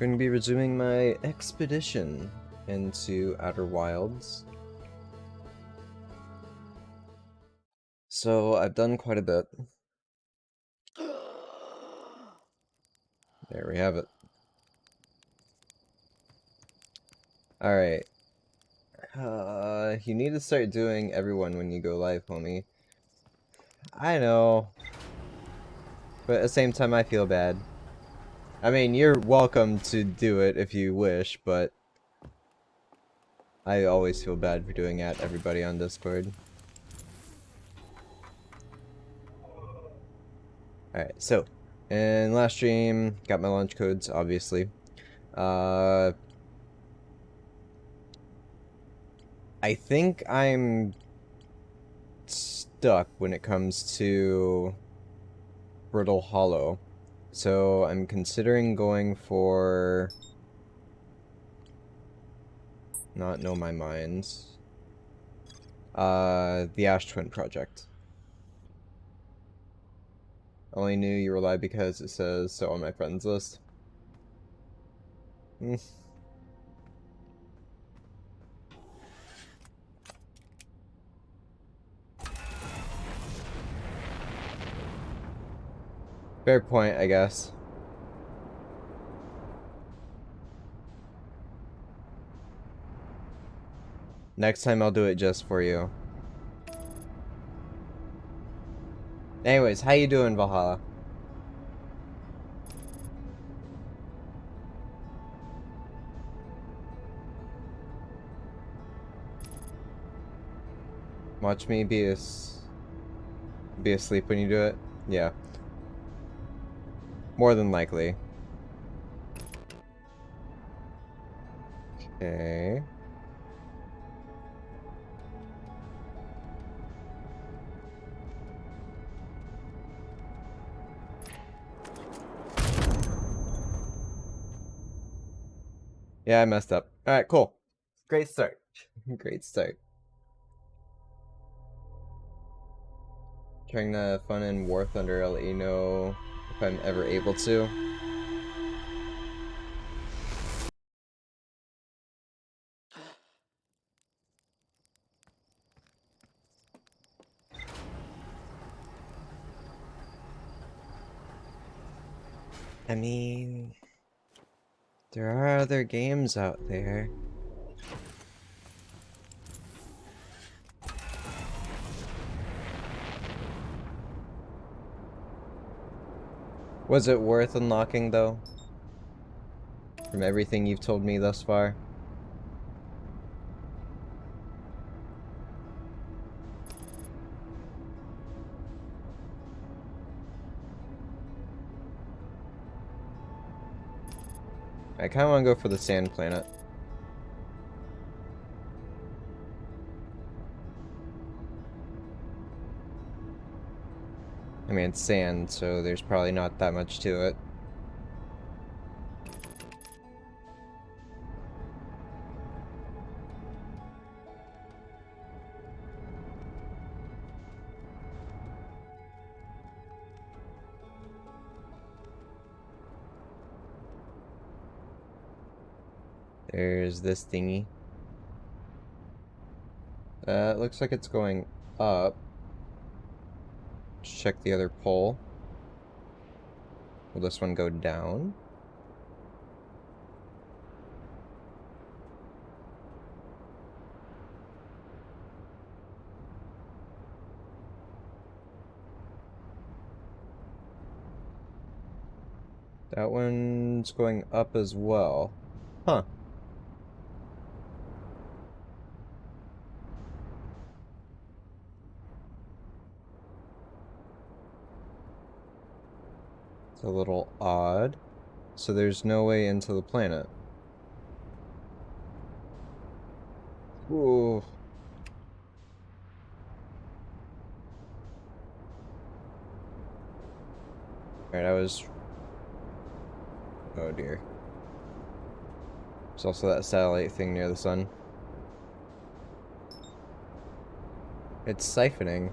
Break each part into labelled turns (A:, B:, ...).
A: going to be resuming my expedition into Outer Wilds. So I've done quite a bit. There we have it. Alright. You need to start doing everyone when you go live, homie. I know. But at the same time, I feel bad. I mean, you're welcome to do it if you wish, but I always feel bad for doing at everybody on Discord. Alright, so, in last stream, got my launch codes, obviously. I think I'm stuck when it comes to Brittle Hollow. So I'm considering going for... not Know My Minds. The Ash Twin Project. Only knew you were live because it says so on my friends list. Fair point, I guess. Next time I'll do it just for you. Anyways, how you doing, Valhalla? Watch me be asleep when you do it? Yeah. More than likely. Okay. Yeah, I messed up. Alright, cool. Great start. Great start. Trying to have fun in War Thunder, I'll let you know if I'm ever able to. I mean, there are other games out there. Was it worth unlocking, though? From everything you've told me thus far? I kinda wanna go for the sand planet. I mean, it's sand, so there's probably not that much to it. There's this thingy. It looks like it's going up. Let's check the other pole. Will this one go down? That one's going up as well. Huh. It's a little odd. So there's no way into the planet. Ooh. Alright, I was... oh dear. There's also that satellite thing near the sun. It's siphoning.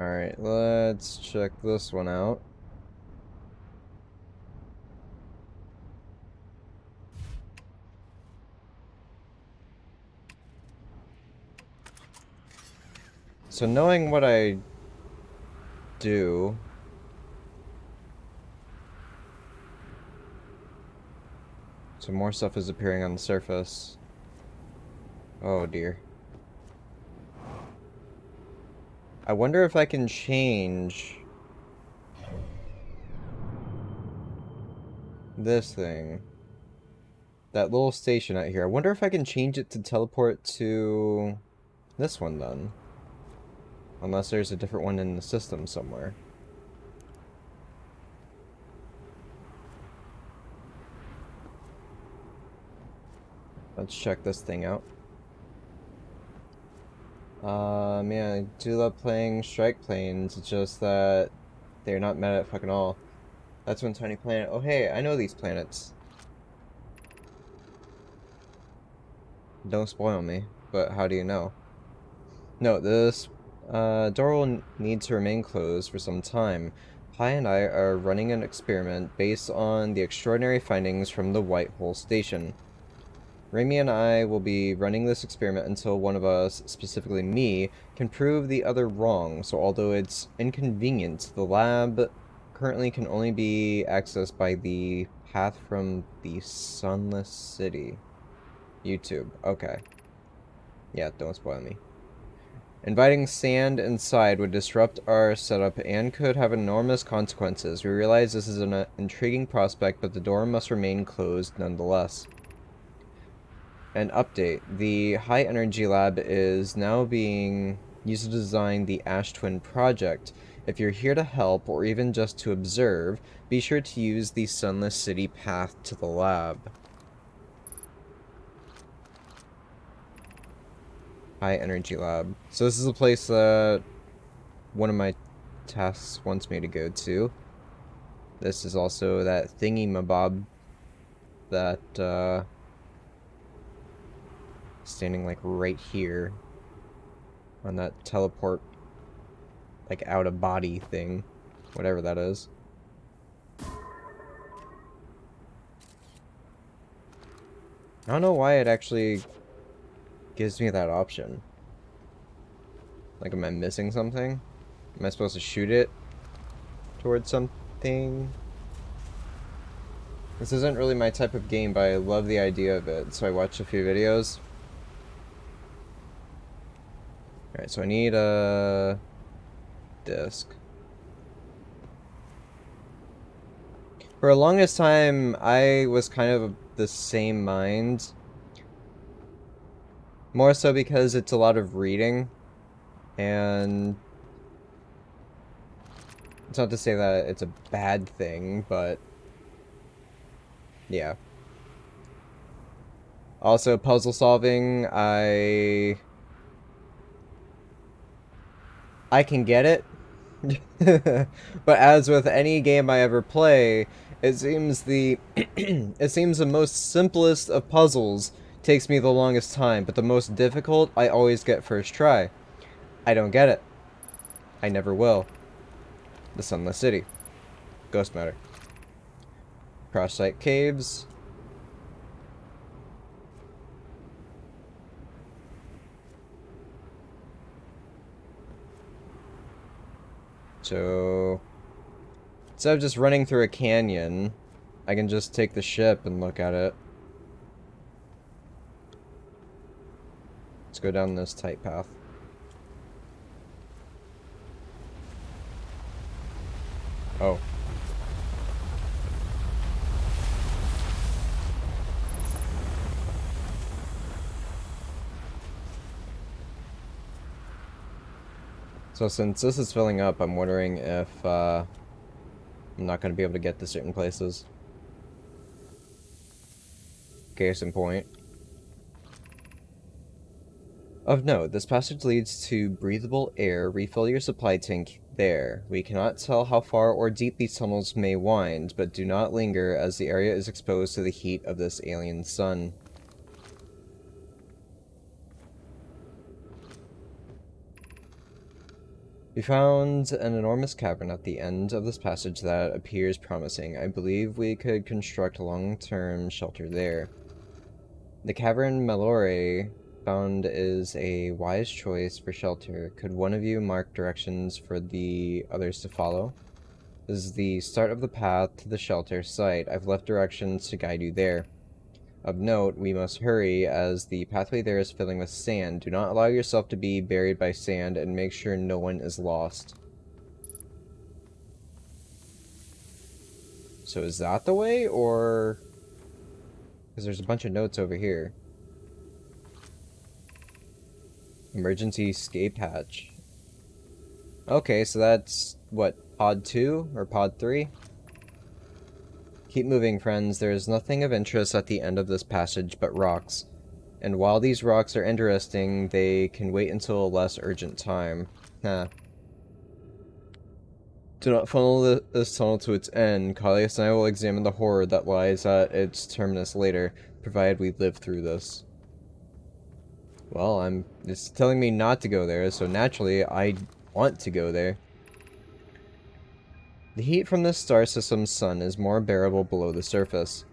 A: Alright, let's check this one out. So knowing what I do... So more stuff is appearing on the surface. Oh dear. I wonder if I can change this thing. That little station out here. I wonder if I can change it to teleport to this one then. Unless there's a different one in the system somewhere. Let's check this thing out. Man, I do love playing strike planes. It's just that they're not meta at fucking all. That's one tiny planet. Oh hey, I know these planets. Don't spoil me, but how do you know? No, this door will need to remain closed for some time. Pi and I are running an experiment based on the extraordinary findings from the White Hole Station. Raimi and I will be running this experiment until one of us, specifically me, can prove the other wrong, so although it's inconvenient, the lab currently can only be accessed by the path from the Sunless City. YouTube. Okay. Yeah, don't spoil me. Inviting sand inside would disrupt our setup and could have enormous consequences. We realize this is an intriguing prospect, but the door must remain closed nonetheless. An update. The High Energy Lab is now being used to design the Ash Twin project. If you're here to help, or even just to observe, be sure to use the Sunless City path to the lab. High Energy Lab. So this is a place that one of my tasks wants me to go to. This is also that thingy-mabob that, standing like right here on that teleport, like out of body thing, whatever that is. I don't know why it actually gives me that option. Like, am I missing something? Am I supposed to shoot it towards something? This isn't really my type of game, but I love the idea of it, so I watched a few videos. Alright, so I need a disc. For the longest time, I was kind of the same mind. More so because it's a lot of reading, and it's not to say that it's a bad thing, but yeah. Also, puzzle solving, I can get it. But as with any game I ever play, it seems the it seems the most simplest of puzzles takes me the longest time, but the most difficult I always get first try. I don't get it. I never will. The Sunless City. Ghost Matter. Cross-site caves. So, instead of just running through a canyon, I can just take the ship and look at it. Let's go down this tight path. Oh. So since this is filling up, I'm wondering if I'm not going to be able to get to certain places. Case in point. Of note, this passage leads to breathable air. Refill your supply tank there. We cannot tell how far or deep these tunnels may wind, but do not linger as the area is exposed to the heat of this alien sun. We found an enormous cavern at the end of this passage that appears promising. I believe we could construct a long-term shelter there. The cavern Malore found is a wise choice for shelter. Could one of you mark directions for the others to follow? This is the start of the path to the shelter site. I've left directions to guide you there. Of note, we must hurry as the pathway there is filling with sand. Do not allow yourself to be buried by sand and make sure no one is lost. So is that the way, or... Because there's a bunch of notes over here. Emergency escape hatch. Okay, so that's, what, pod 2 or pod 3? Keep moving, friends. There is nothing of interest at the end of this passage but rocks. And while these rocks are interesting, they can wait until a less urgent time. Huh. Do not funnel this tunnel to its end. Kalias and I will examine the horror that lies at its terminus later, provided we live through this. Well, it's telling me not to go there, so naturally I want to go there. The heat from this star system's sun is more bearable below the surface.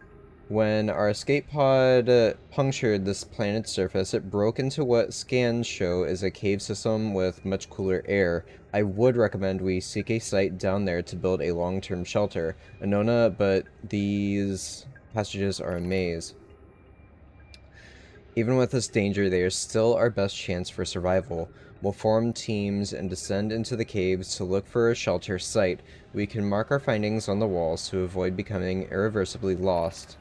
A: When our escape pod punctured this planet's surface, it broke into what scans show is a cave system with much cooler air. I would recommend we seek a site down there to build a long-term shelter. Anona, but these passages are a maze. Even with this danger, they are still our best chance for survival. We'll form teams and descend into the caves to look for a shelter site. We can mark our findings on the walls to avoid becoming irreversibly lost.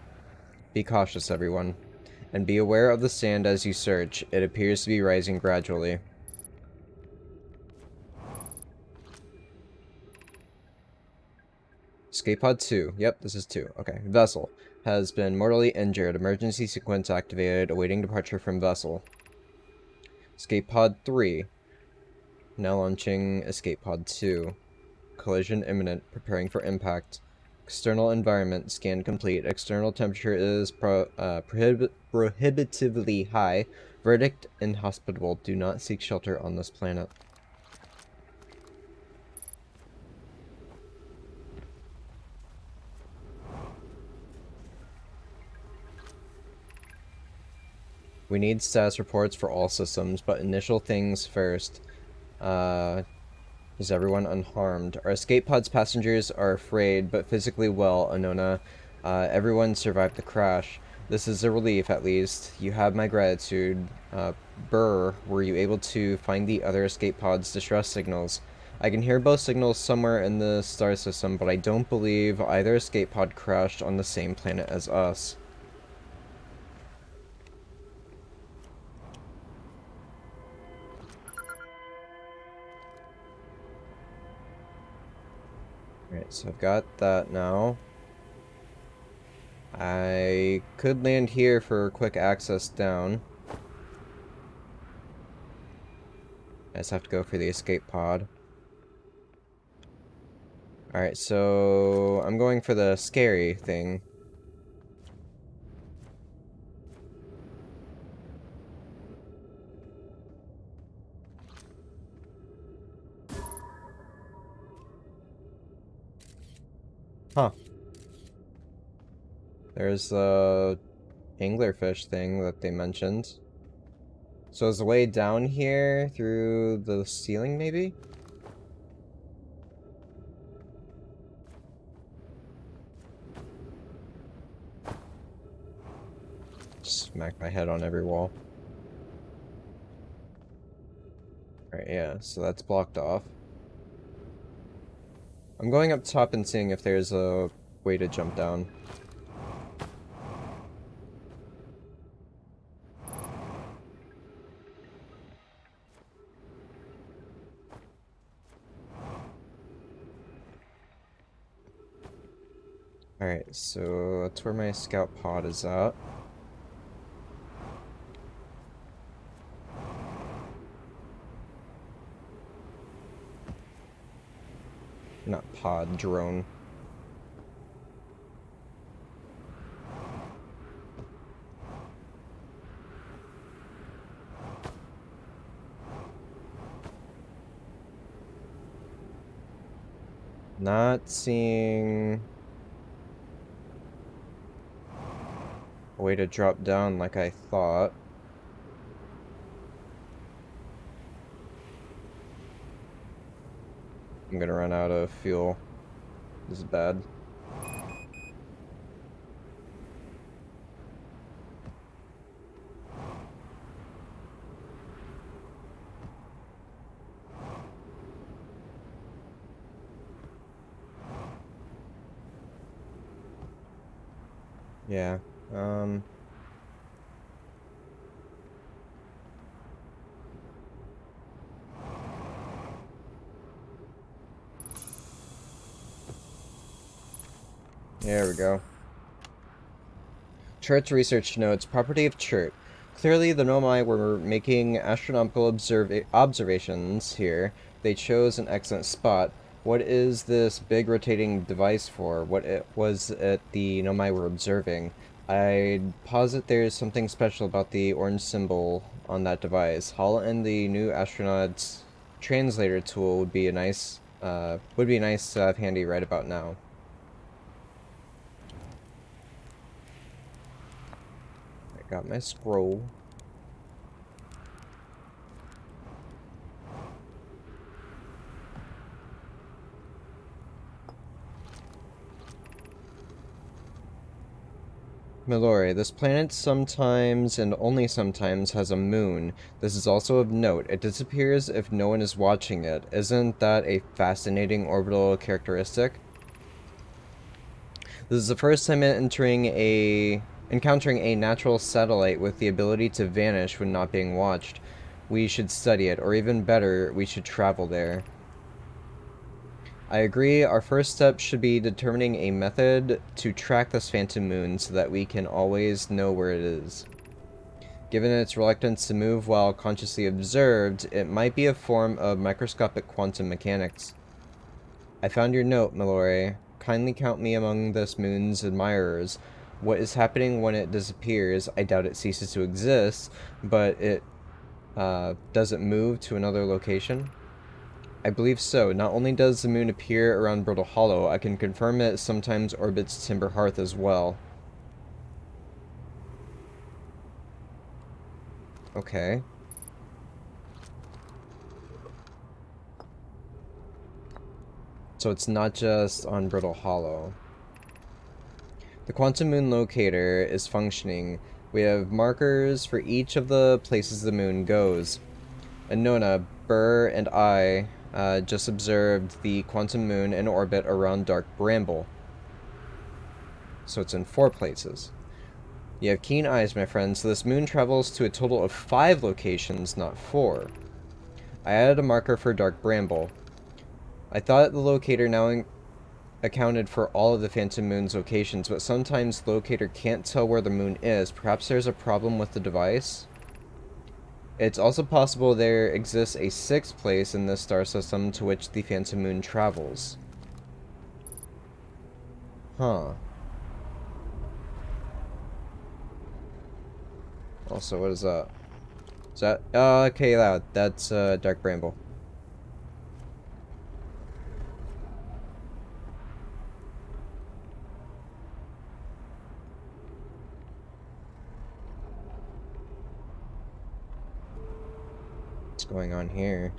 A: Be cautious, everyone, and be aware of the sand as you search. It appears to be rising gradually. Escape pod 2. Yep, this is 2. Okay. Vessel has been mortally injured. Emergency sequence activated. Awaiting departure from vessel. Escape pod 3. Now launching escape pod 2. Collision imminent. Preparing for impact. External environment scan complete. External temperature is prohibitively high. Verdict: inhospitable. Do not seek shelter on this planet. We need status reports for all systems, but initial things first. Is everyone unharmed? Our escape pod's passengers are afraid, but physically well, Anona. Everyone survived the crash. This is a relief, at least. You have my gratitude. Burr, were you able to find the other escape pod's distress signals? I can hear both signals somewhere in the star system, but I don't believe either escape pod crashed on the same planet as us. Alright, so I've got that now. I could land here for quick access down. I just have to go for the escape pod. Alright, so I'm going for the scary thing. Huh. There's the anglerfish thing that they mentioned. So is the way down here through the ceiling, maybe? Smack my head on every wall. Alright, yeah, so that's blocked off. I'm going up top and seeing if there's a way to jump down. Alright, so that's where my scout pod is at. Not pod, drone. Not seeing a way to drop down like I thought. I'm gonna run out of fuel. This is bad. Yeah. There we go. Chert's research notes, property of Chert. Clearly, the Nomai were making astronomical observations here. They chose an excellent spot. What is this big rotating device for? Was it the Nomai were observing? I'd posit there's something special about the orange symbol on that device. Hall and the new astronaut's translator tool would be nice to have handy right about now. I got my scroll. Milori, this planet sometimes and only sometimes has a moon. This is also of note. It disappears if no one is watching it. Isn't that a fascinating orbital characteristic? This is the first time encountering a natural satellite with the ability to vanish when not being watched. We should study it, or even better, we should travel there. I agree, our first step should be determining a method to track this phantom moon so that we can always know where it is. Given its reluctance to move while consciously observed, it might be a form of microscopic quantum mechanics. I found your note, Milori. Kindly count me among this moon's admirers. What is happening when it disappears? I doubt it ceases to exist, but does it move to another location? I believe so. Not only does the moon appear around Brittle Hollow, I can confirm it sometimes orbits Timber Hearth as well. Okay. So it's not just on Brittle Hollow. The Quantum Moon Locator is functioning. We have markers for each of the places the moon goes. Anona, Burr, and I just observed the Quantum Moon in orbit around Dark Bramble. So it's in 4 places. You have keen eyes, my friend, so this moon travels to a total of 5 locations, not 4. I added a marker for Dark Bramble. I thought the locator now accounted for all of the Phantom Moon's locations, but sometimes the locator can't tell where the moon is. Perhaps there's a problem with the device? It's also possible there exists a 6th place in this star system to which the Phantom Moon travels. Huh. Also, what is that? Is that... okay, that's, Dark Bramble. What's going on here?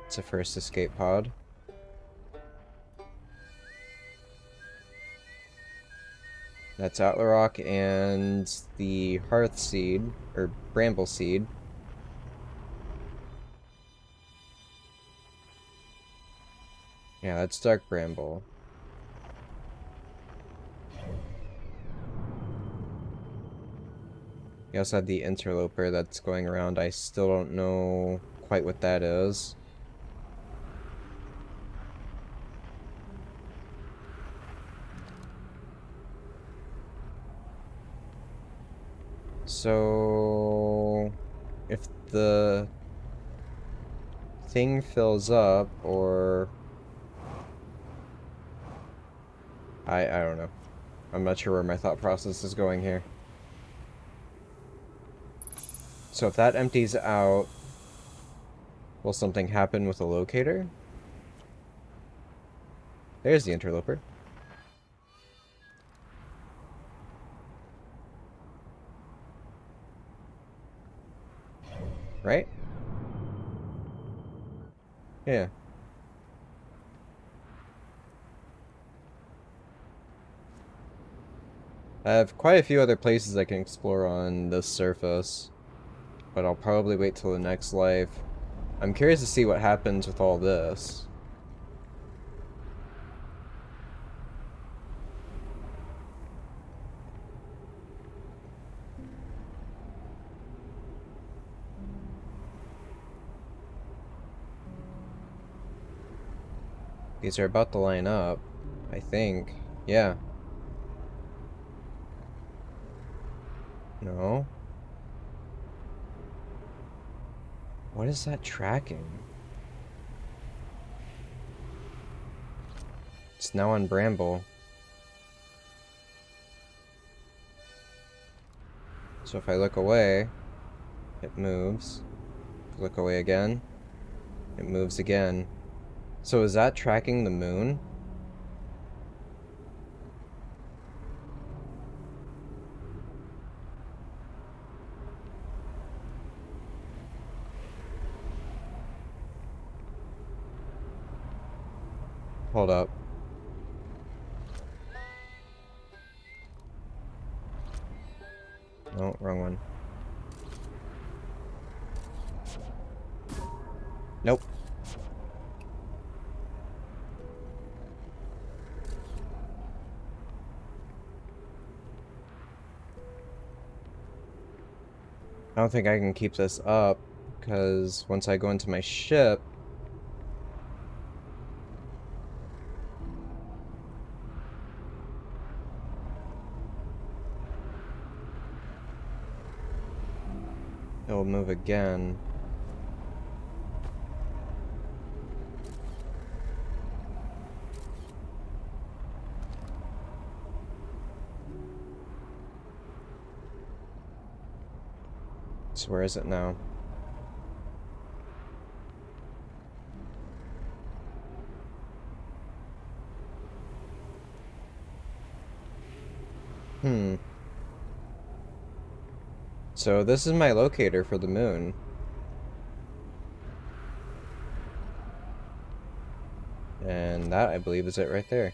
A: It's a first escape pod. That's Atlarock and the Hearth Seed, or Bramble Seed. Yeah, that's Dark Bramble. You also have the Interloper that's going around. I still don't know quite what that is. So, if the thing fills up, or... I don't know. I'm not sure where my thought process is going here. So if that empties out, will something happen with the locator? There's the interloper. Right? Yeah. I have quite a few other places I can explore on this surface, but I'll probably wait till the next life. I'm curious to see what happens with all this. These are about to line up, I think. Yeah. No. What is that tracking? It's now on Bramble. So if I look away, it moves. If I look away again, it moves again. So is that tracking the moon? Hold up. No, wrong one. Nope. I don't think I can keep this up, because once I go into my ship, it'll move again. So where is it now? So this is my locator for the moon. And that, I believe, is it right there.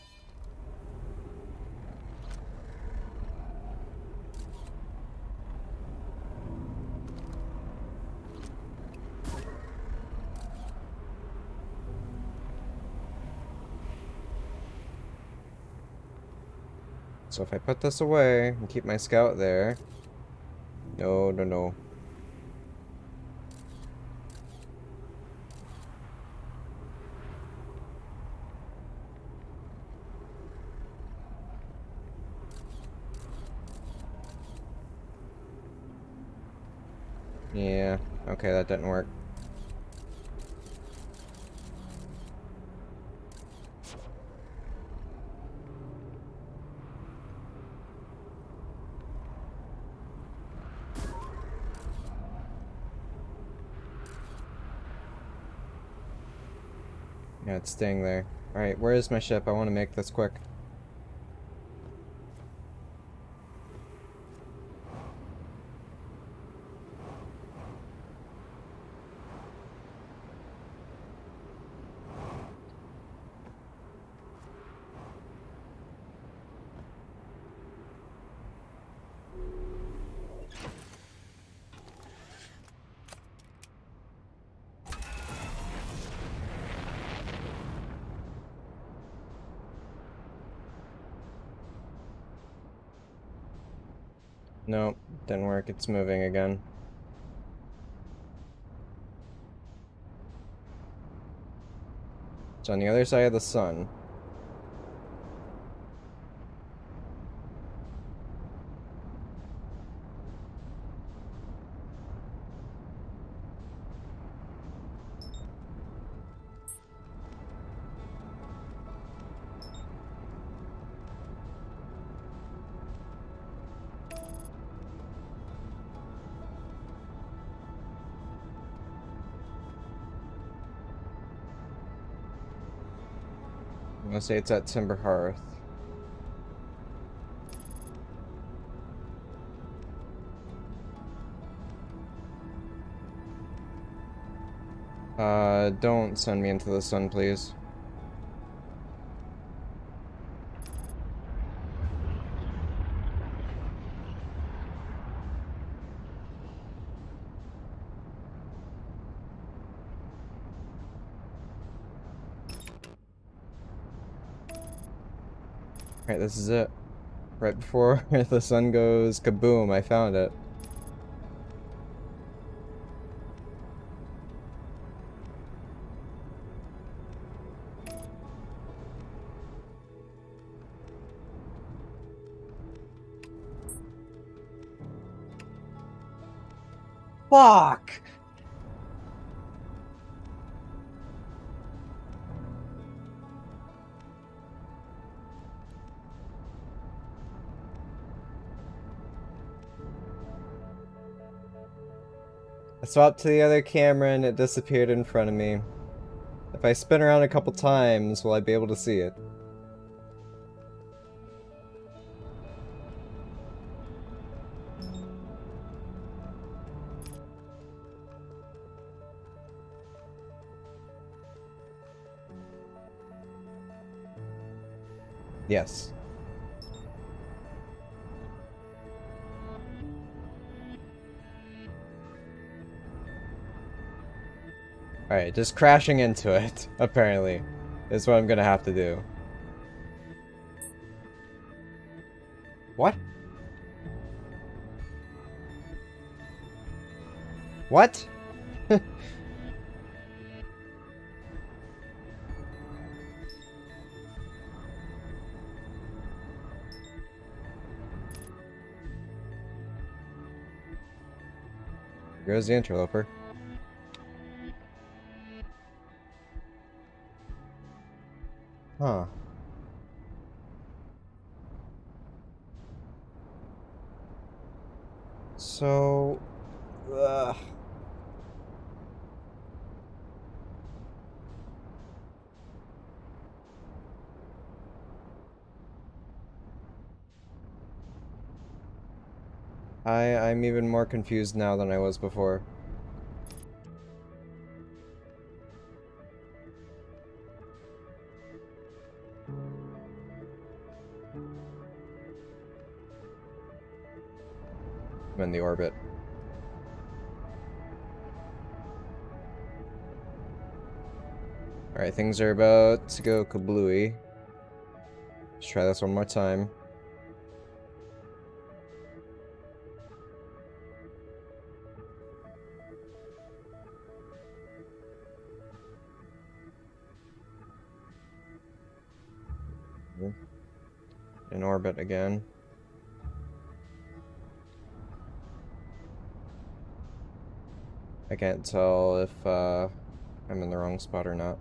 A: So if I put this away and keep my scout there... No, no, no. Yeah, okay, that didn't work. Yeah, it's staying there. Alright, where is my ship? I want to make this quick. Nope, didn't work. It's moving again. It's on the other side of the sun. Let's say it's at Timber Hearth. Don't send me into the sun, please. Alright, this is it. Right before the sun goes kaboom, I found it. Fuck! I swapped to the other camera and it disappeared in front of me. If I spin around a couple times, will I be able to see it? Yes. Alright, just crashing into it, apparently, is what I'm gonna have to do. What? What? Here goes the interloper. Huh. So... I'm even more confused now than I was before. I'm in the orbit. Alright, things are about to go kablooey. Let's try this one more time. In orbit again. I can't tell if I'm in the wrong spot or not.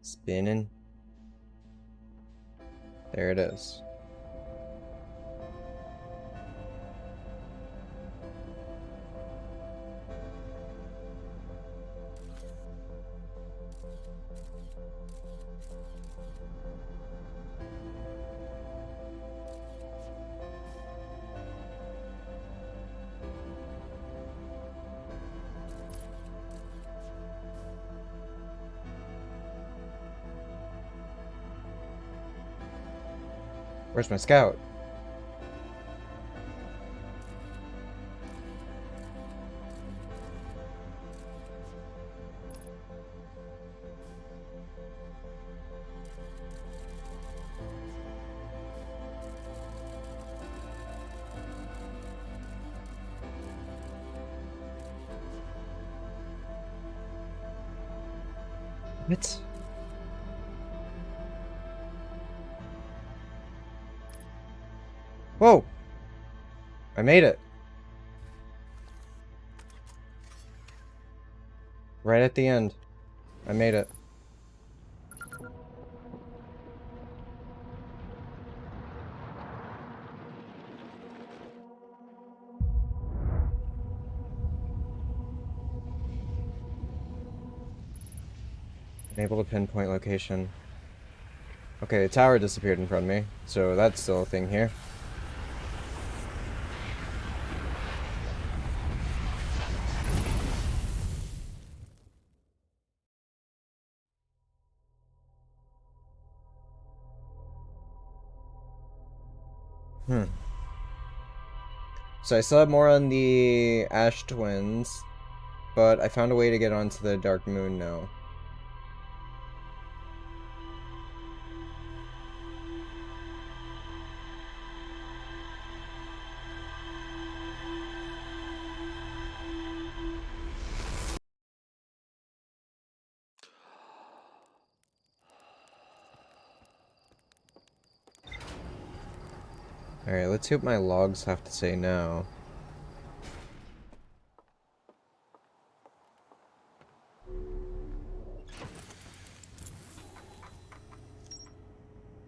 A: Spinning. There it is. Where's my scout? What? Whoa! I made it. Right at the end. I made it. Unable to pinpoint location. Okay, the tower disappeared in front of me, so that's still a thing here. So I still have more on the Ash Twins, but I found a way to get onto the Dark Moon now. Alright, let's see what my logs have to say now.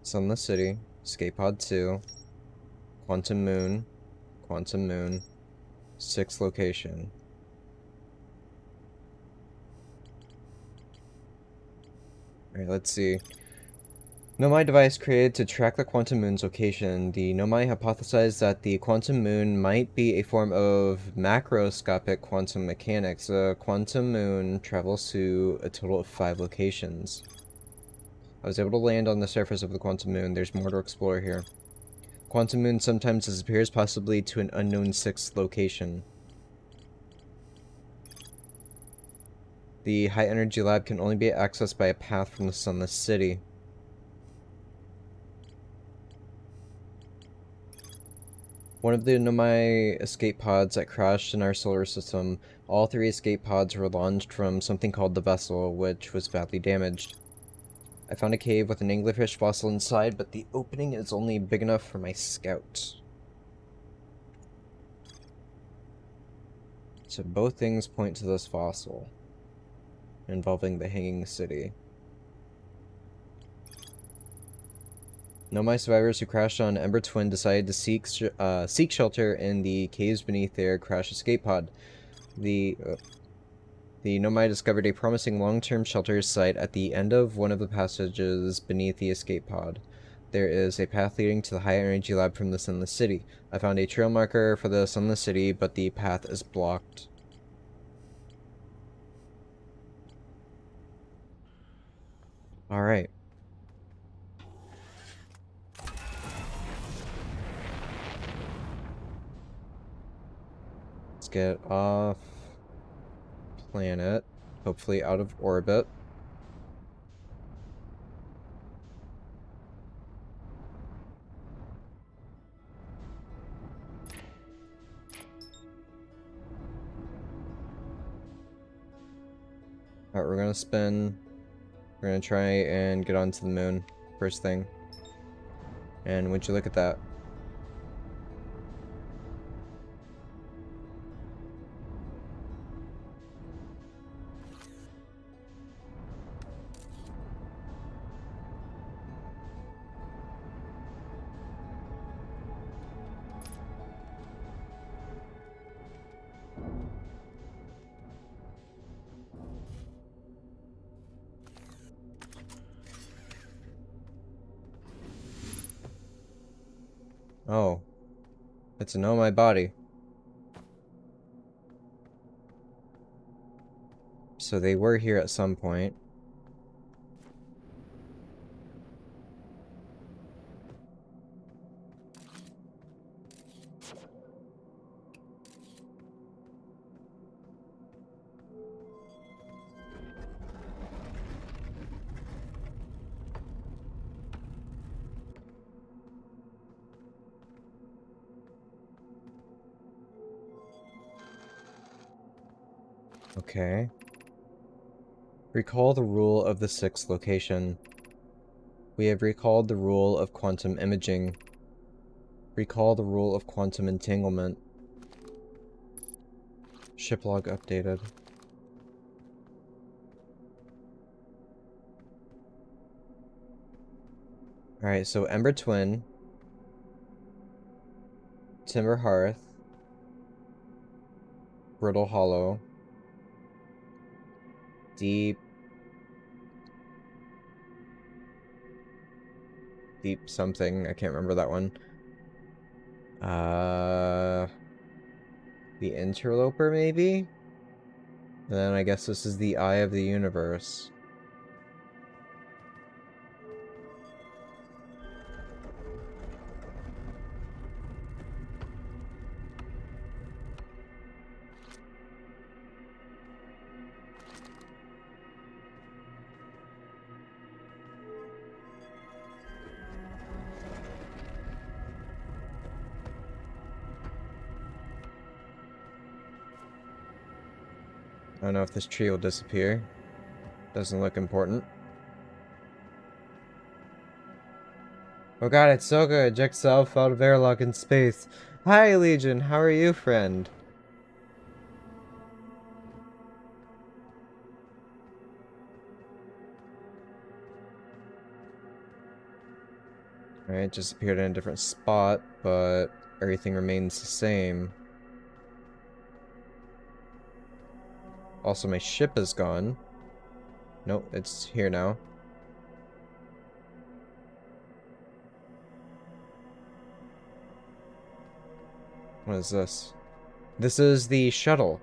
A: Sunless City, Escape Pod 2, Quantum Moon, 6th location. Alright, let's see. Nomai device created to track the quantum moon's location. The Nomai hypothesized that the quantum moon might be a form of macroscopic quantum mechanics. The quantum moon travels to a total of 5 locations. I was able to land on the surface of the quantum moon. There's more to explore here. Quantum moon sometimes disappears, possibly to an unknown 6th location. The high energy lab can only be accessed by a path from the Sunless City. One of the Nomai escape pods that crashed in our solar system, all 3 escape pods were launched from something called the vessel, which was badly damaged. I found a cave with an anglerfish fossil inside, but the opening is only big enough for my scout. So both things point to this fossil, involving the Hanging City. Nomai survivors who crashed on Ember Twin decided to seek shelter in the caves beneath their crash escape pod. The Nomai discovered a promising long-term shelter site at the end of one of the passages beneath the escape pod. There is a path leading to the high energy lab from the Sunless City. I found a trail marker for the Sunless City, but the path is blocked. Alright. Let's get off planet, hopefully out of orbit. Alright, we're gonna spin. We're gonna try and get onto the moon, first thing. And would you look at that? Oh. It's a Nomai body. So they were here at some point. Okay. Recall the rule of the 6th location. We have recalled the rule of quantum imaging. Recall the rule of quantum entanglement. Ship log updated. Alright, so Ember Twin. Timber Hearth. Brittle Hollow. Deep deep something. I can't remember that one. The interloper, maybe? And then I guess this is the eye of the universe. I don't know if this tree will disappear. Doesn't look important. Oh god, it's so good. Eject self out of airlock in space. Hi, Legion. How are you, friend? Alright, just appeared in a different spot, but everything remains the same. Also, my ship is gone. Nope, it's here now. What is this? This is the shuttle.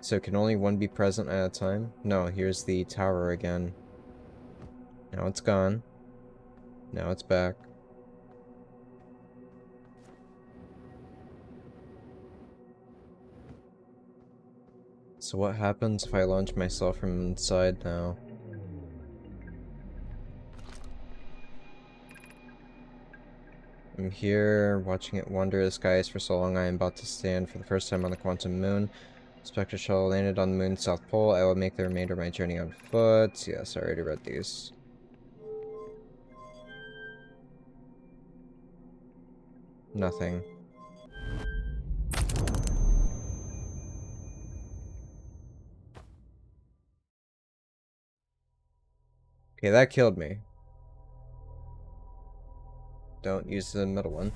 A: So can only one be present at a time? No, here's the tower again. Now it's gone. Now it's back. So what happens if I launch myself from inside now? I'm here, watching it wander the skies for so long I am about to stand for the first time on the quantum moon. Spectre shuttle landed on the moon's south pole. I will make the remainder of my journey on foot. Yes, I already read these. Nothing. Okay, that killed me. Don't use the middle one.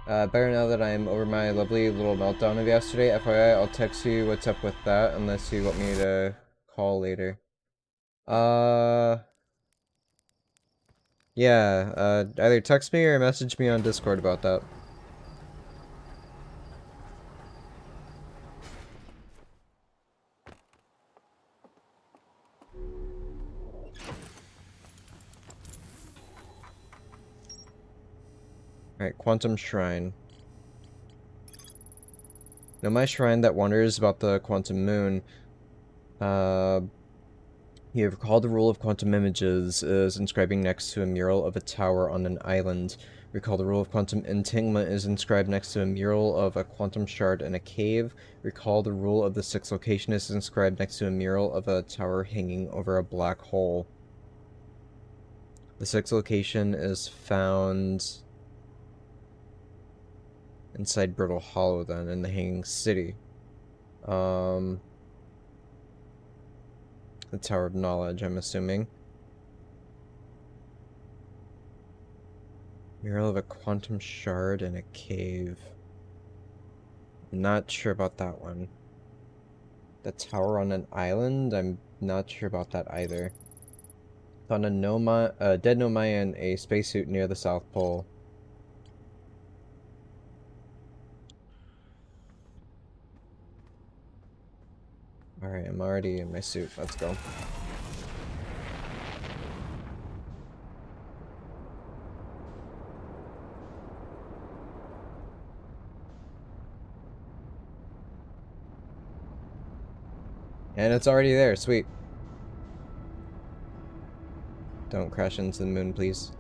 A: Better now that I'm over my lovely little meltdown of yesterday. FYI, I'll text you what's up with that unless you want me to call later. Yeah, either text me or message me on Discord about that. Alright, Quantum Shrine. Now my shrine that wonders about the quantum moon, you have recalled the rule of quantum images is inscribing next to a mural of a tower on an island. Recall the rule of quantum entanglement is inscribed next to a mural of a quantum shard in a cave. Recall the rule of the sixth location is inscribed next to a mural of a tower hanging over a black hole. The sixth location is found inside Brittle Hollow then, in the Hanging City. The Tower of Knowledge, I'm assuming. Mural of a quantum shard in a cave. Not sure about that one. The tower on an island? I'm not sure about that either. Found a dead Nomai in a spacesuit near the South Pole. Alright, I'm already in my suit. Let's go. And it's already there. Sweet. Don't crash into the moon, please.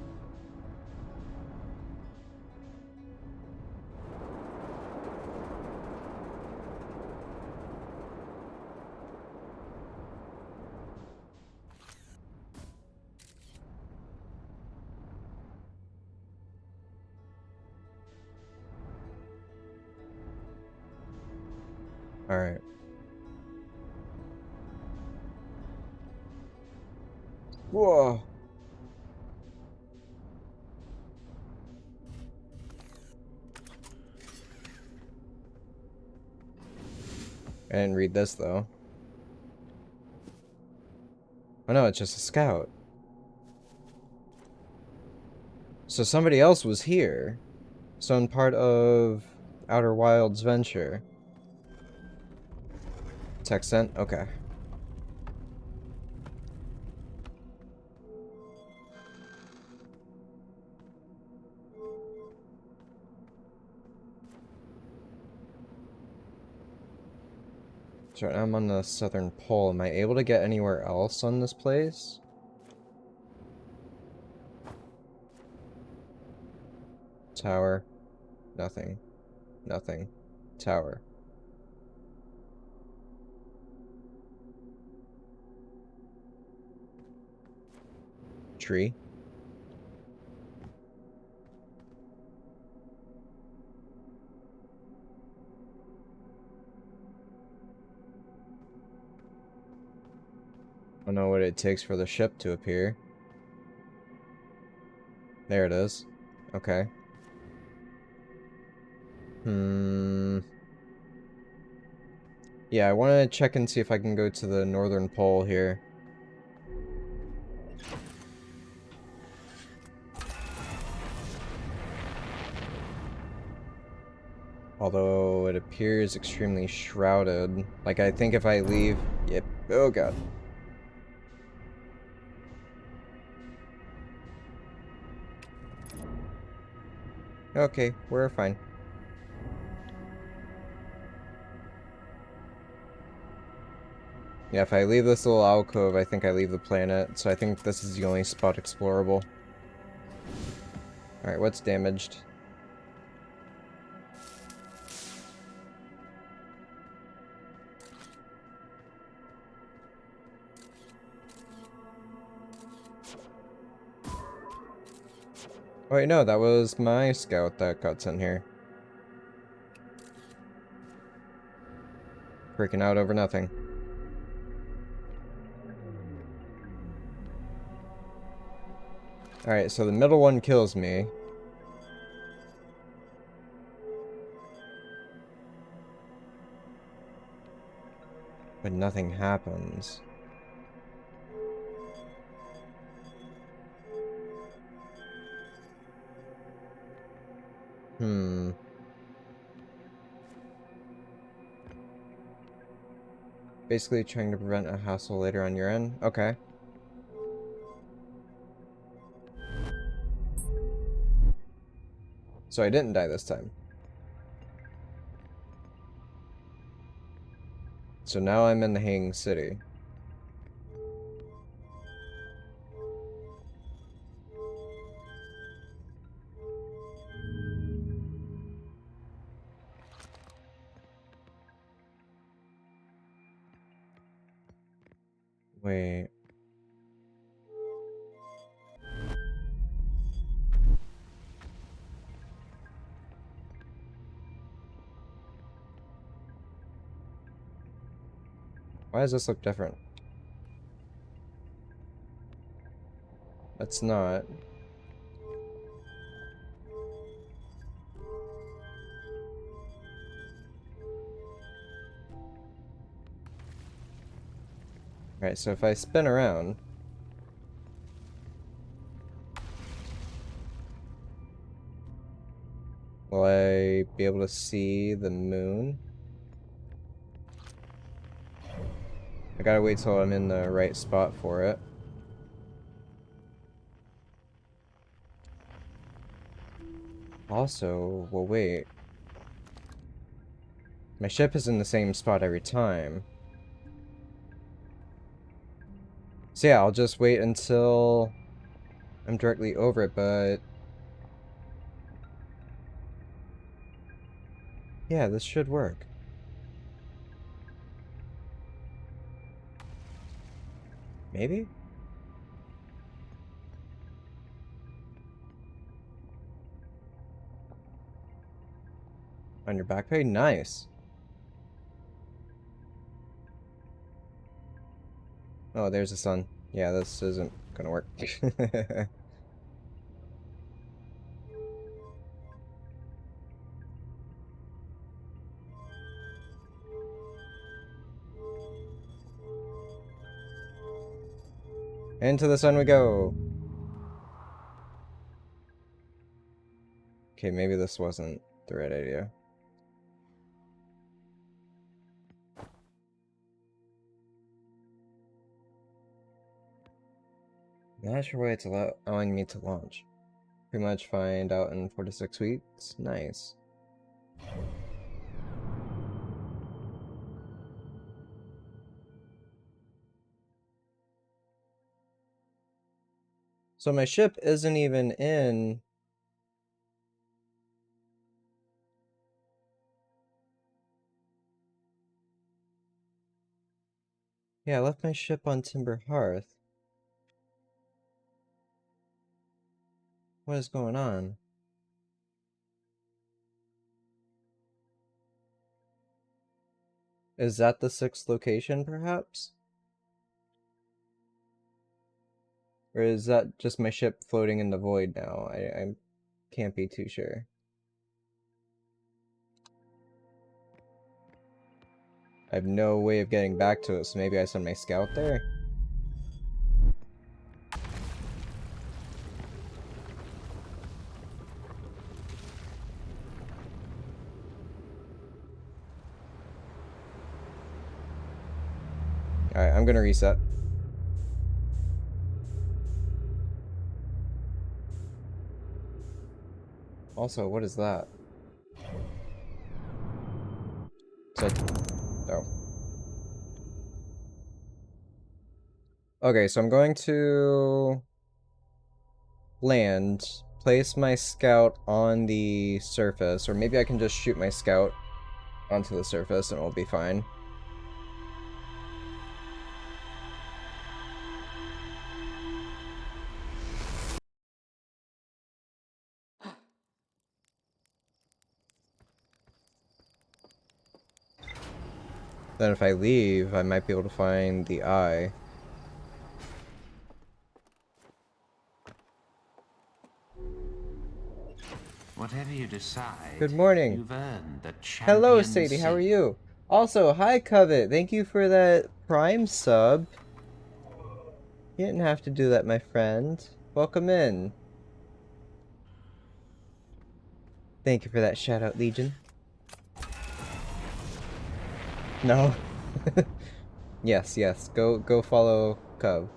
A: Alright. Whoa! I didn't read this, though. Oh no, it's just a scout. So somebody else was here. Some part of Outer Wilds venture. Text sent? Okay. So right now I'm on the southern pole. Am I able to get anywhere else on this place? Tower. Nothing. Nothing. Tower. Tree. I don't know what it takes for the ship to appear. There it is. Okay. Yeah, I want to check and see if I can go to the northern pole here. Although it appears extremely shrouded. Like, I think if I leave... Yep. Oh, God. Okay, we're fine. Yeah, if I leave this little alcove, I think I leave the planet, so I think this is the only spot explorable. Alright, what's damaged? Oh wait, no, that was my scout that got sent here. Freaking out over nothing. Alright, so the middle one kills me. But nothing happens. Basically trying to prevent a hassle later on your end? Okay. So I didn't die this time. So now I'm in the Hanging City. Wait. Why does this look different? That's not. Alright, so if I spin around... Will I be able to see the moon? I gotta wait till I'm in the right spot for it. Also, well wait. My ship is in the same spot every time. So yeah, I'll just wait until I'm directly over it, but... Yeah, this should work. Maybe? On your back page? Nice. Oh, there's the sun. Yeah, this isn't gonna work. Into the sun we go! Okay, maybe this wasn't the right idea. Not sure why it's allowing me to launch. Pretty much find out in 4 to 6 weeks. Nice. So my ship isn't even in... Yeah, I left my ship on Timber Hearth. What is going on? Is that the 6th location, perhaps? Or is that just my ship floating in the void now? I can't be too sure. I have no way of getting back to it, so maybe I send my scout there? Alright, I'm gonna reset. Also, what is that? So, oh. Okay, so I'm going to land, place my scout on the surface, or maybe I can just shoot my scout onto the surface and it'll be fine. Then if I leave, I might be able to find the eye.
B: Whatever you decide,
A: Good morning.
B: you've earned the
A: Hello,
B: champion
A: Sadie. How are
B: seat.
A: you? Also, hi, Covet. Thank you for that Prime sub. You didn't have to do that, my friend. Welcome in. Thank you for that shout out, Legion. No. Yes, yes. Go follow Cove.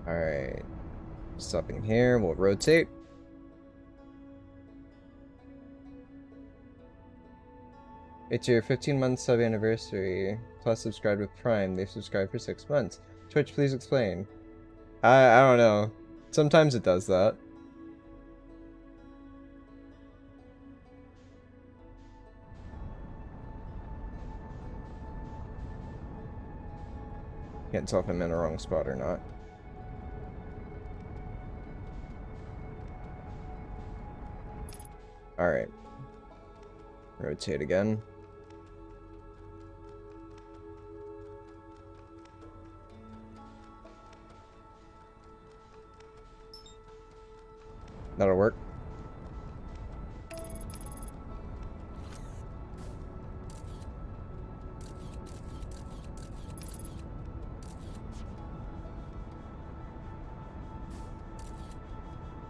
A: Alright. Stopping here, we'll rotate. It's your 15-month sub anniversary. Plus subscribed with Prime. They've subscribed for 6 months. Twitch, please explain. I don't know. Sometimes it does that. Can't tell if I'm in the wrong spot or not. Alright. Rotate again. That'll work.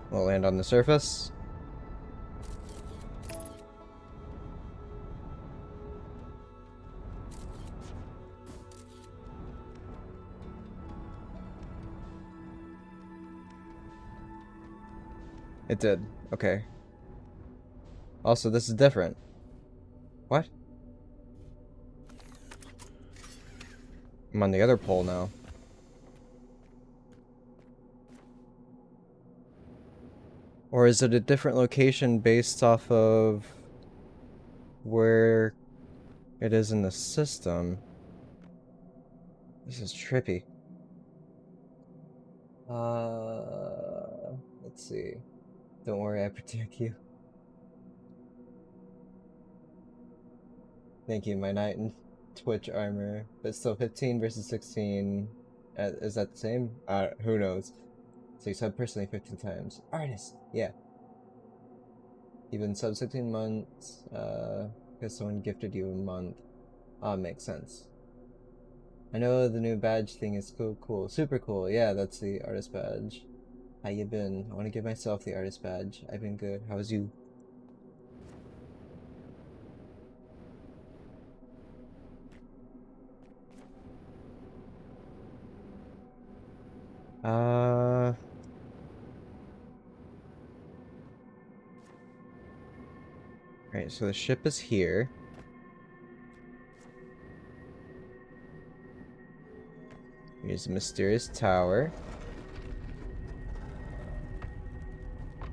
A: We'll land on the surface. It did. Okay. Also, this is different. What? I'm on the other pole now. Or is it a different location based off of where it is in the system? This is trippy. Let's see. Don't worry, I protect you. Thank you, my knight in Twitch armor. But still 15 versus 16. Is that the same? Who knows? So you sub personally 15 times. Artist! Yeah. You've been sub 16 months, because someone gifted you a month. Makes sense. I know the new badge thing is cool. Super cool. Yeah, that's the artist badge. How you been? I want to give myself the artist badge. I've been good. How's you? Right, so the ship is here. Here's a mysterious tower.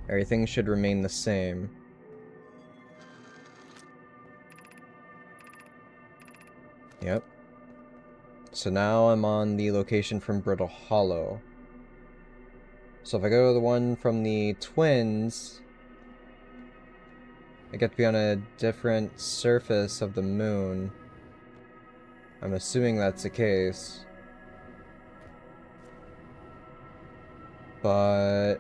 A: Everything should remain the same. Yep. So now I'm on the location from Brittle Hollow. So if I go to the one from the twins, I get to be on a different surface of the moon. I'm assuming that's the case. But...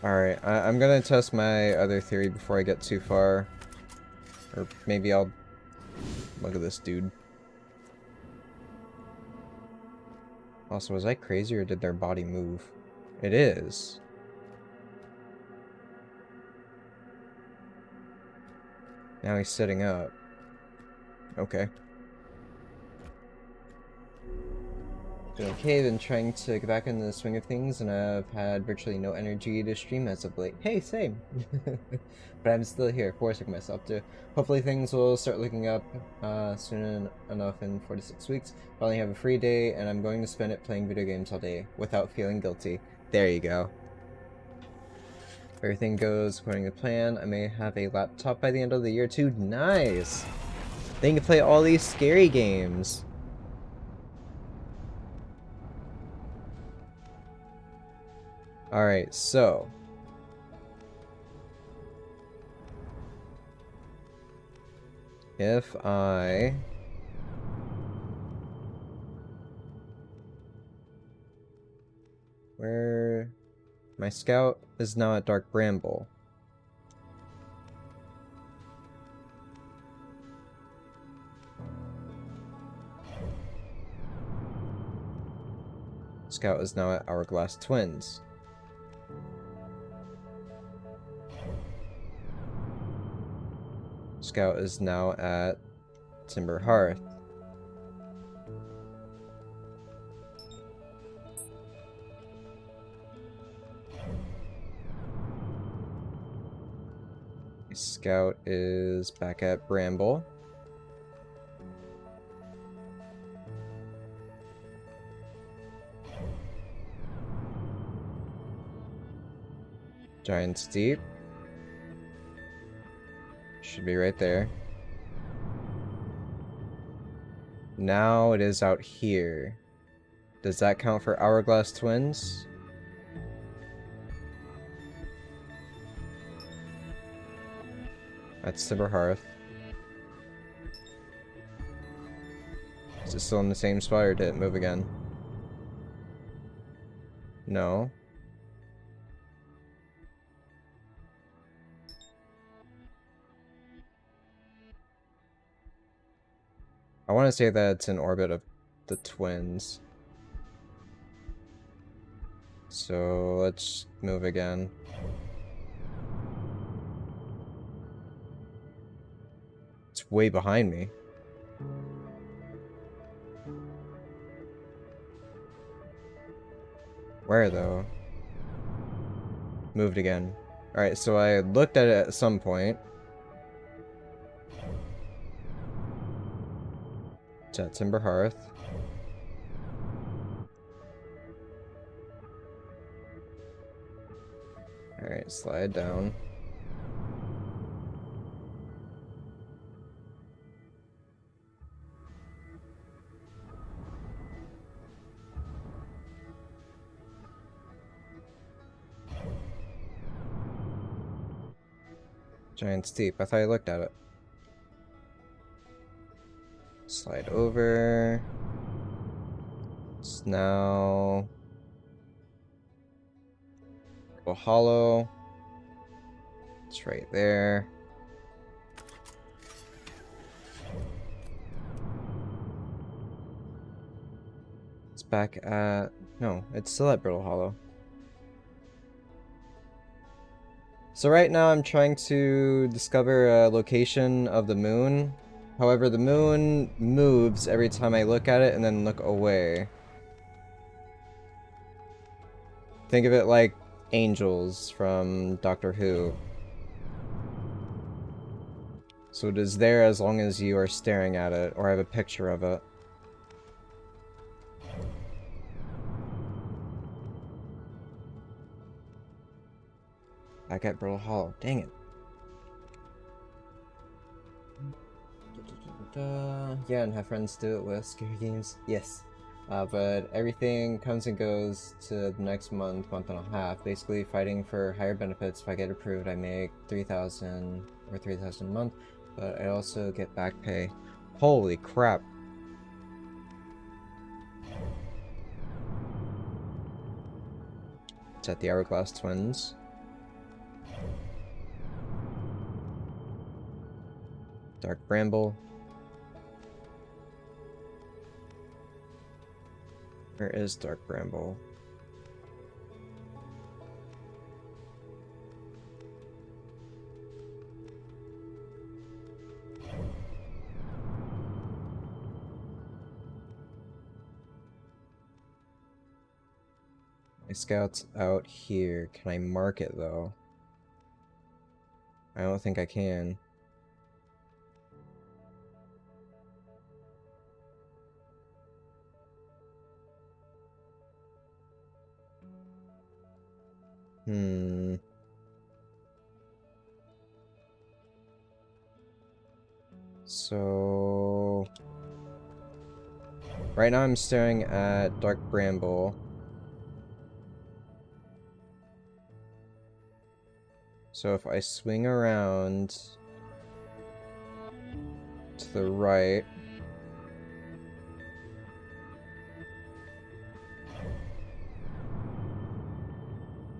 A: Alright, I'm gonna test my other theory before I get too far. Or maybe I'll... Look at this dude. Also, was I crazy or did their body move? It is. Now he's sitting up. Okay. Doing okay, been trying to get back into the swing of things, and I've had virtually no energy to stream as of late. Hey, same! But I'm still here, forcing myself to. Hopefully things will start looking up soon enough in 4 to 6 weeks. Finally have a free day, and I'm going to spend it playing video games all day, without feeling guilty. There you go. If everything goes according to plan, I may have a laptop by the end of the year too. Nice! Then you can play all these scary games. Alright, so... if I... Where... My scout is now at Dark Bramble. Scout is now at Hourglass Twins. Scout is now at Timber Hearth. Scout is back at Bramble. Giant's Deep. Should be right there. Now it is out here. Does that count for Hourglass Twins? That's Timber Hearth. Is it still in the same spot or did it move again? No. I want to say that it's in orbit of the twins. So let's move again. It's way behind me. Where though? Moved again. Alright, so I looked at it at some point. It's at Timber Hearth. Alright, slide down. Giant's Deep. I thought I looked at it. Slide over. It's now a hollow. It's right there. It's back at... No, it's still at Brittle Hollow. So right now I'm trying to discover a location of the moon. However, the moon moves every time I look at it and then look away. Think of it like angels from Doctor Who. So it is there as long as you are staring at it or have a picture of it. Back at Brittle Hollow. Dang it. Yeah, and have friends do it with scary games. Yes. But everything comes and goes to the next month and a half. Basically fighting for higher benefits. If I get approved, I make 3,000 or 3,000 a month. But I also get back pay. Holy crap. It's at the Hourglass Twins. Dark Bramble. Where is Dark Bramble? My scout's out here. Can I mark it though? I don't think I can. So... right now I'm staring at Dark Bramble. So if I swing around to the right...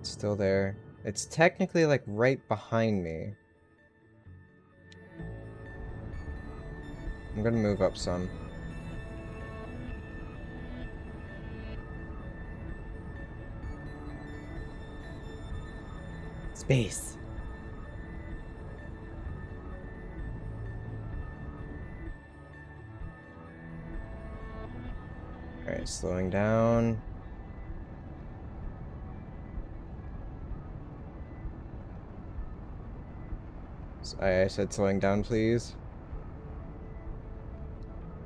A: it's still there. It's technically like right behind me. I'm gonna move up some. Space. Alright, slowing down. I said slowing down, please.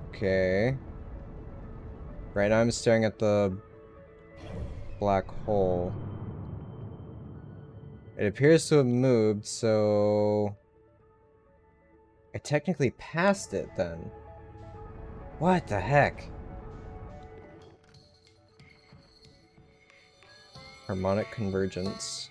A: Okay. Right now I'm staring at the black hole. It appears to have moved, so... I technically passed it then. What the heck? Harmonic convergence.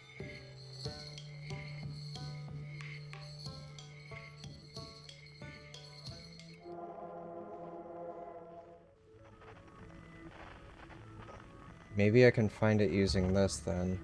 A: Maybe I can find it using this then.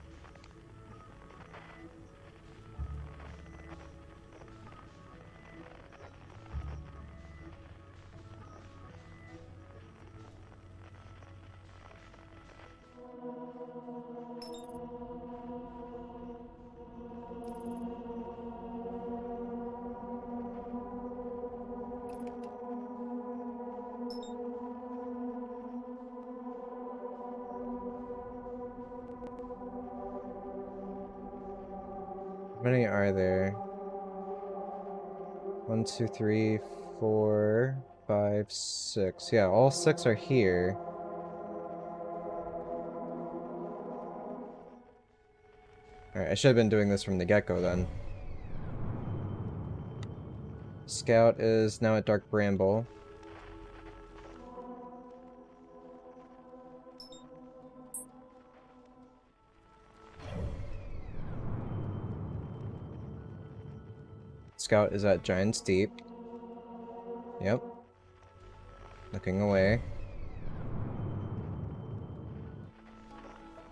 A: How many are there? 1, 2, 3, 4, 5, 6. Yeah, all 6 are here. Alright, I should have been doing this from the get-go then. Scout is now at Dark Bramble. Scout is at Giant's Deep. Yep. Looking away.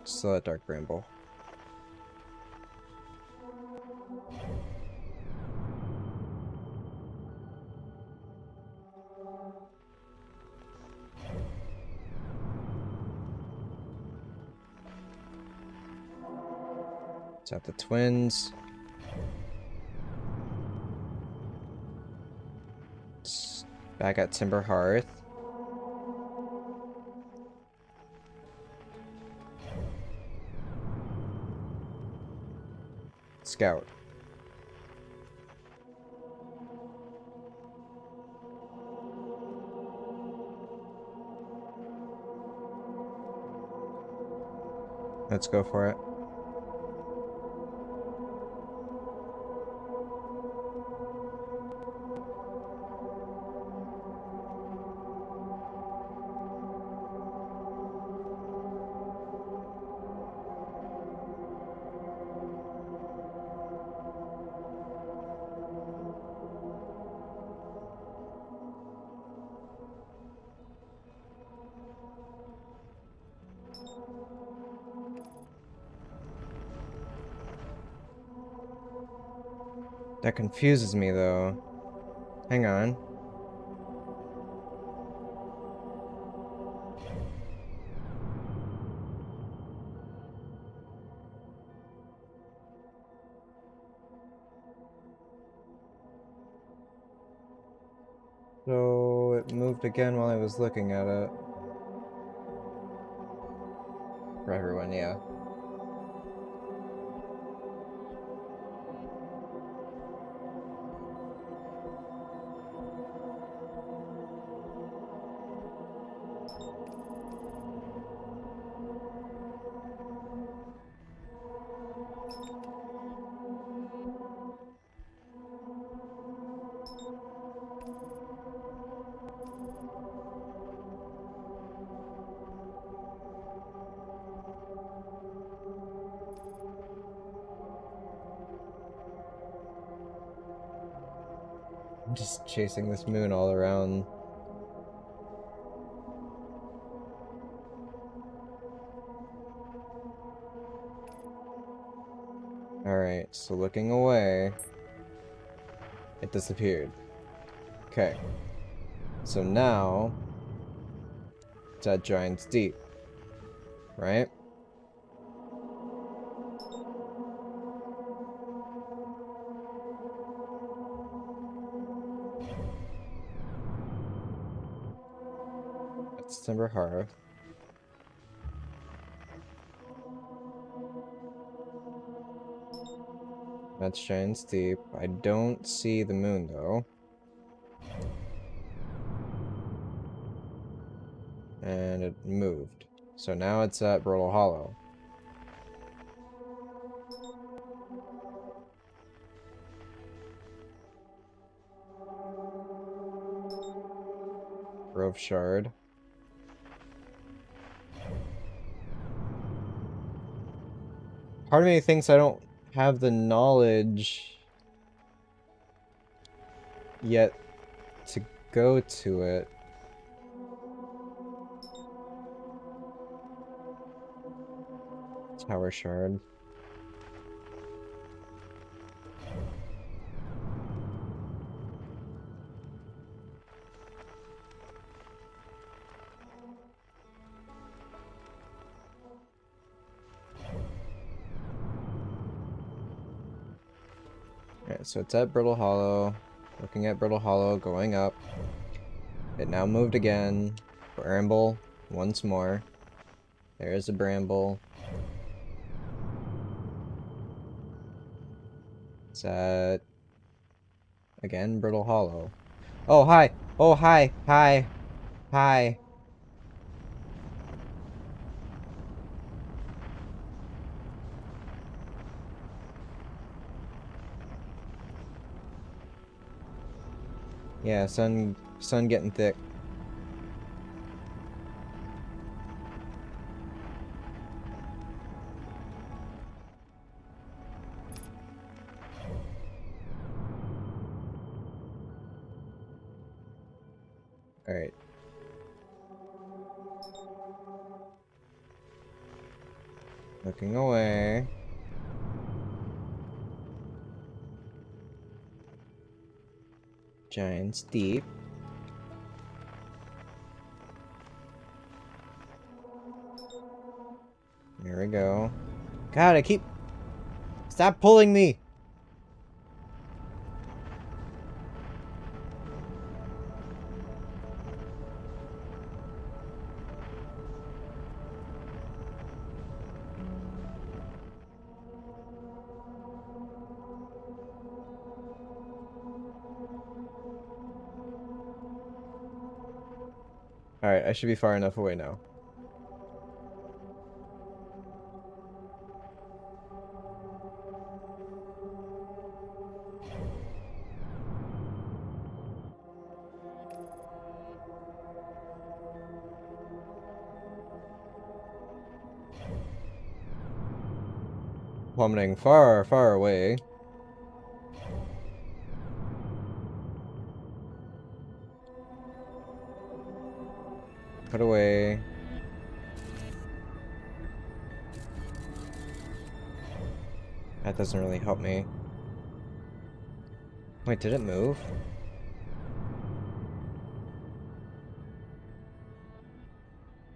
A: Still at Dark Bramble. It's at the Twins. It's back at Timber Hearth. Scout. Let's go for it. That confuses me, though. Hang on. So, it moved again while I was looking at it. For everyone, yeah. I'm just chasing this moon all around. Alright, so looking away, it disappeared. Okay. So now, it's at Giant's Deep, right? That's Timber Hearth. That's Giant's Deep. I don't see the moon, though. And it moved. So now it's at Brittle Hollow. Grove Shard. Part of me thinks I don't have the knowledge yet to go to it. Tower Shard. Alright, so it's at Brittle Hollow. Looking at Brittle Hollow, going up. It now moved again. Bramble, once more. There's a Bramble. It's at... again, Brittle Hollow. Oh, hi! Oh, hi! Hi! Hi! Yeah, sun getting thick. Alright. Looking away. Giants deep. There we go. God, I keep... Stop pulling me! Alright, I should be far enough away now. Plummeting far, far away. Put away. That doesn't really help me. Wait, did it move?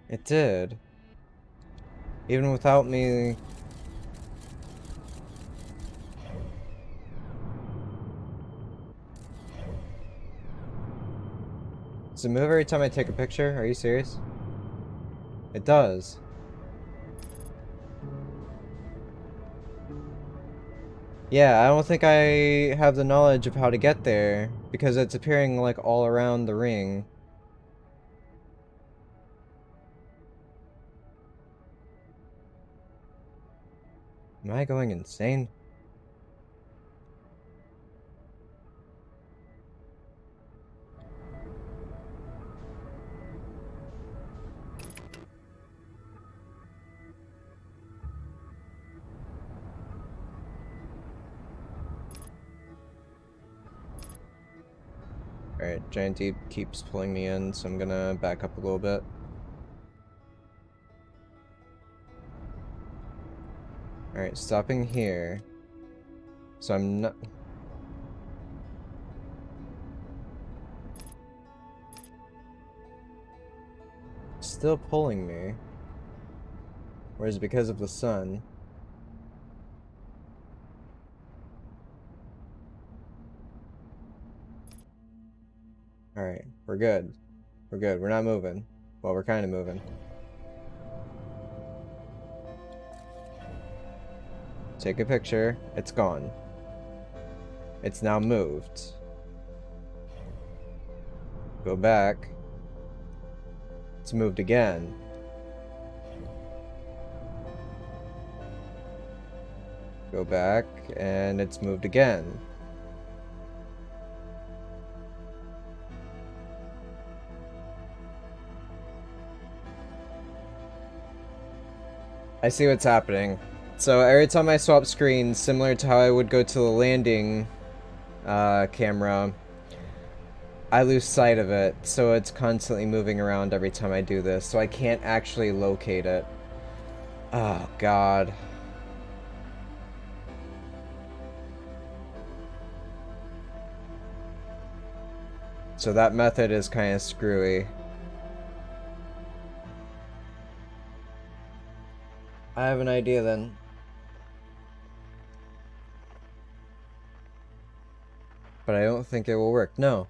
A: It did. Even without me... Does it move every time I take a picture? Are you serious? It does. Yeah, I don't think I have the knowledge of how to get there, because it's appearing like all around the ring. Am I going insane? Alright, Giant Deep keeps pulling me in, so I'm gonna back up a little bit. Alright, stopping here. So I'm not... Still pulling me. Whereas because of the sun... Alright, we're good. We're good, we're not moving. Well, we're kinda moving. Take a picture, it's gone. It's now moved. Go back. It's moved again. Go back, and it's moved again. I see what's happening. So every time I swap screens, similar to how I would go to the landing camera, I lose sight of it, so it's constantly moving around every time I do this, so I can't actually locate it. Oh, God. So that method is kind of screwy. I have an idea then. But I don't think it will work. No.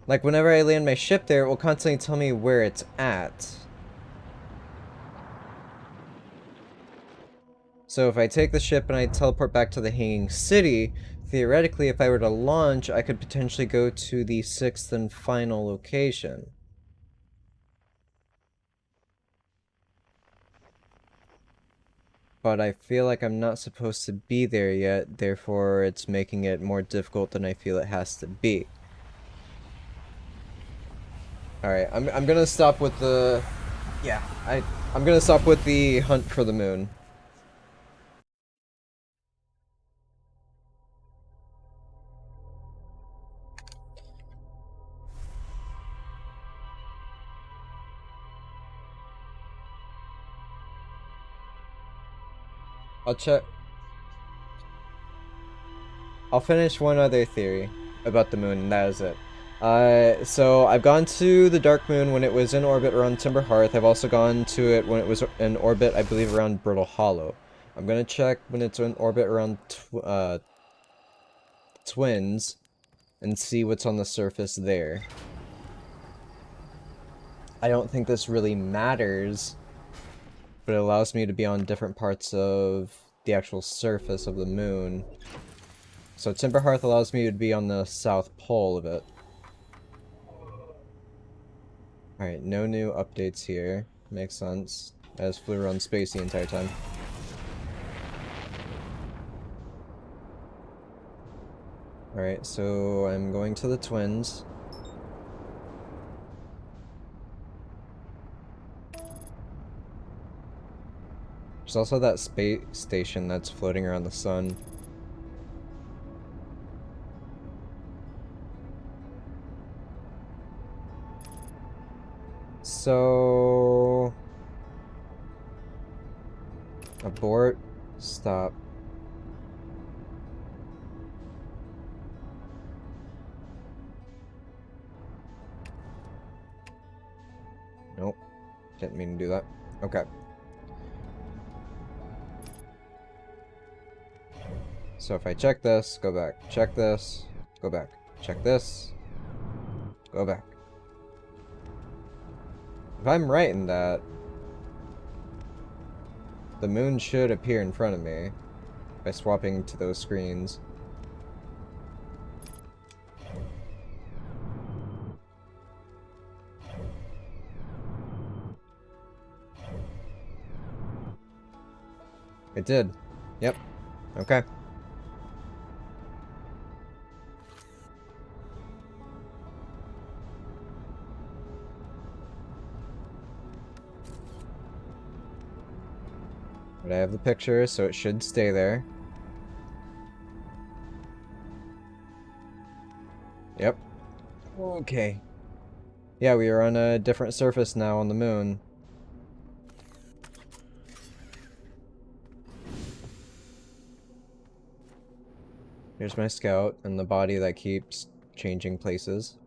A: Like, whenever I land my ship there, it will constantly tell me where it's at. So if I take the ship and I teleport back to the Hanging City, theoretically, if I were to launch, I could potentially go to the 6th and final location. But I feel like I'm not supposed to be there yet, therefore it's making it more difficult than I feel it has to be. Alright, I'm gonna stop with the... Yeah, I'm gonna stop with the hunt for the moon. I'll check. I'll finish one other theory about the moon, and that is it. So I've gone to the Dark Moon when it was in orbit around Timber Hearth. I've also gone to it when it was in orbit, I believe, around Brittle Hollow. I'm gonna check when it's in orbit around Twins and see what's on the surface there. I don't think this really matters, but it allows me to be on different parts of the actual surface of the moon. So Timber Hearth allows me to be on the south pole of it. Alright, no new updates here. Makes sense. I just flew around space the entire time. Alright, so I'm going to the Twins. There's also that space station that's floating around the sun. So... abort. Stop. Nope. Didn't mean to do that. Okay. So if I check this, go back. Check this, go back. Check this, go back. If I'm right in that, the moon should appear in front of me by swapping to those screens. It did. Yep. Okay. But I have the picture, so it should stay there. Yep. Okay. Yeah, we are on a different surface now on the moon. Here's my scout and the body that keeps changing places.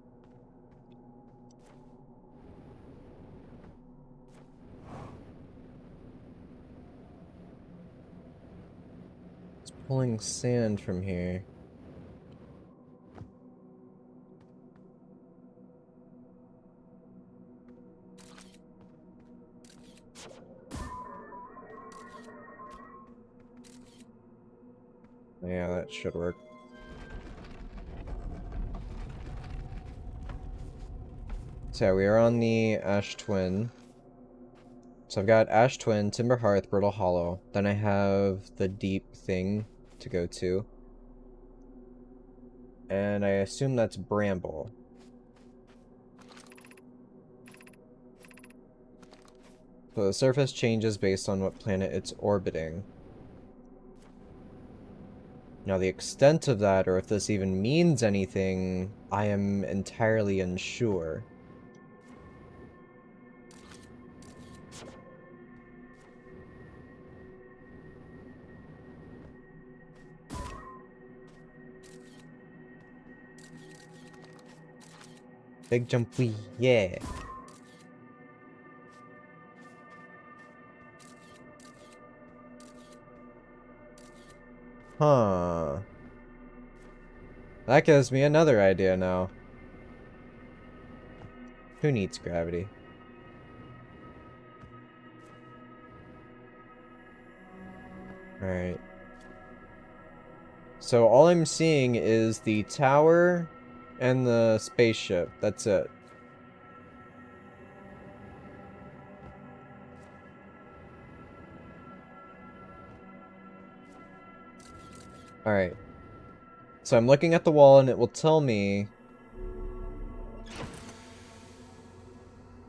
A: It's pulling sand from here. Yeah, that should work. So yeah, we are on the Ash Twin. So I've got Ash Twin, Timber Hearth, Brittle Hollow. Then I have the deep thing to go to. And I assume that's Bramble. So the surface changes based on what planet it's orbiting. Now the extent of that, or if this even means anything, I am entirely unsure. Big jump wee, yeah. Huh. That gives me another idea now. Who needs gravity? Alright. So all I'm seeing is the tower and the spaceship. That's it. Alright. So I'm looking at the wall and it will tell me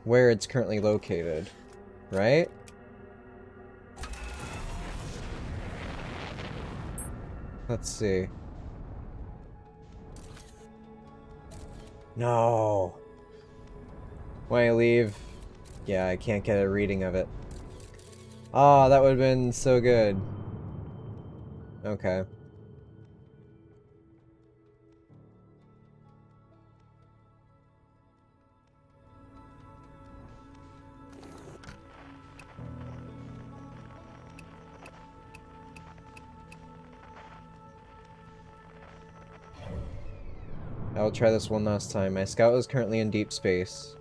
A: where it's currently located, right? Let's see. No. When I leave, yeah, I can't get a reading of it. Ah, that would have been so good. Okay. I'll try this one last time. My scout is currently in deep space.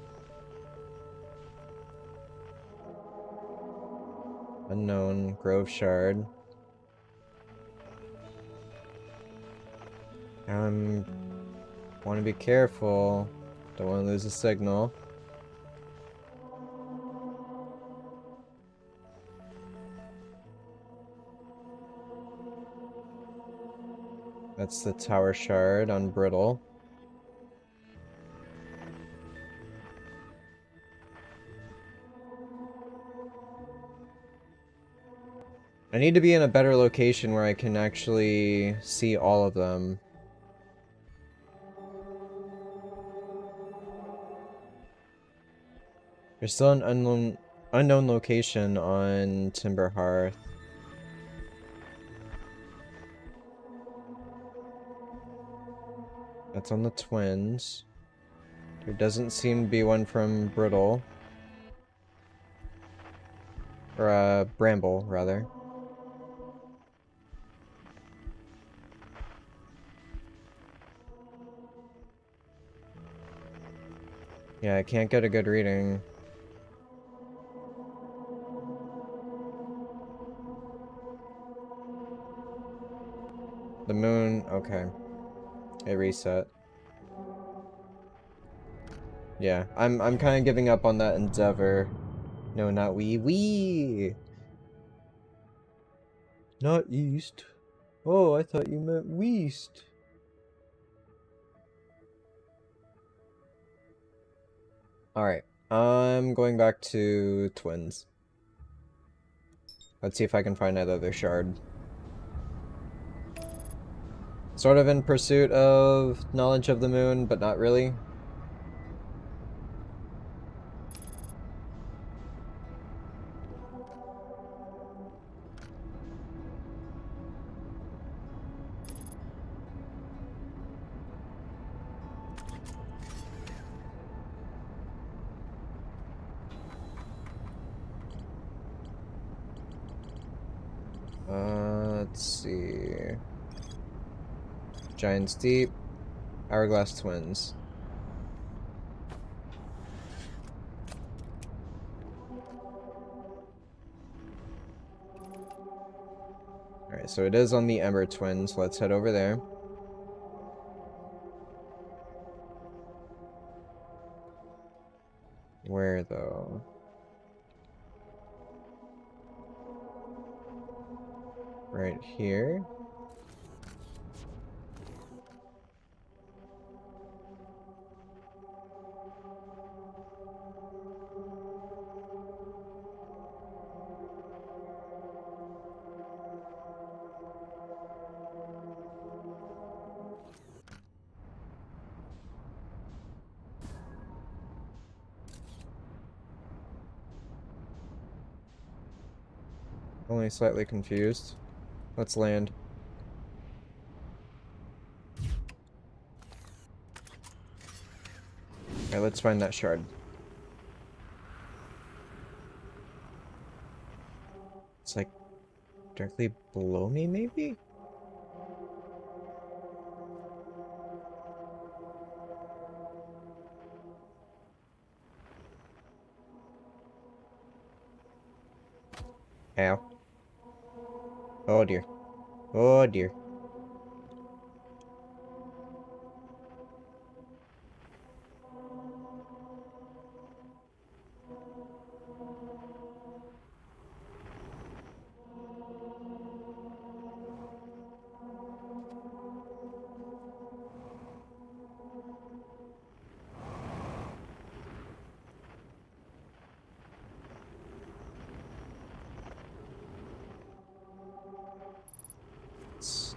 A: Unknown. Grove Shard. Want to be careful. Don't want to lose a signal. That's the Tower Shard on Brittle. I need to be in a better location where I can actually see all of them. There's still an unknown location on Timber Hearth. That's on the Twins. There doesn't seem to be one from Brittle. Or, Bramble, rather. Yeah, I can't get a good reading. The moon, okay. It reset. Yeah, I'm kind of giving up on that endeavor. No, not wee. Not east. Oh, I thought you meant west. Alright, I'm going back to Twins. Let's see if I can find that other shard. Sort of in pursuit of knowledge of the moon, but not really. Let's see. Giant's Deep, Hourglass Twins. Alright, so it is on the Ember Twins. Let's head over there. Where, though? Right here? Only slightly confused. Let's land. Alright, let's find that shard. It's like directly below me, maybe? Ow. Oh dear. Oh dear. It's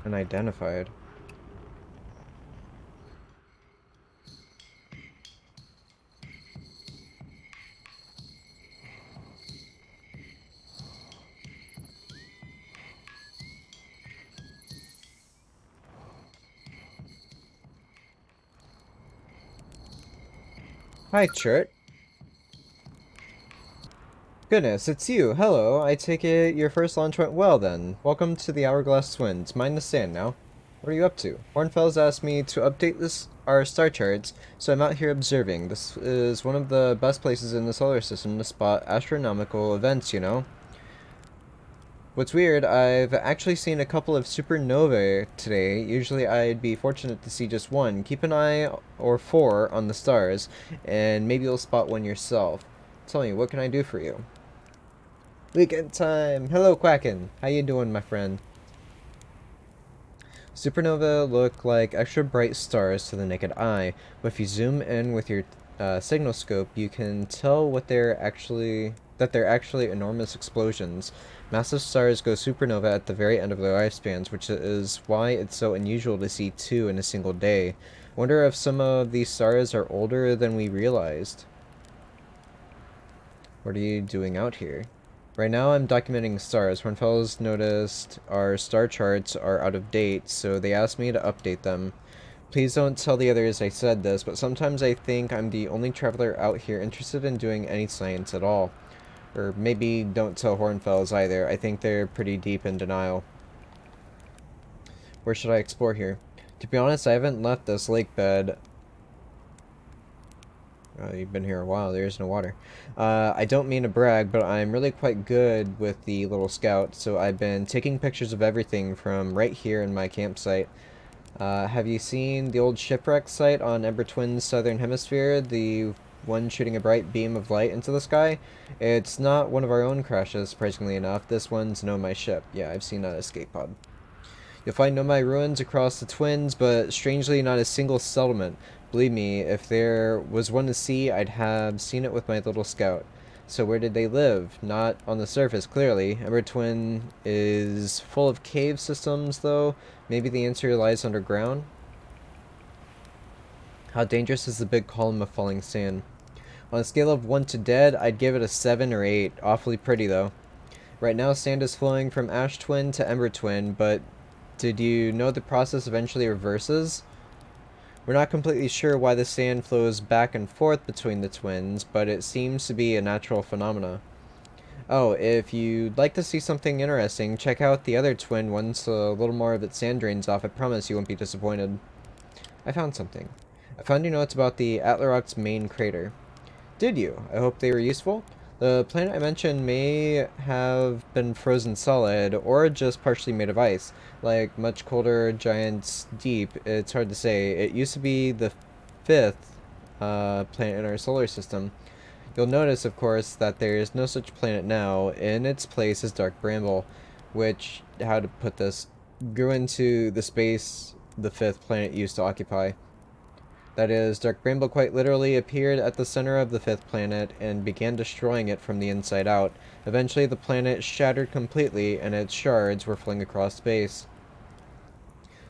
A: unidentified. Hi, Chert. Goodness, it's you. Hello. I take it your first launch went well then. Welcome to the Hourglass Twins. Mind the sand now. What are you up to? Hornfels asked me to update our star charts, so I'm out here observing. This is one of the best places in the solar system to spot astronomical events, you know. What's weird, I've actually seen a couple of supernovae today. Usually I'd be fortunate to see just one. Keep an eye or four on the stars, and maybe you'll spot one yourself. Tell me, what can I do for you? Weekend time! Hello, Quacken! How you doing, my friend? Supernovae look like extra bright stars to the naked eye, but if you zoom in with your signal scope, you can tell that they're actually enormous explosions. Massive stars go supernova at the very end of their lifespans, which is why it's so unusual to see two in a single day. Wonder if some of these stars are older than we realized. What are you doing out here? Right now I'm documenting stars. Hornfels noticed our star charts are out of date, so they asked me to update them. Please don't tell the others I said this, but sometimes I think I'm the only traveler out here interested in doing any science at all. Or maybe don't tell Hornfels either. I think they're pretty deep in denial. Where should I explore here? To be honest, I haven't left this lake bed. You've been here a while, there's no water. I don't mean to brag, but I'm really quite good with the little scout, so I've been taking pictures of everything from right here in my campsite. Have you seen the old shipwreck site on Ember Twin's southern hemisphere? The one shooting a bright beam of light into the sky? It's not one of our own crashes, surprisingly enough. This one's Nomai ship. Yeah, I've seen that escape pod. You'll find Nomai ruins across the Twins, but strangely not a single settlement. Believe me, if there was one to see, I'd have seen it with my little scout. So where did they live? Not on the surface, clearly. Ember Twin is full of cave systems, though. Maybe the answer lies underground? How dangerous is the big column of falling sand? On a scale of 1 to dead, I'd give it a 7 or 8. Awfully pretty, though. Right now, sand is flowing from Ash Twin to Ember Twin, but did you know the process eventually reverses? We're not completely sure why the sand flows back and forth between the twins, but it seems to be a natural phenomena. Oh, if you'd like to see something interesting, check out the other twin once a little more of its sand drains off. I promise you won't be disappointed. I found something. I found your notes about the Atlaroc's main crater. Did you? I hope they were useful. The planet I mentioned may have been frozen solid, or just partially made of ice. Like much colder giants deep, it's hard to say. It used to be the fifth planet in our solar system. You'll notice, of course, that there is no such planet now. In its place is Dark Bramble, which, how to put this, grew into the space the fifth planet used to occupy. That is, Dark Bramble quite literally appeared at the center of the fifth planet and began destroying it from the inside out. Eventually, the planet shattered completely, and its shards were flung across space.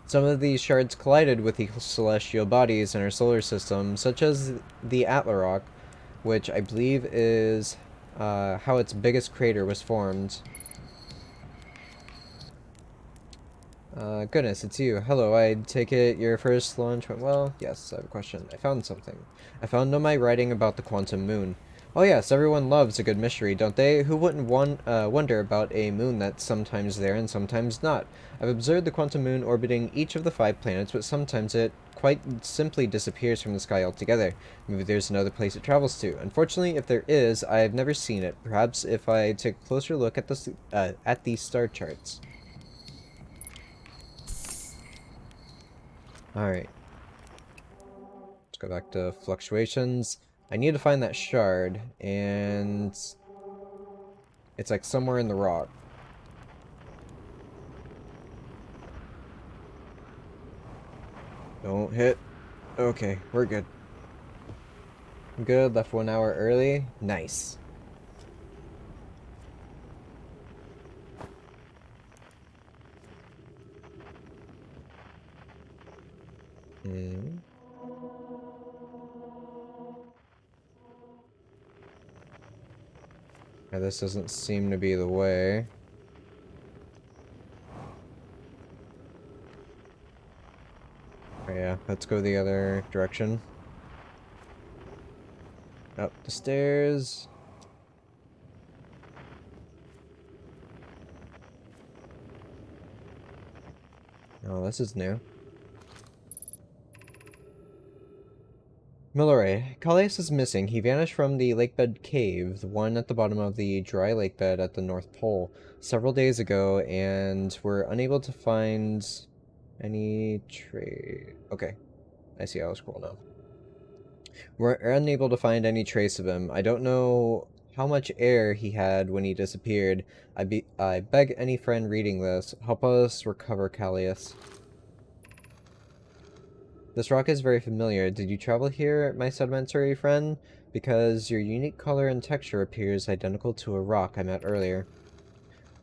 A: Some of these shards collided with the celestial bodies in our solar system, such as the Atlaroc, which I believe is how its biggest crater was formed. Goodness, it's you. Hello, I take it your first launch went well? Yes, I have a question. I found something. I found Nomai writing about the quantum moon. Oh yes, everyone loves a good mystery, don't they? Who wouldn't wonder about a moon that's sometimes there and sometimes not? I've observed the quantum moon orbiting each of the 5 planets, but sometimes it quite simply disappears from the sky altogether. Maybe there's another place it travels to. Unfortunately, if there is, I've never seen it. Perhaps if I take a closer look at these star charts. Alright. Let's go back to fluctuations. I need to find that shard, and it's like somewhere in the rock. Don't hit. Okay, we're good. Good, left 1 hour early. Nice. Hmm. Yeah, this doesn't seem to be the way. Oh, yeah, let's go the other direction. Up the stairs. Oh, this is new. Milore, Callias is missing. He vanished from the lakebed cave, the one at the bottom of the dry lakebed at the North Pole, several days ago, and we're unable to find any Okay, I see how to scroll now. We're unable to find any trace of him. I don't know how much air he had when he disappeared. I beg any friend reading this, help us recover Callias. This rock is very familiar. Did you travel here, my sedimentary friend? Because your unique color and texture appears identical to a rock I met earlier.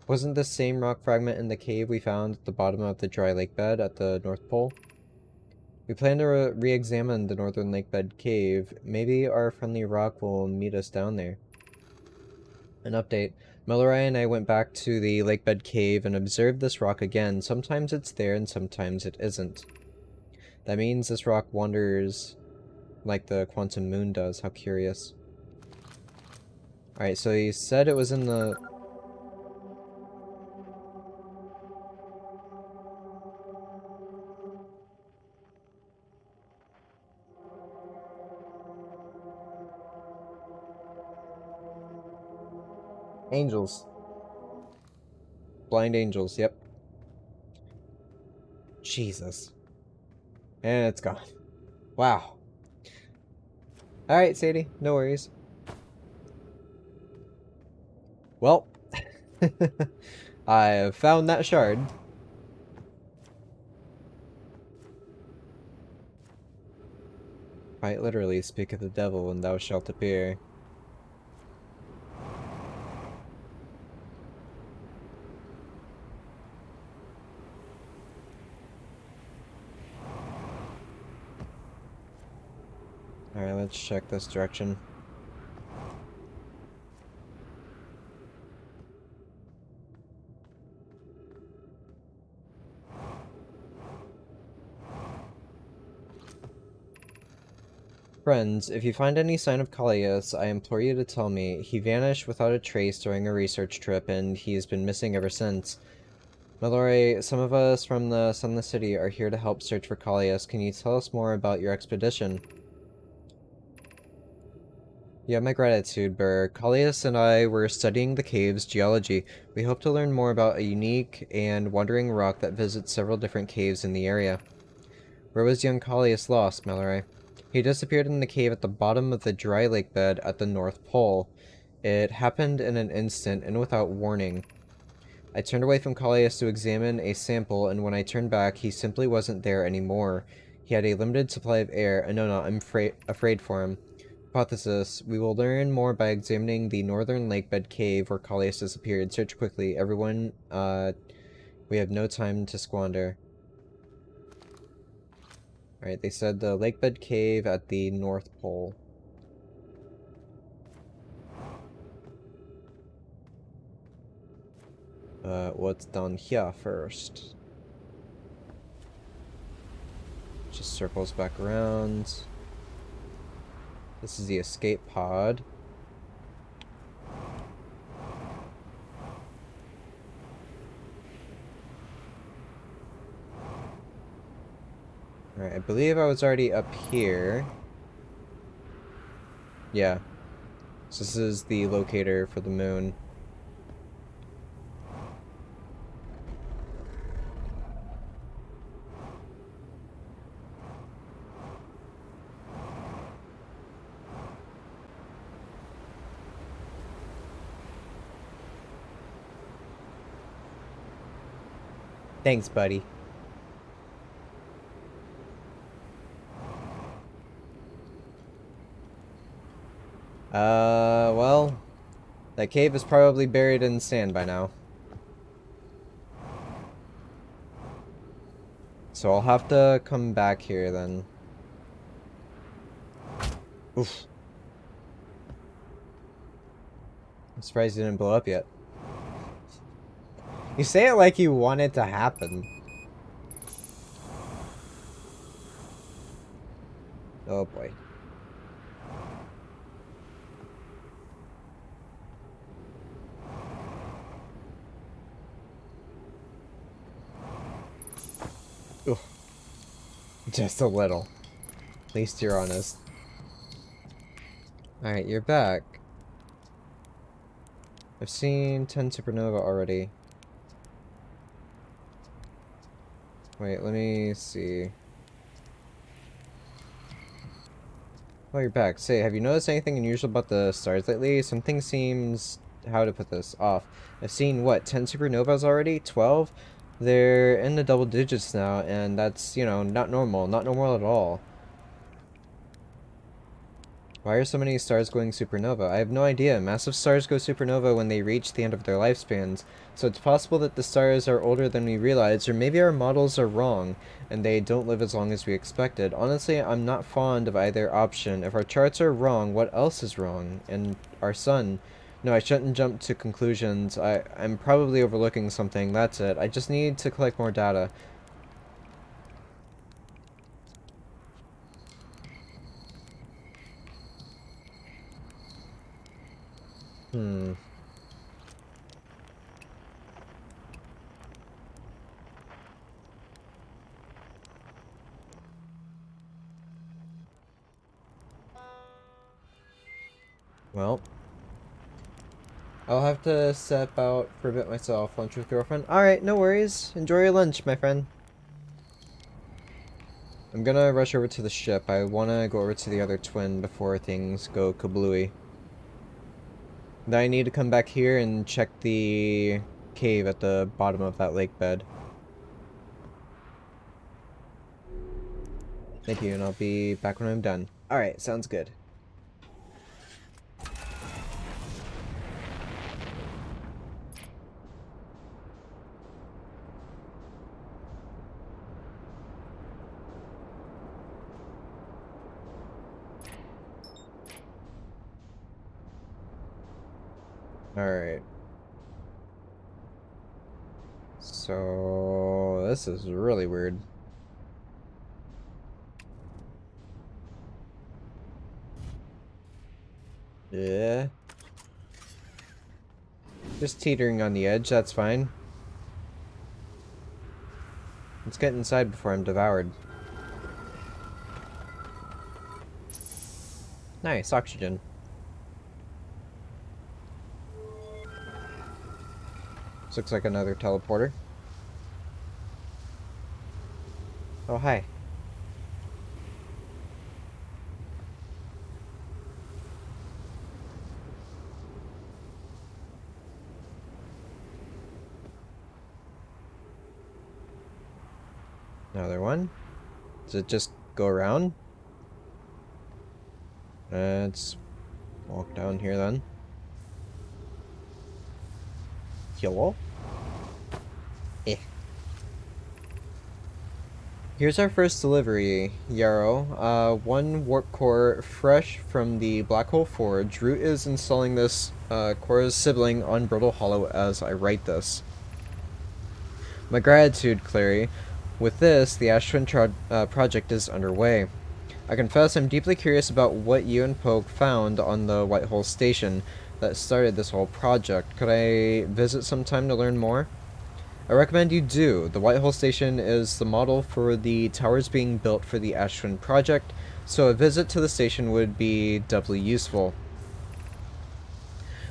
A: Wasn't this same rock fragment in the cave we found at the bottom of the dry lake bed at the North Pole? We plan to re-examine the northern lakebed cave. Maybe our friendly rock will meet us down there. An update. Mellorai and I went back to the lakebed cave and observed this rock again. Sometimes it's there and sometimes it isn't. That means this rock wanders like the quantum moon does. How curious. Alright, so you said it was in the... Angels. Blind angels, yep. Jesus. And it's gone. Wow. Alright, Sadie, no worries. Well, I have found that shard. Quite literally, speak of the devil and thou shalt appear. Alright, let's check this direction. Friends, if you find any sign of Callias, I implore you to tell me. He vanished without a trace during a research trip, and he's been missing ever since. Mallory, some of us from the Sunless City are here to help search for Callias. Can you tell us more about your expedition? You have my gratitude, Burr. Callias and I were studying the cave's geology. We hope to learn more about a unique and wandering rock that visits several different caves in the area. Where was young Callias lost, Mallory? He disappeared in the cave at the bottom of the dry lake bed at the North Pole. It happened in an instant and without warning. I turned away from Callias to examine a sample, and when I turned back, he simply wasn't there anymore. He had a limited supply of air, and no, I'm afraid for him. Hypothesis. We will learn more by examining the northern lakebed cave where Callias disappeared. Search quickly. Everyone, we have no time to squander. Alright, they said the lakebed cave at the North Pole. What's down here first? Just circles back around. This is the escape pod. Alright, I believe I was already up here. Yeah. So this is the locator for the moon. Thanks, buddy. Well, that cave is probably buried in sand by now. So I'll have to come back here then. Oof. I'm surprised it didn't blow up yet. You say it like you want it to happen. Oh boy. Ugh. Just a little. At least you're honest. Alright, you're back. I've seen 10 supernova already. Wait, let me see. Oh, you're back. Say, have you noticed anything unusual about the stars lately? Something seems... how to put this? Off. I've seen, what, 10 supernovas already? 12? They're in the double digits now, and that's, you know, not normal. Not normal at all. Why are so many stars going supernova? I have no idea. Massive stars go supernova when they reach the end of their lifespans, so it's possible that the stars are older than we realize, or maybe our models are wrong, and they don't live as long as we expected. Honestly, I'm not fond of either option. If our charts are wrong, what else is wrong? And our sun? No, I shouldn't jump to conclusions. I'm probably overlooking something. That's it. I just need to collect more data. Hmm. Well, I'll have to step out for a bit myself. Lunch with girlfriend? Alright, no worries. Enjoy your lunch, my friend. I'm gonna rush over to the ship. I wanna go over to the other twin before things go kablooey. Then I need to come back here and check the cave at the bottom of that lake bed. Thank you, and I'll be back when I'm done. Alright, sounds good. Alright. So... this is really weird. Yeah. Just teetering on the edge, that's fine. Let's get inside before I'm devoured. Nice, oxygen. This looks like another teleporter. Oh, hi. Another one. Does it just go around? Let's walk down here then. Hello? Eh. Here's our first delivery, Yarrow. One warp core fresh from the Black Hole Forge. Root is installing this core's sibling on Brittle Hollow as I write this. My gratitude, Clary. With this, the Ash Twin project is underway. I confess I'm deeply curious about what you and Poke found on the White Hole Station that started this whole project. Could I visit sometime to learn more? I recommend you do. The White Hole Station is the model for the towers being built for the Ash Twin project, so a visit to the station would be doubly useful.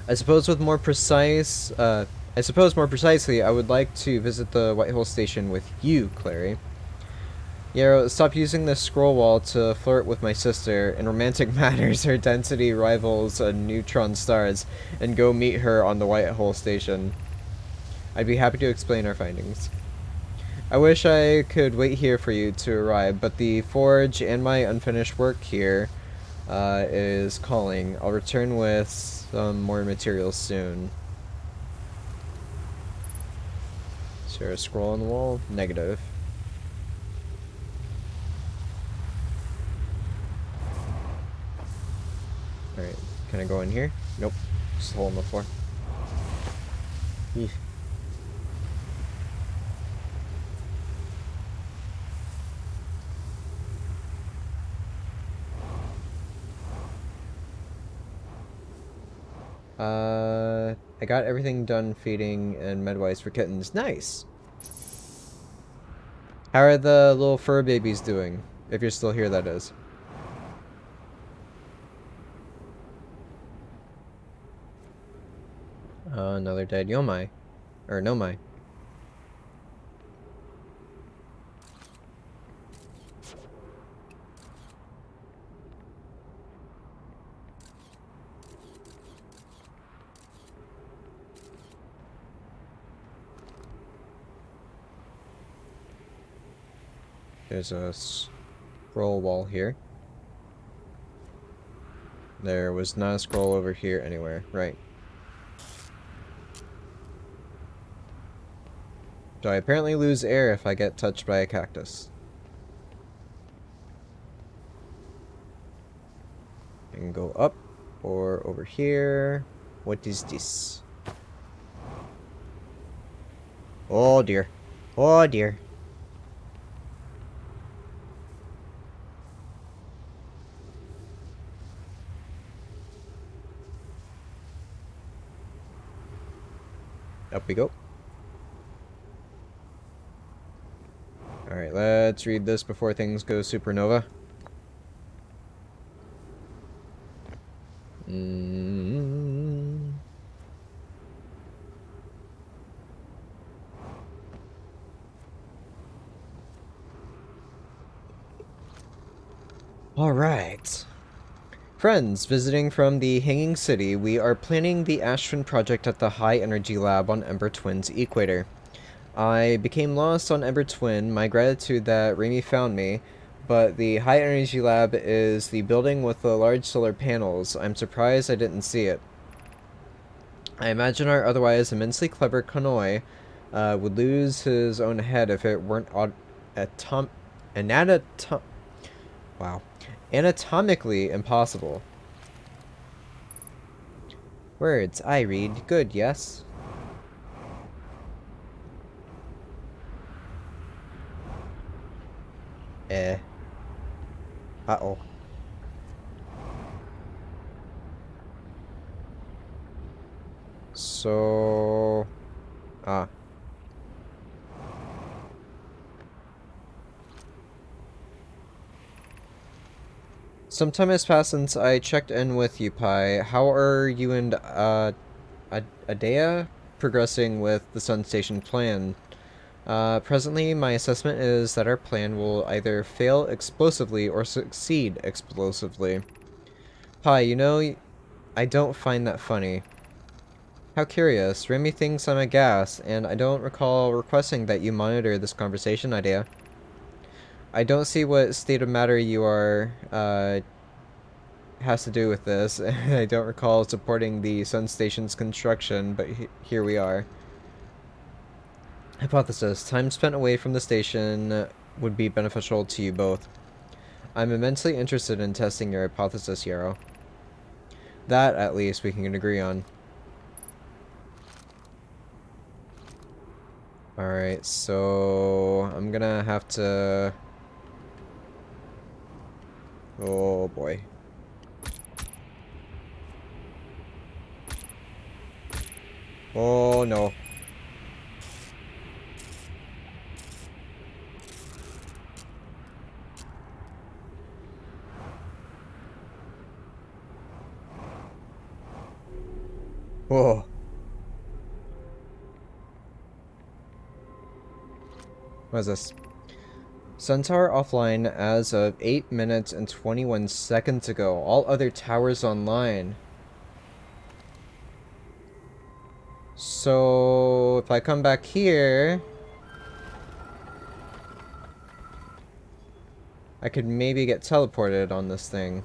A: I suppose more precisely, I would like to visit the White Hole Station with you, Clary. Yarrow, stop using the scroll wall to flirt with my sister. In romantic matters, her density rivals neutron stars, and go meet her on the White Hole Station. I'd be happy to explain our findings. I wish I could wait here for you to arrive, but the forge and my unfinished work here is calling. I'll return with some more materials soon. Is there a scroll on the wall? Negative. Alright, can I go in here? Nope. Just a hole in the floor. Eef. I got everything done feeding and medwise for kittens. Nice! How are the little fur babies doing? If you're still here, that is. Another dead Yomai. Or Nomai. There's a scroll wall here. There was not a scroll over here anywhere. Right. So I apparently lose air if I get touched by a cactus. I can go up or over here. What is this? Oh dear. Oh dear. Up we go. Alright, let's read this before things go supernova. Alright. Friends, visiting from the Hanging City, we are planning the Ashfin project at the High Energy Lab on Ember Twin's equator. I became lost on Ember Twin, my gratitude that Remy found me, but the High Energy Lab is the building with the large solar panels. I'm surprised I didn't see it. I imagine our otherwise immensely clever Konoi would lose his own head if it weren't anatomically impossible. Words, I read. Good, yes? Uh-oh. So... Some time has passed since I checked in with you, Pi. How are you and, Adea progressing with the Sun Station plan? Presently, my assessment is that our plan will either fail explosively or succeed explosively. Pi, you know, I don't find that funny. How curious. Remy thinks I'm a gas, and I don't recall requesting that you monitor this conversation, Idea. I don't see what state of matter you are, has to do with this. I don't recall supporting the Sun Station's construction, but here we are. Hypothesis. Time spent away from the station would be beneficial to you both. I'm immensely interested in testing your hypothesis, Yarrow. That, at least, we can agree on. Alright, so... I'm gonna have to... Oh, boy. Oh, no. Whoa. What is this? Sun Tower offline as of 8 minutes and 21 seconds ago. All other towers online. So, if I come back here... I could maybe get teleported on this thing.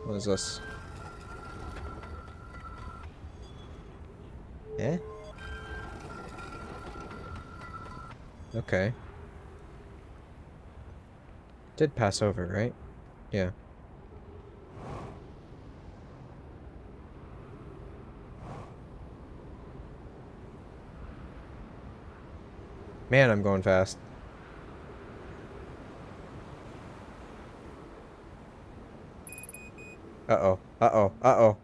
A: What is this? Eh? Okay. Did pass over, right? Yeah. Man, I'm going fast. Uh-oh. Uh-oh. Uh-oh.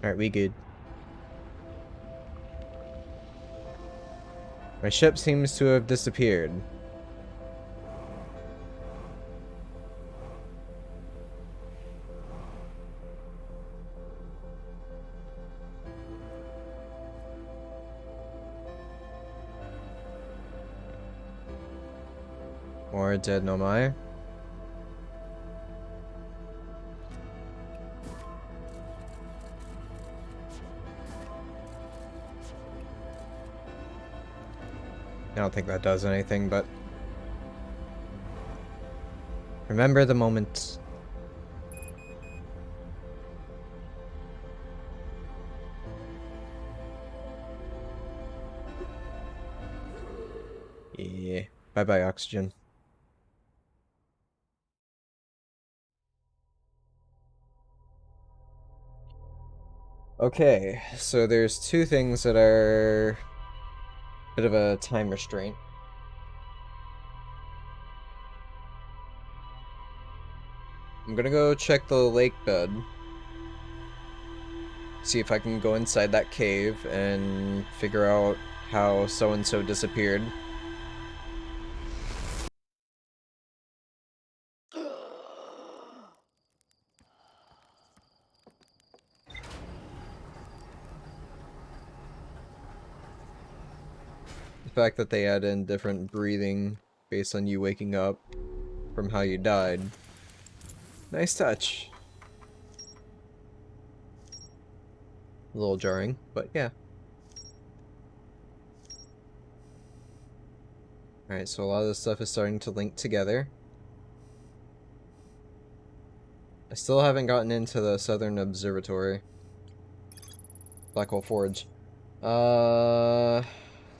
A: Alright, we good. My ship seems to have disappeared. More dead Nomai. I don't think that does anything, but remember the moment. Yeah. Bye-bye, oxygen. Okay, so there's two things that are a bit of a time restraint. I'm gonna go check the lake bed. See if I can go inside that cave and figure out how so-and-so disappeared. The fact that they add in different breathing based on you waking up from how you died. Nice touch. A little jarring, but yeah. Alright, so a lot of this stuff is starting to link together. I still haven't gotten into the Southern Observatory. Black Hole Forge.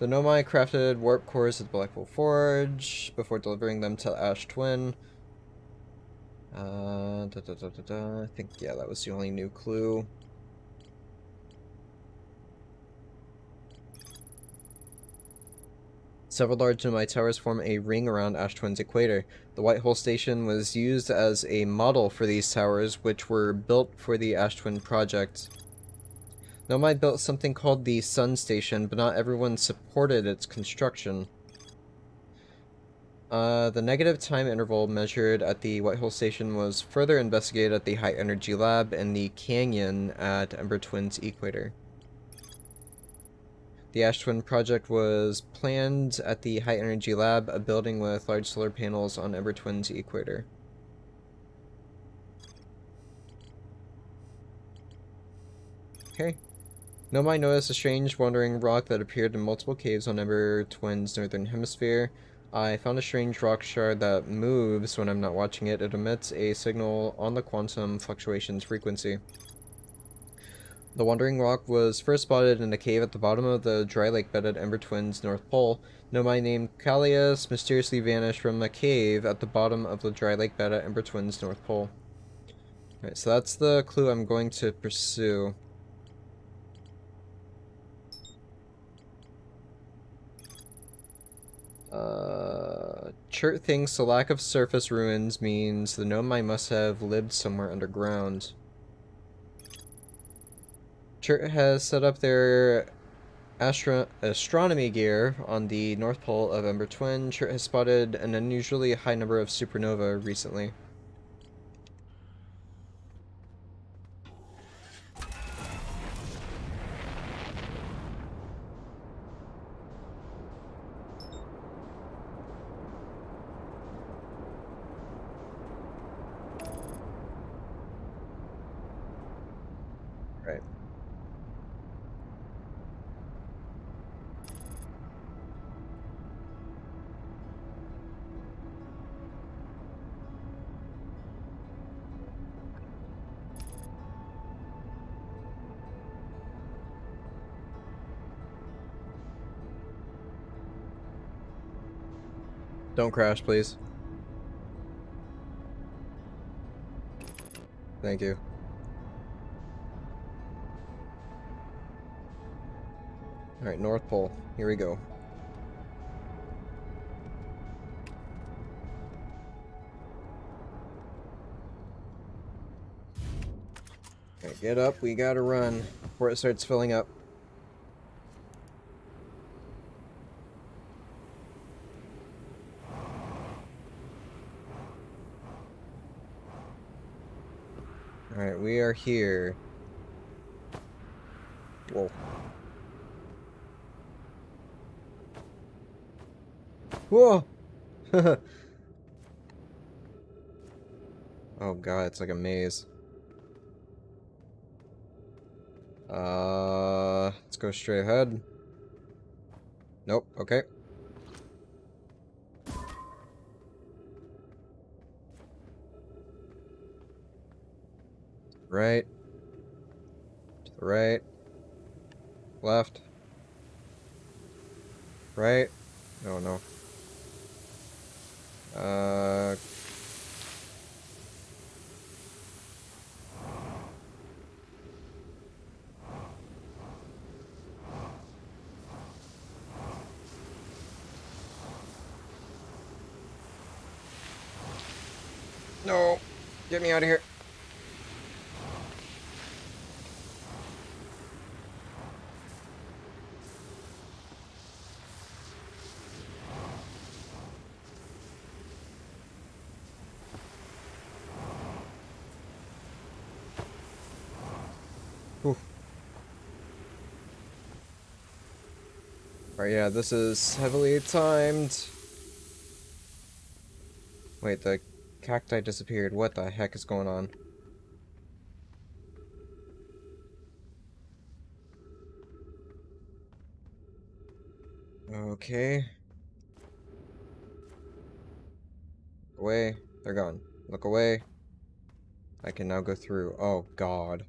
A: The Nomai crafted warp cores at Black Hole Forge before delivering them to Ash Twin. I think, yeah, that was the only new clue. Several large Nomai towers form a ring around Ash Twin's equator. The White Hole Station was used as a model for these towers, which were built for the Ash Twin project. Nomai built something called the Sun Station, but not everyone supported its construction. The negative time interval measured at the White Hole Station was further investigated at the High Energy Lab and the canyon at Ember Twin's equator. The Ash Twin project was planned at the High Energy Lab, a building with large solar panels on Ember Twin's equator. Okay. Nomai noticed a strange wandering rock that appeared in multiple caves on Ember Twin's northern hemisphere. I found a strange rock shard that moves when I'm not watching it. It emits a signal on the quantum fluctuations frequency. The wandering rock was first spotted in a cave at the bottom of the dry lake bed at Ember Twin's North Pole. Nomai named Callias mysteriously vanished from a cave at the bottom of the dry lake bed at Ember Twin's North Pole. Alright, so that's the clue I'm going to pursue. Chert thinks the lack of surface ruins means the Nomai must have lived somewhere underground. Chert has set up their astronomy gear on the North Pole of Ember Twin. Chert has spotted an unusually high number of supernova recently. Right. Don't crash, please. Thank you. Alright, North Pole. Here we go. Alright, Alright, get up, we gotta run before it starts filling up. Alright, we are here. Whoa. Whoa! Oh god, it's like a maze. Let's go straight ahead. Nope, okay. Right. To the right. Left. Right. Oh no. No! Get me out of here. Whew. Alright, yeah, this is heavily timed. Wait, the cacti disappeared. What the heck is going on? Okay. Away. They're gone. Look away. I can now go through. Oh, God.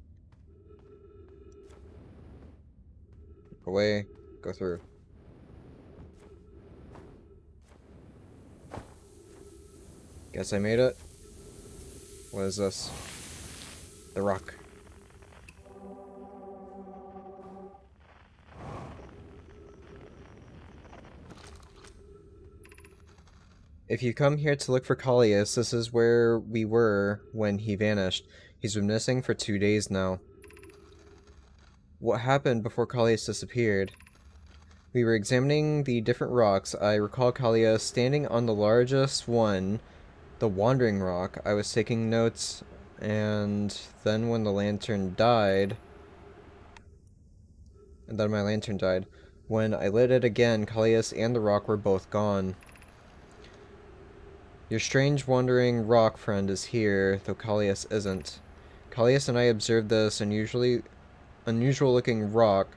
A: Look away. Go through. Guess I made it. What is this? The rock. If you come here to look for Callias, this is where we were when he vanished. He's been missing for 2 days now. What happened before Callias disappeared? We were examining the different rocks. I recall Callias standing on the largest one, the Wandering Rock. I was taking notes, and then when the lantern died... And then my lantern died. When I lit it again, Callias and the rock were both gone. Your strange wandering rock friend is here, though Callias isn't. Callias and I observed this unusual looking rock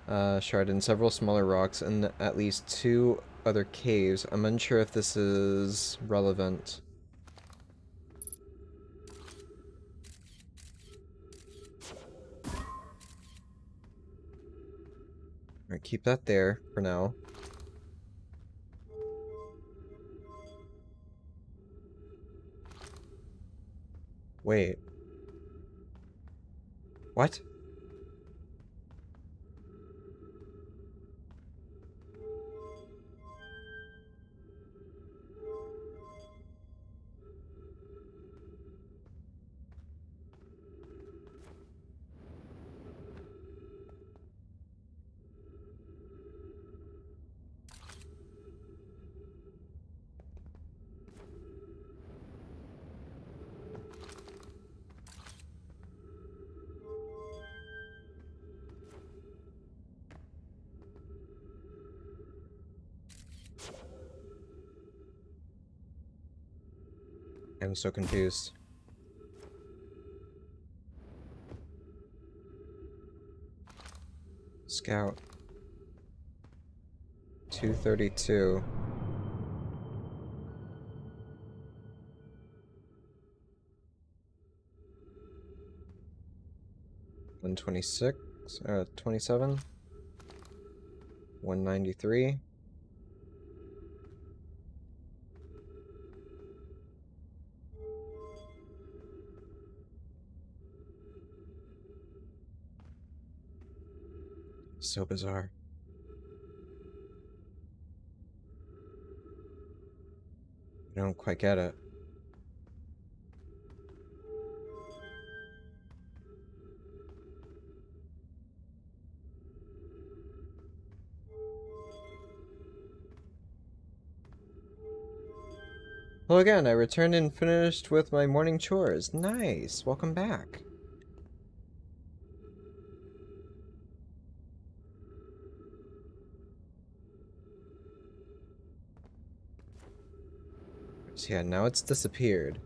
A: shard in several smaller rocks and at least 2 other caves. I'm unsure if this is relevant. Alright, keep that there for now. Wait. What? I'm so confused. Scout. 232. 126. 27. 193. So bizarre. I don't quite get it. Hello again, I returned and finished with my morning chores. Nice, welcome back. So yeah, now it's disappeared.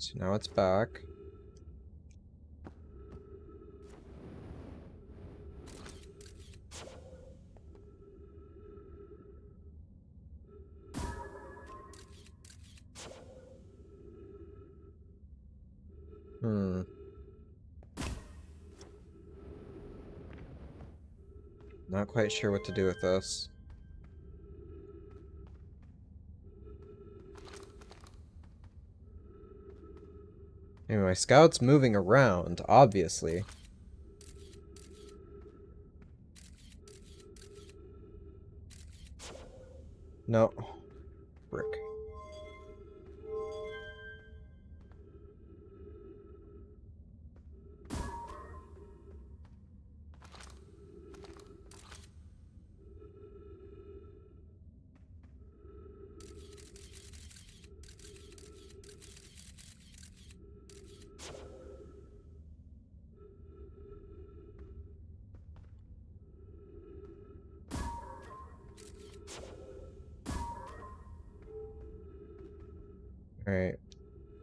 A: So now it's back. Not quite sure what to do with this. Anyway, my scout's moving around, obviously. No. Brick. Alright.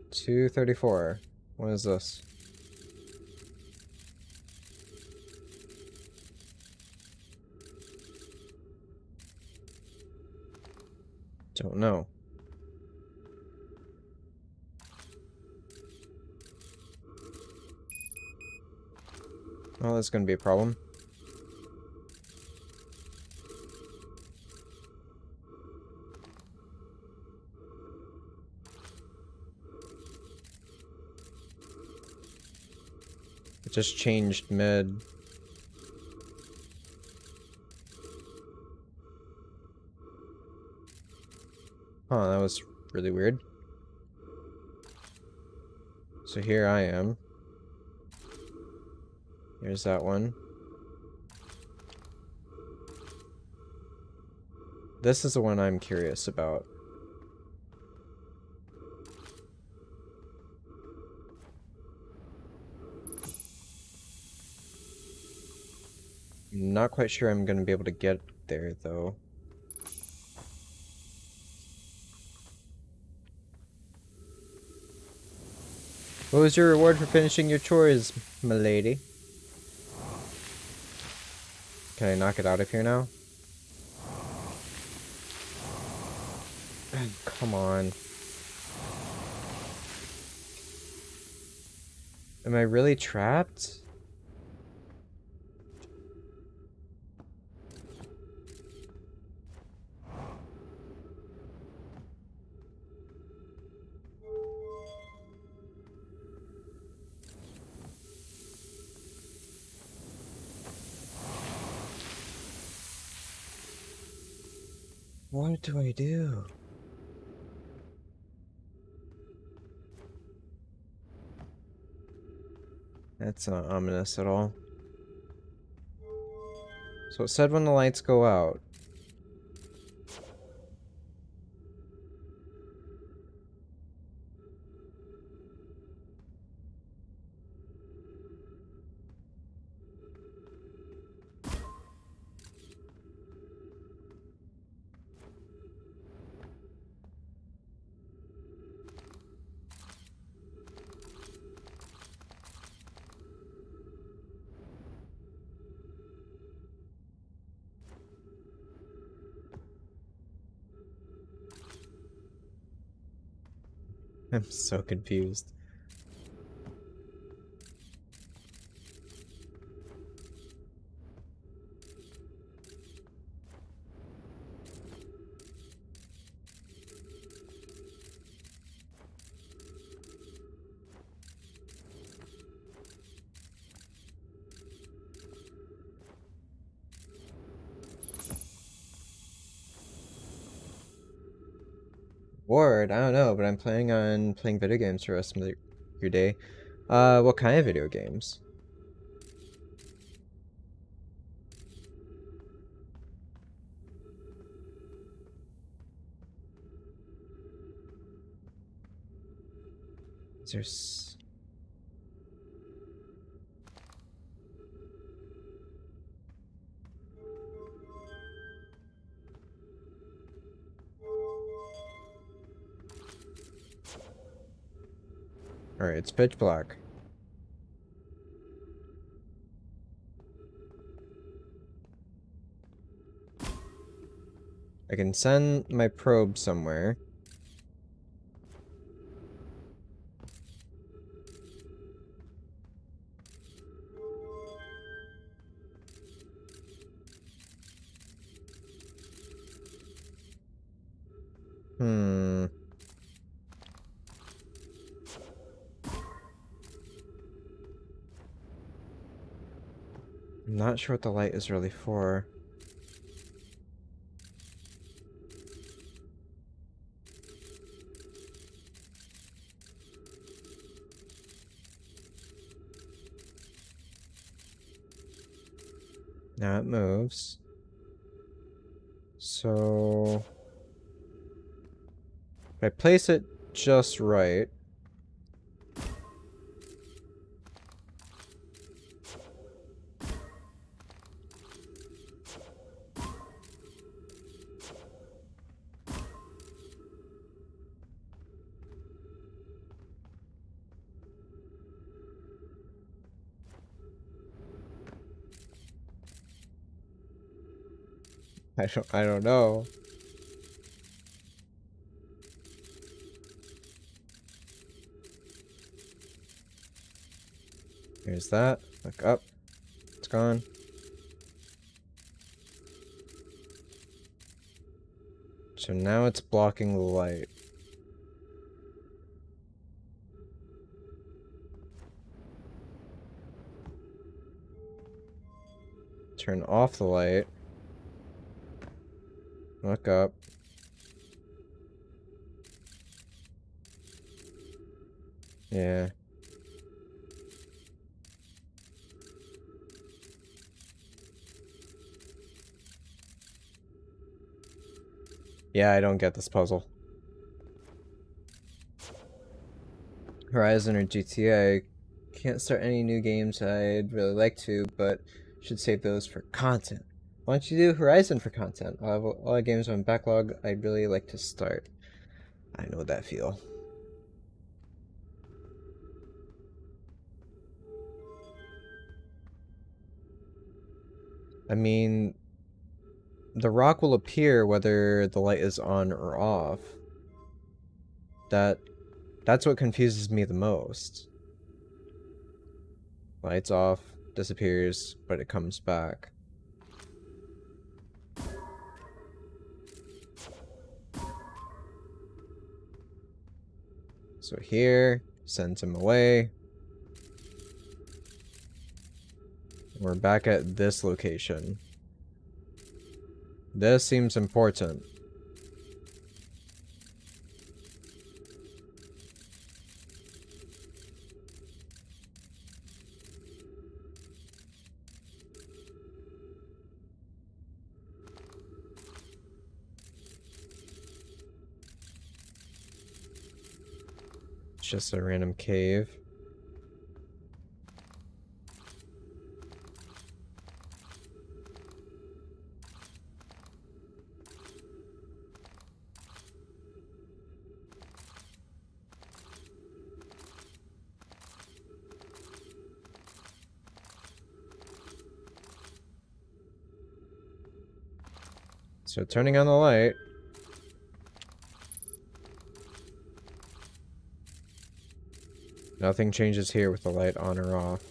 A: 234. What is this? Don't know. Oh, that's gonna be a problem. It just changed mid. Oh, that was really weird. So here I am. Here's that one. This is the one I'm curious about. Not quite sure I'm gonna be able to get there, though. What was your reward for finishing your chores, milady? Can I knock it out of here now? Come on. Am I really trapped? What do I do? That's not ominous at all. So it said when the lights go out. I'm so confused. Bored? I don't know, but I'm planning on playing video games for the rest of your day. What kind of video games? Is there Alright, it's pitch black. I can send my probe somewhere. Hmm. I'm not sure what the light is really for. Now it moves. So if I place it just right. I don't know. Here's that. Look up. It's gone. So now it's blocking the light. Turn off the light. Look up. Yeah. Yeah, I don't get this puzzle. Horizon or GTA. Can't start any new games I'd really like to, but should save those for content. Why don't you do Horizon for content? I have a lot of games on backlog I'd really like to start. I know that feel. I mean, the rock will appear whether the light is on or off. That's what confuses me the most. Lights off, disappears, but it comes back. So here, sends him away. We're back at this location. This seems important. It's just a random cave. So turning on the light. Nothing changes here with the light on or off.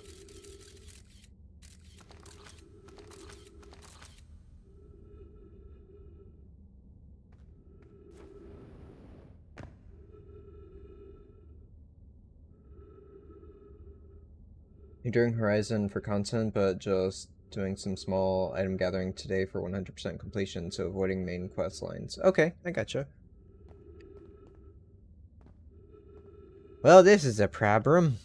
A: You're doing Horizon for content, but just doing some small item gathering today for 100% completion, so avoiding main quest lines. Okay, I gotcha. Well, this is a problem.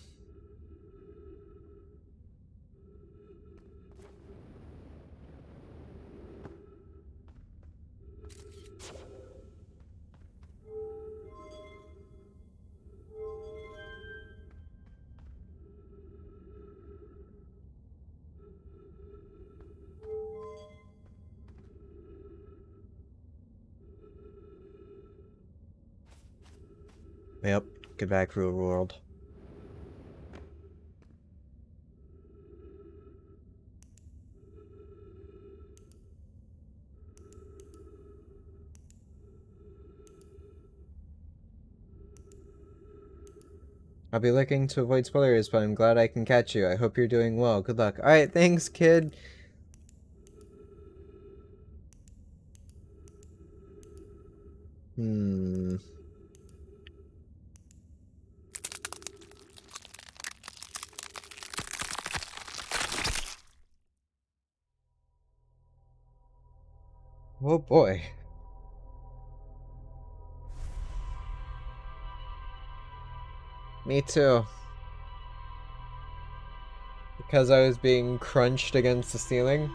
A: Yep. Goodbye, cruel world. I'll be looking to avoid spoilers, but I'm glad I can catch you. I hope you're doing well. Good luck. Alright, thanks, kid. Oh boy. Me too. Because I was being crunched against the ceiling.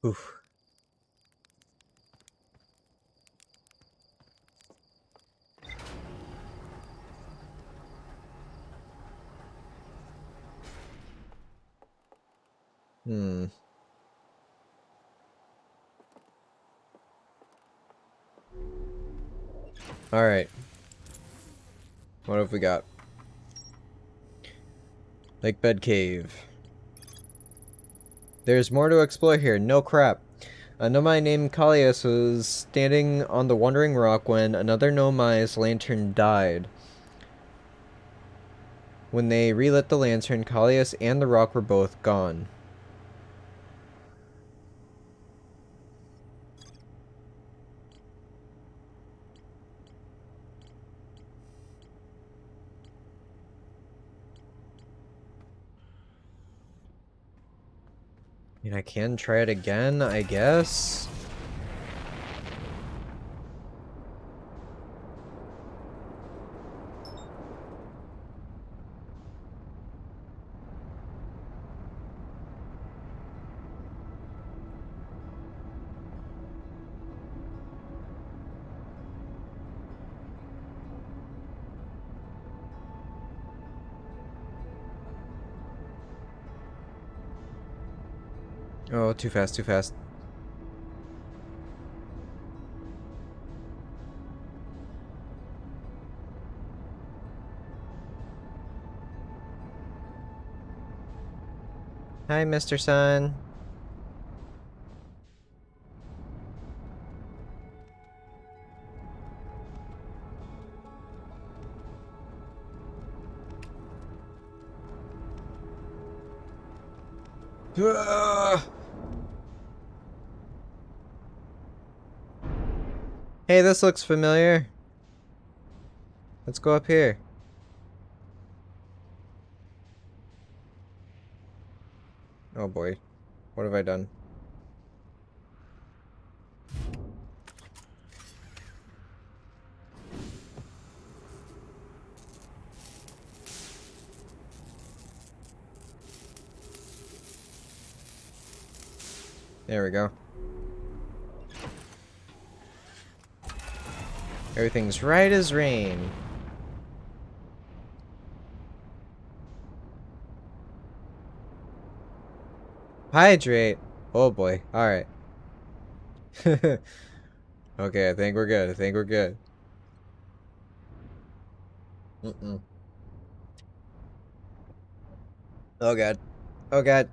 A: Oof. Alright. What have we got? Lake Bed Cave. There's more to explore here. No crap. A Nomai named Kalias was standing on the Wandering Rock when another Nomai's lantern died. When they relit the lantern, Kalias and the rock were both gone. I mean, I can try it again, I guess? Oh, too fast, too fast. Hi, Mr. Sun. Hey, this looks familiar. Let's go up here. Oh boy. What have I done? There we go. Everything's right as rain. Hydrate. Oh boy. Alright. Okay, I think we're good. I think we're good. Oh god. Oh god.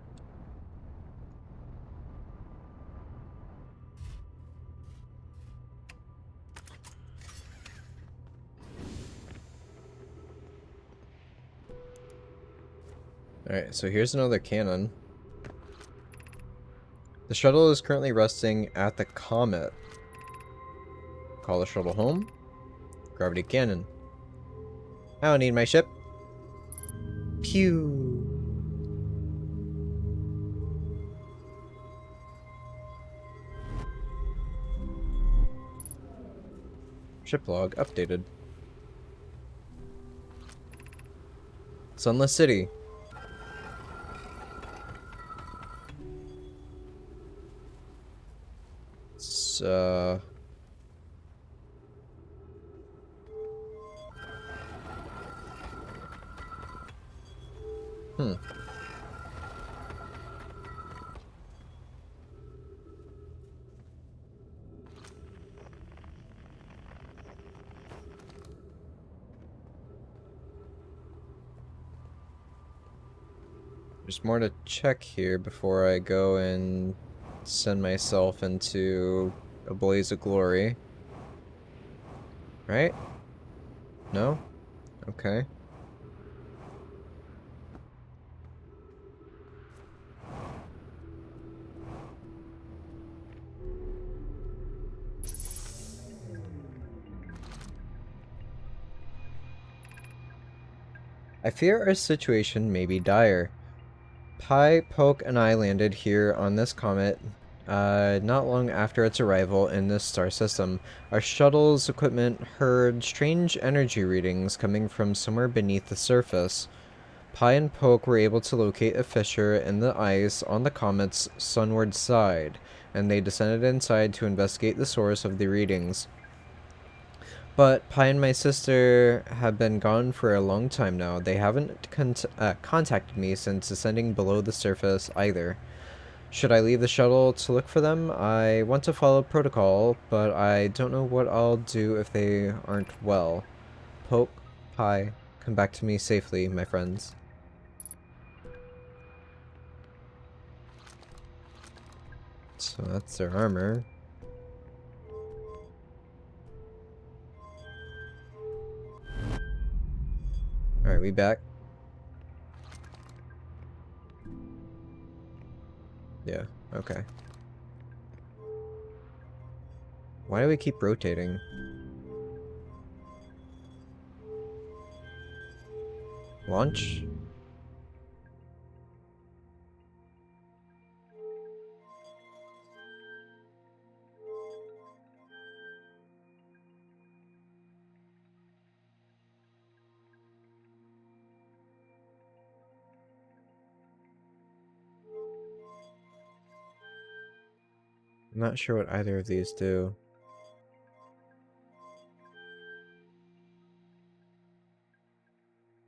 A: Alright, so here's another cannon. The shuttle is currently resting at the comet. Call the shuttle home. Gravity cannon. I don't need my ship. Pew. Ship log updated. Sunless City. It's, There's more to check here before I go and send myself into a blaze of glory. Right? No? Okay. I fear our situation may be dire. Pi, Poke, and I landed here on this comet not long after its arrival in this star system. Our shuttle's equipment heard strange energy readings coming from somewhere beneath the surface. Pi and Poke were able to locate a fissure in the ice on the comet's sunward side, and they descended inside to investigate the source of the readings. But Pi and my sister have been gone for a long time now. They haven't contacted me since descending below the surface either. Should I leave the shuttle to look for them? I want to follow protocol, but I don't know what I'll do if they aren't well. Poke, Pi, come back to me safely, my friends. So that's their armor. Alright, we back? Yeah, okay. Why do we keep rotating? Launch? I'm not sure what either of these do.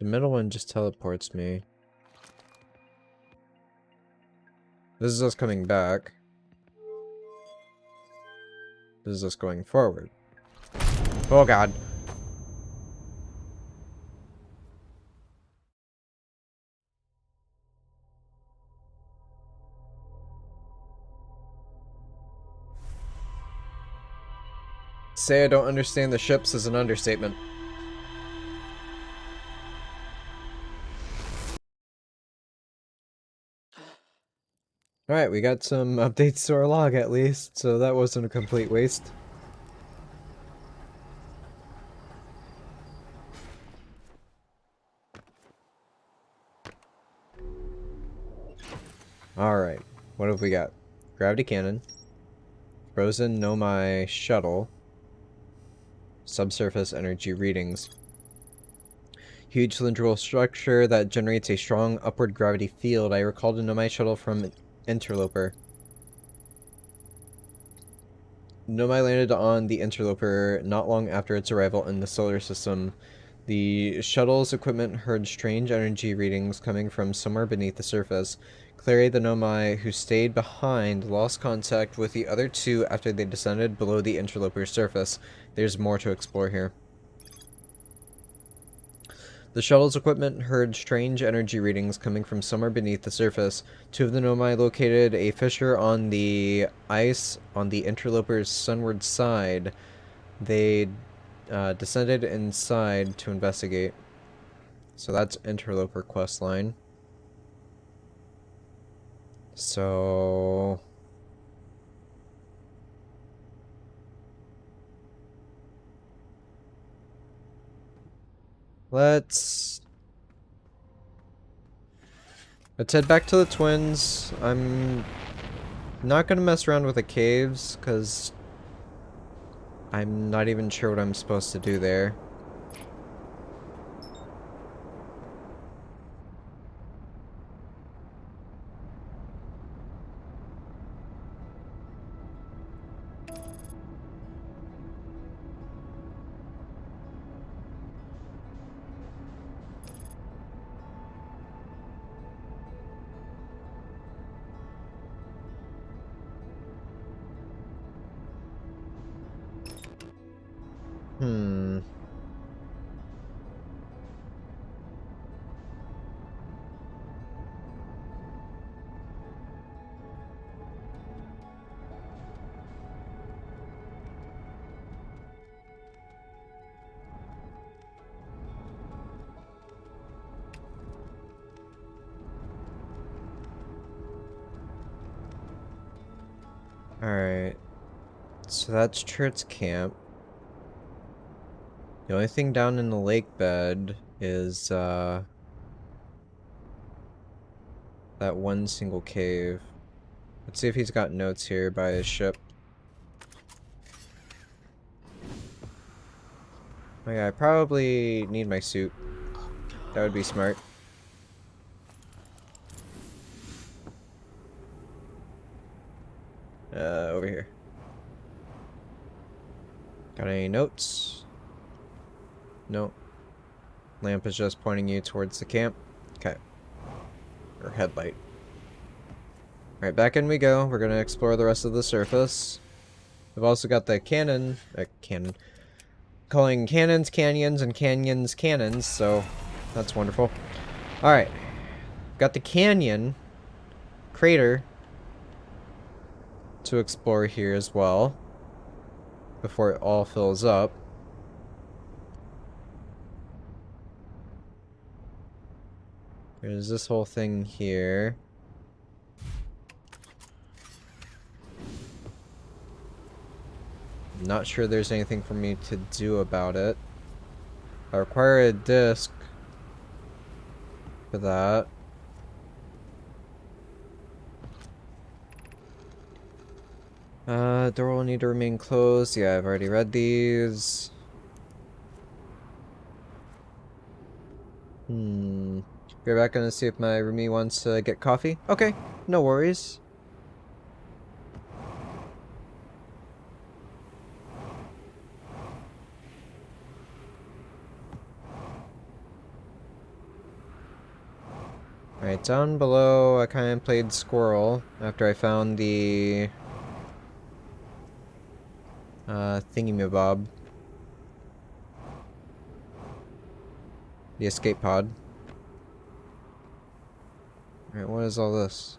A: The middle one just teleports me. This is us coming back. This is us going forward. Oh god. Say I don't understand the ships is an understatement. Alright, we got some updates to our log at least, so that wasn't a complete waste. Alright, what have we got? Gravity cannon. Frozen Nomai shuttle. Subsurface energy readings. Huge cylindrical structure that generates a strong upward gravity field. I recalled a Nomai shuttle from Interloper. Nomai landed on the Interloper not long after its arrival in the solar system. The shuttle's equipment heard strange energy readings coming from somewhere beneath the surface. Clary the Nomai, who stayed behind, lost contact with the other two after they descended below the Interloper's surface. There's more to explore here. The shuttle's equipment heard strange energy readings coming from somewhere beneath the surface. Two of the Nomai located a fissure on the ice on the Interloper's sunward side. They descended inside to investigate. So that's Interloper questline. So... Let's head back to the twins. I'm not gonna mess around with the caves, because I'm not even sure what I'm supposed to do there. Hmm. Alright. So that's Turret's camp. The only thing down in the lake bed is, that one single cave. Let's see if he's got notes here by his ship. Oh yeah, I probably need my suit. That would be smart. Over here. Got any notes? Nope. Lamp is just pointing you towards the camp. Okay. Or headlight. Alright, back in we go. We're gonna explore the rest of the surface. We've also got the cannon. Cannon. Calling cannons canyons and canyons cannons, so that's wonderful. Alright. Got the canyon crater to explore here as well. Before it all fills up. There's this whole thing here. Not sure there's anything for me to do about it. I require a disc for that. Door will need to remain closed. Yeah, I've already read these. We're back gonna see if my roomie wants to get coffee. Okay, no worries. Alright, down below I kind of played squirrel after I found the thingy-mabob. The escape pod. Alright, what is all this?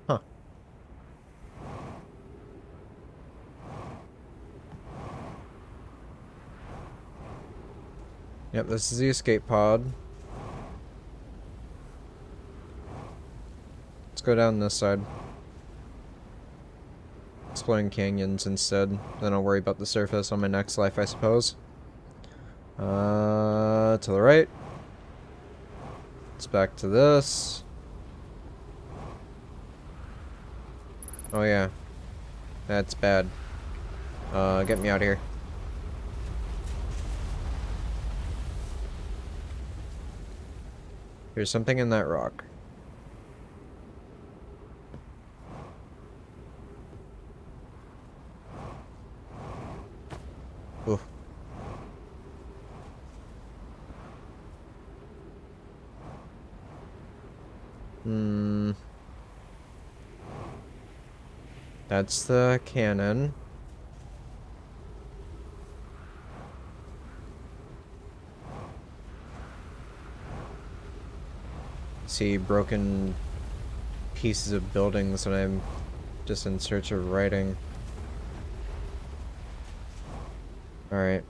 A: Huh. Yep, this is the escape pod. Let's go down this side. Exploring canyons instead. Then I'll worry about the surface on my next life, I suppose. To the right. It's back to this. Oh yeah. That's bad. Get me out of here. There's something in that rock. Oof. That's the cannon. See broken pieces of buildings when I'm just in search of writing. Alright.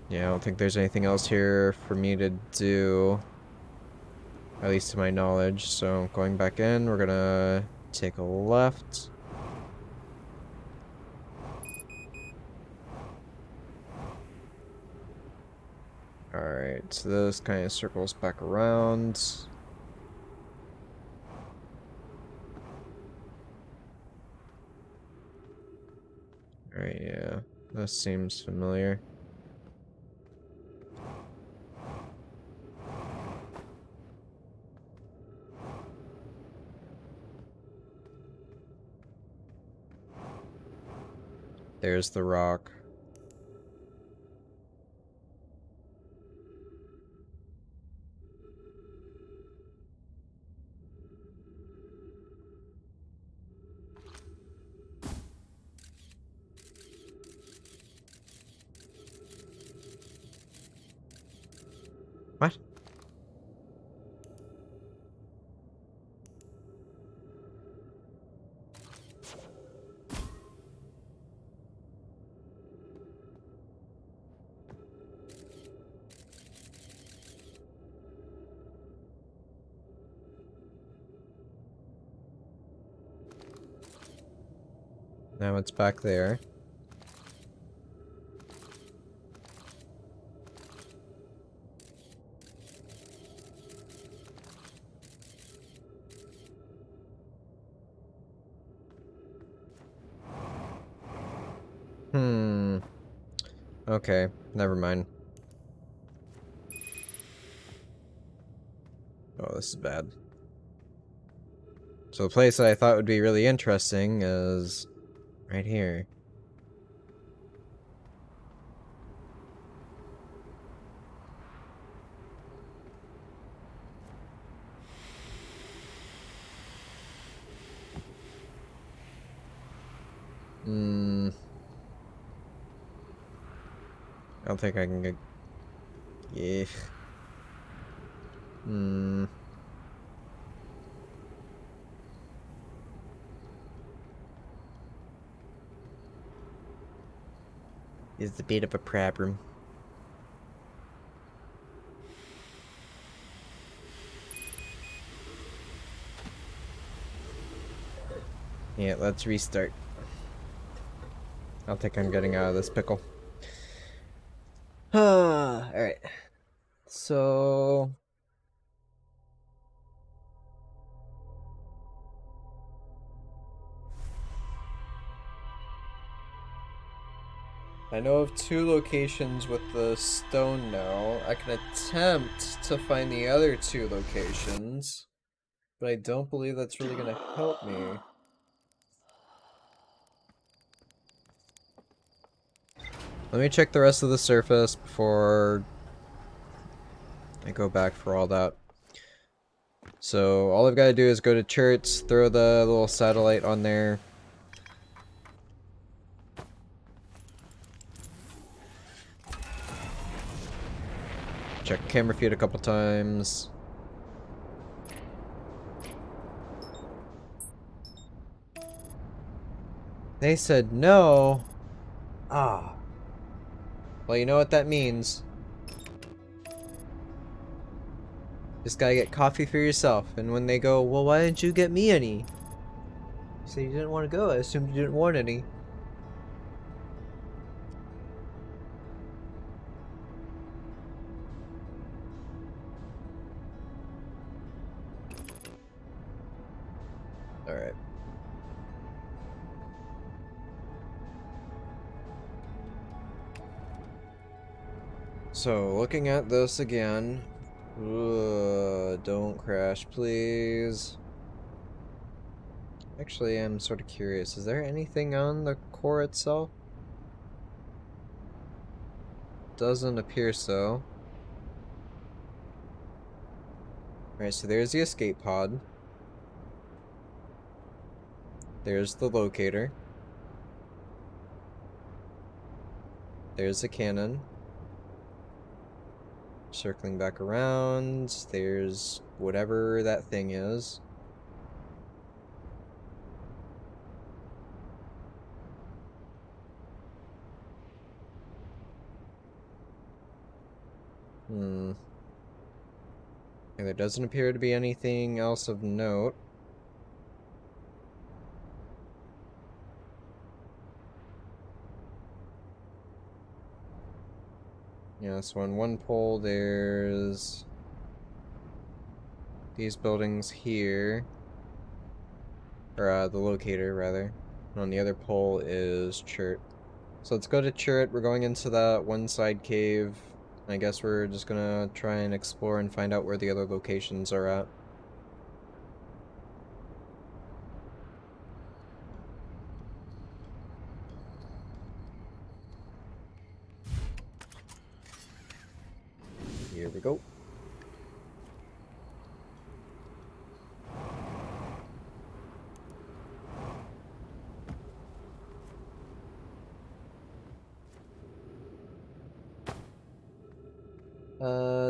A: Yeah, I don't think there's anything else here for me to do. At least to my knowledge. So going back in, we're gonna take a left. Alright, so this kind of circles back around. Alright, yeah. This seems familiar. There's the rock. What? Now it's back there. Okay, never mind. Oh, this is bad. So the place that I thought would be really interesting is right here. I don't think I can get... Yeah. Is a bit of a problem. Yeah, let's restart. I don't think I'm getting out of this pickle. Alright. So... I know of 2 locations with the stone now. I can attempt to find the other 2 locations, but I don't believe that's really gonna help me. Let me check the rest of the surface before I go back for all that. So all I've got to do is go to church, throw the little satellite on there. Check camera feed a couple times. They said no. Ah. Well, you know what that means. Just gotta get coffee for yourself. And when they go, well, why didn't you get me any? You say you didn't want to go. I assumed you didn't want any. Alright. So, looking at this again. Don't crash, please. Actually, I'm sort of curious. Is there anything on the core itself? Doesn't appear so. Alright, so there's the escape pod. There's the locator. There's the cannon. Circling back around. There's whatever that thing is. Yeah, there doesn't appear to be anything else of note. Yeah, so on one pole there's these buildings here. Or the locator, rather. And on the other pole is Chert. So let's go to Chert. We're going into that one side cave. I guess we're just gonna try and explore and find out where the other locations are at. Here we go.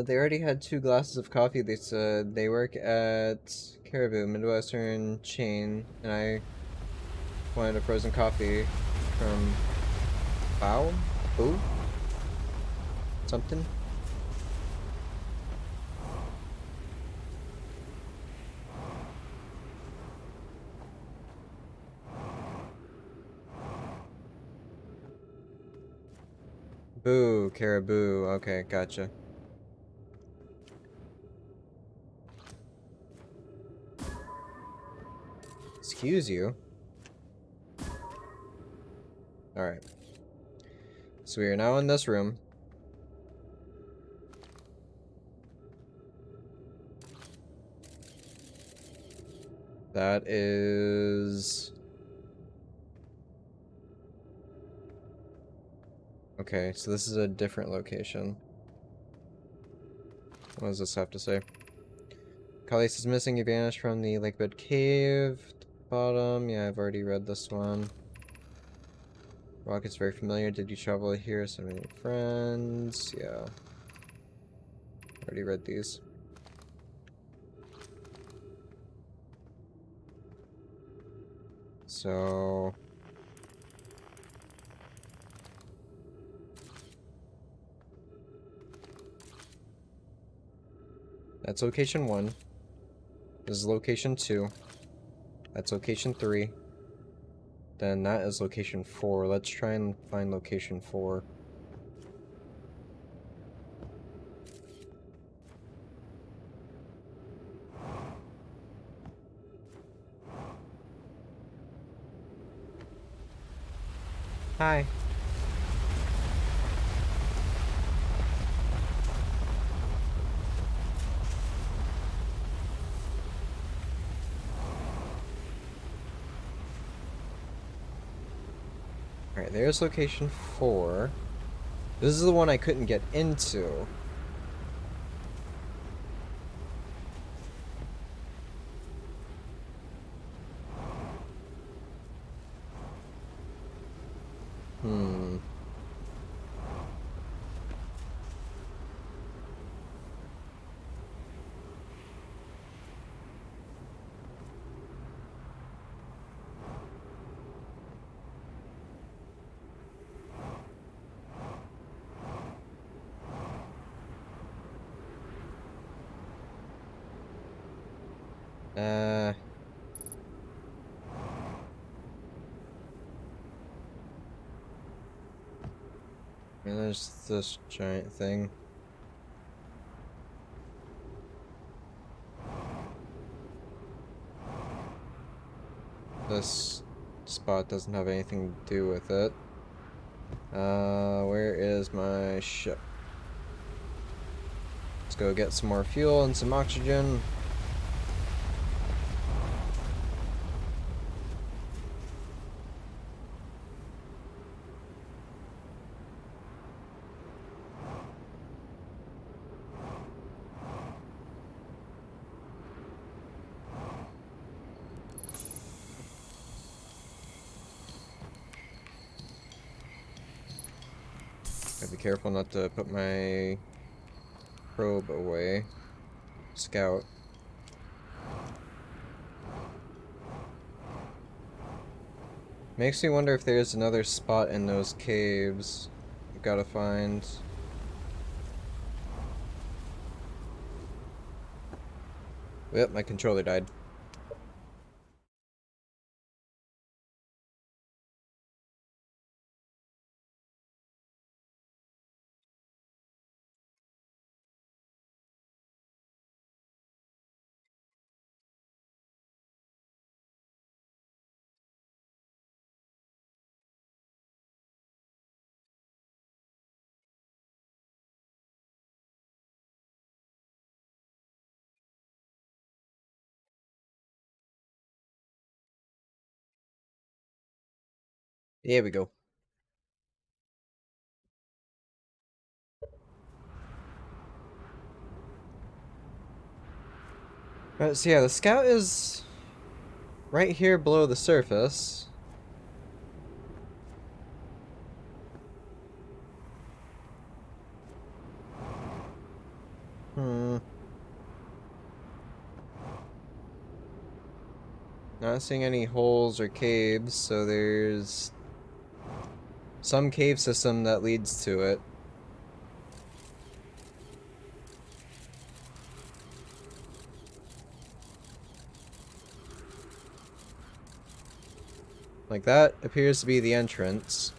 A: They already had 2 glasses of coffee. They said they work at Caribou, Midwestern chain, and I wanted a frozen coffee from Bow? Boo? Something? Boo, Caribou. Okay, gotcha. Excuse you. Alright. So we are now in this room. That is... Okay, so this is a different location. What does this have to say? Khalees is missing. He vanished from the lakebed cave. Bottom. Yeah, I've already read this one. Rocket's very familiar. Did you travel here? So many friends. Yeah. Already read these. So... That's location 1. This is location 2. That's location 3. Then that is location 4. Let's try and find location 4. Hi. Alright, there's location 4. This is the one I couldn't get into. Hmm. Uh... And there's this giant thing. This spot doesn't have anything to do with it. Where is my ship? Let's go get some more fuel and some oxygen. Gotta be careful not to put my probe away. Scout. Makes me wonder if there's another spot in those caves. I've gotta find. Yep, my controller died. Here we go. Alright, so yeah, the scout is right here below the surface. Not seeing any holes or caves, so there's some cave system that leads to it. Like that appears to be the entrance.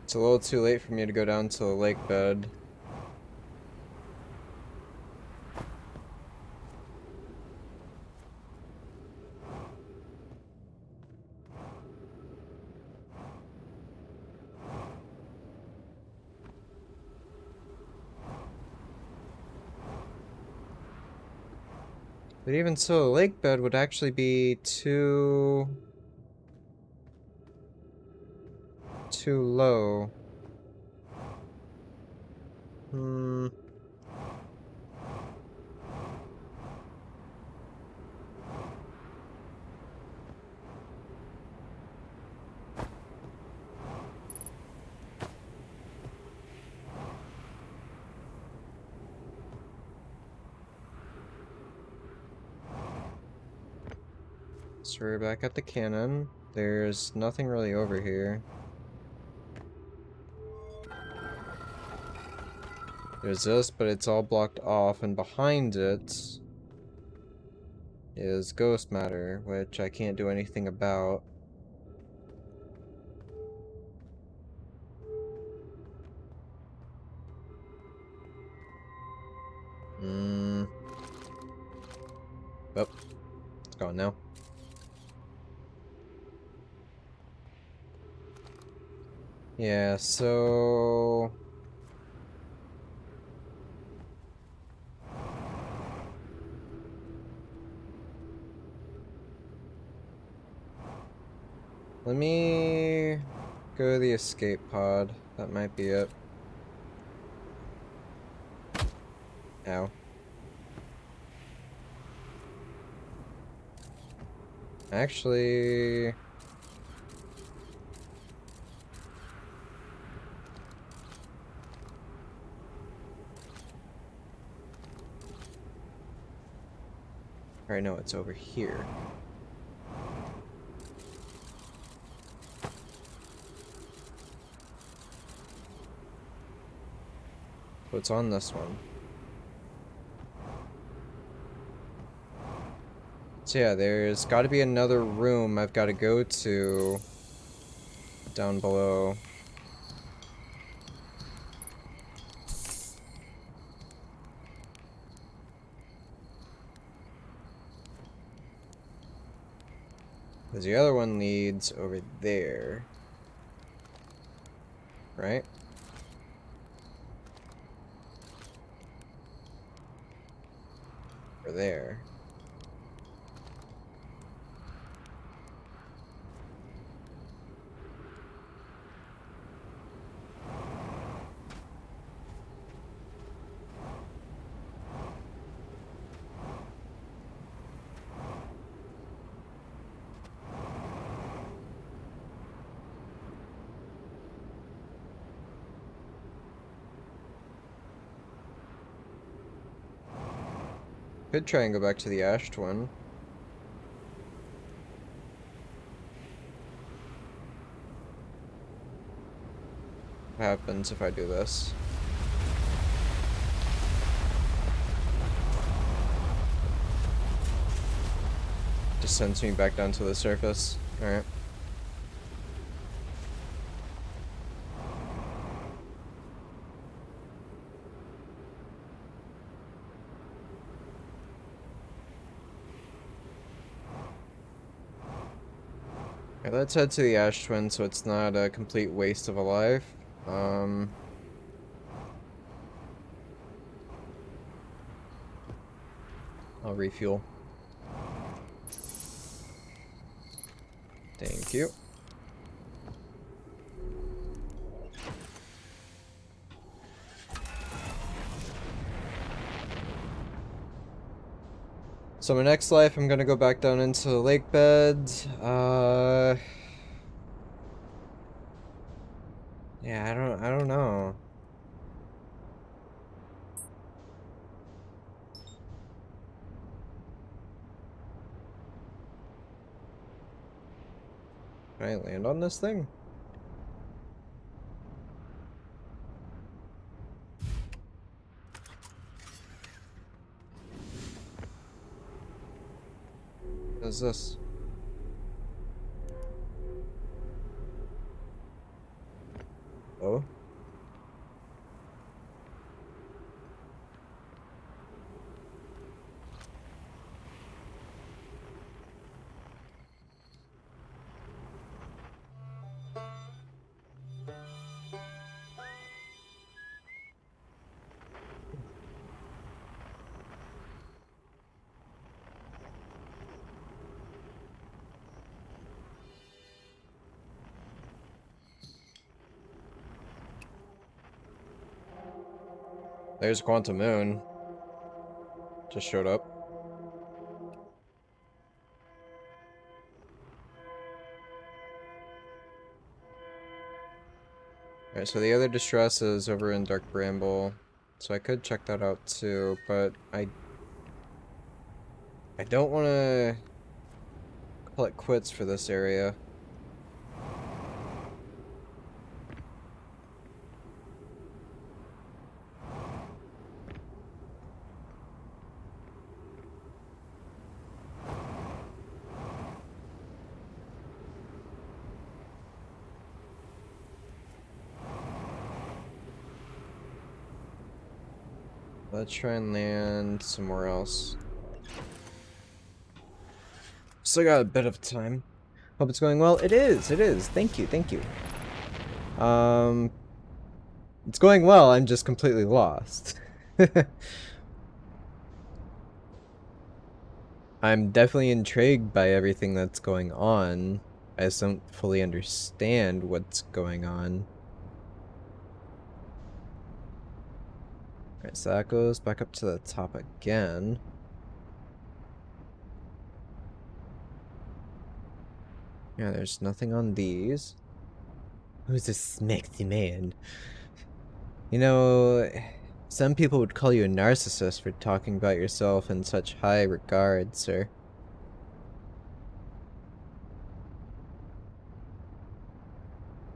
A: It's a little too late for me to go down to the lake bed. But even so, the lake bed would actually be too low. So we're back at the cannon. There's nothing really over here. There's this, but it's all blocked off, and behind it is ghost matter, which I can't do anything about. Oh, it's gone now. Yeah, so... let me go to the escape pod. That might be it. Ow. Actually... Alright, no, it's over here. What's on this one? So yeah, there's got to be another room I've got to go to down below. Because the other one leads over there. Right? Over there. Could try and go back to the ash twin. What happens if I do this? Just sends me back down to the surface. Alright. Okay, let's head to the Ash Twin so it's not a complete waste of a life. I'll refuel. Thank you. So my next life, I'm gonna go back down into the lake bed. Yeah, I don't know. Can I land on this thing? What is this? Oh? There's Quantum Moon. Just showed up. Alright, so the other distress is over in Dark Bramble. So I could check that out too, but I don't want to call it quits for this area. Let's try and land somewhere else. Still got a bit of time. Hope it's going well. It is, it is. Thank you, thank you. It's going well, I'm just completely lost. I'm definitely intrigued by everything that's going on. I just don't fully understand what's going on. Alright, so that goes back up to the top again. Yeah, there's nothing on these. Who's this sexy man? You know, some people would call you a narcissist for talking about yourself in such high regard, sir.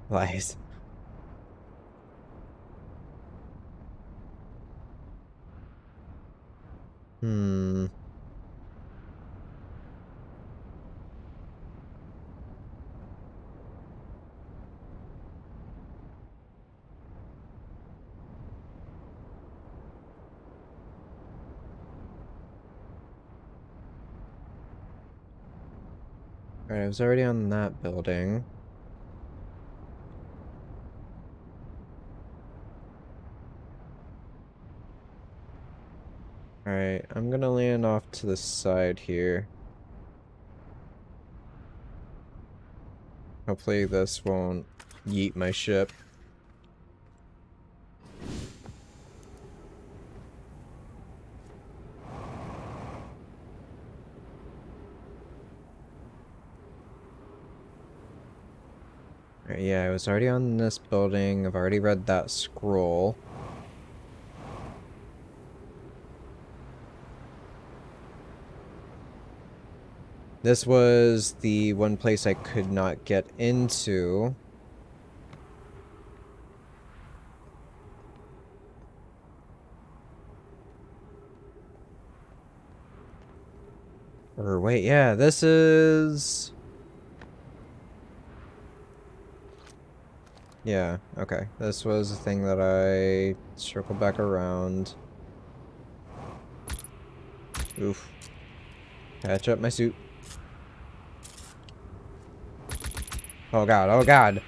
A: Lies. Hmm. Alright, I was already on that building. Alright, I'm gonna land off to the side here. Hopefully this won't yeet my ship. Alright, yeah, I was already on this building. I've already read that scroll. This was the one place I could not get into. Or wait, yeah, this is... Yeah, okay. This was the thing that I circled back around. Oof. Patch up my suit. Oh god, oh god.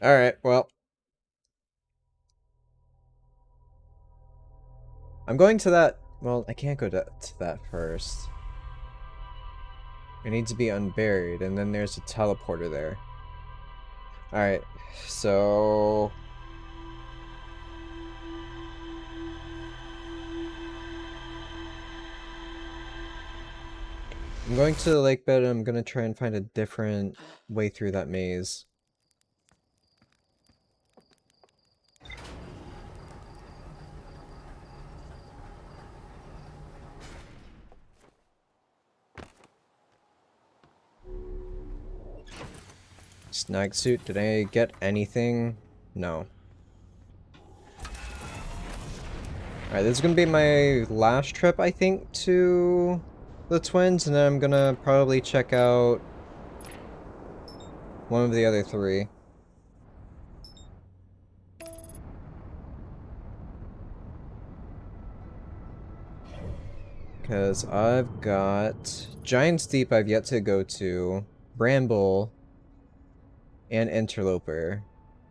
A: Alright, well. I'm going to that... Well, I can't go to that first. I need to be unburied, and then there's a teleporter there. Alright, so... I'm going to the lake bed, and I'm gonna try and find a different way through that maze. Snag suit, did I get anything? No. Alright, this is gonna be my last trip, I think, to the Twins, and then I'm gonna probably check out one of the other three. Because I've got Giant's Deep I've yet to go to, Bramble, and Interloper.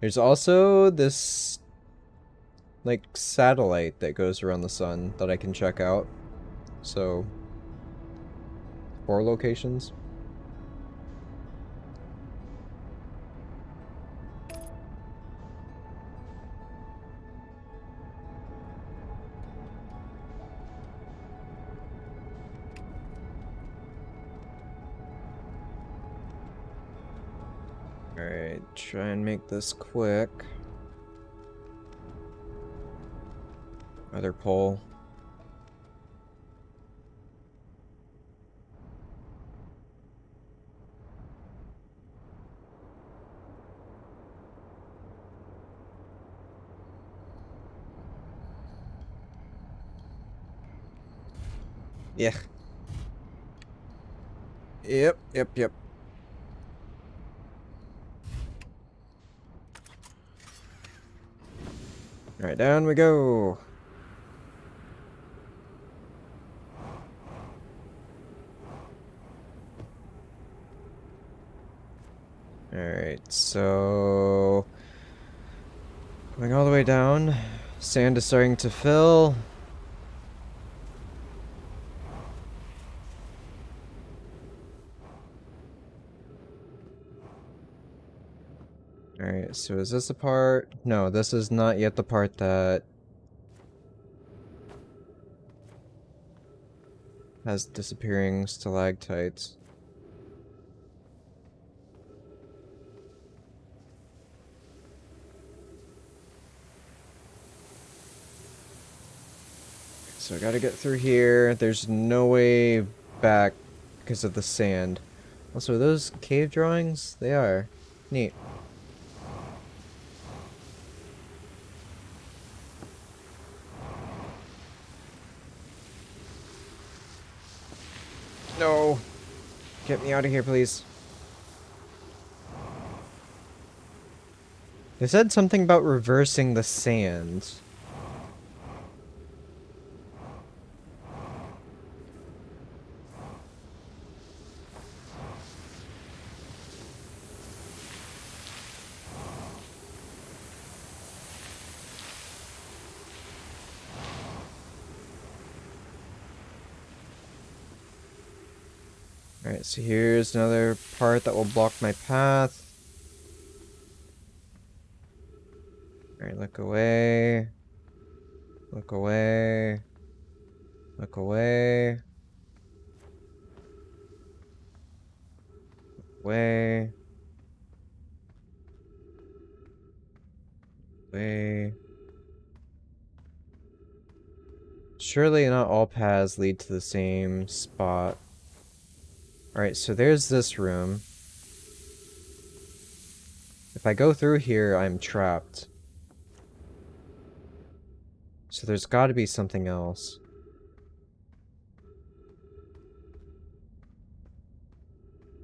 A: There's also this, like, satellite that goes around the sun that I can check out. So, 4 locations. Alright, try and make this quick. Other pole. Yeah. Yep. Alright, down we go. Alright, so... going all the way down. Sand is starting to fill. Alright, so is this the part? No, this is not yet the part that has disappearing stalactites. So I gotta get through here. There's no way back because of the sand. Also, are those cave drawings? They are. Neat. No! Get me out of here, please. They said something about reversing the sand. Alright, so here's another part that will block my path. Alright, look away. Look away. Look away. Way. Way. Surely not all paths lead to the same spot. Alright, so there's this room. If I go through here, I'm trapped. So there's gotta be something else.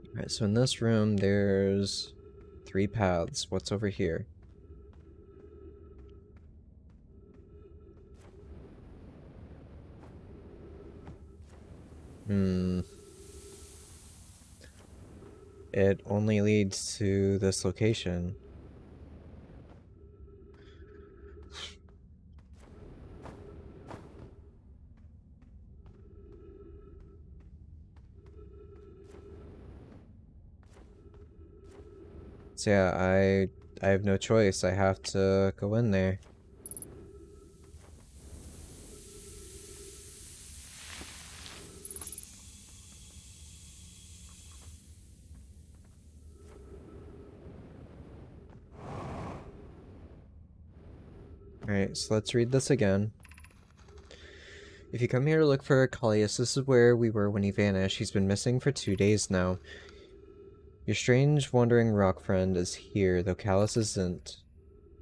A: Alright, so in this room, there's 3 paths. What's over here? Hmm. It only leads to this location. So yeah, I have no choice. I have to go in there. Alright, so let's read this again. If you come here to look for Callias, this is where we were when he vanished. He's been missing for 2 days now. Your strange wandering rock friend is here, though Callias isn't.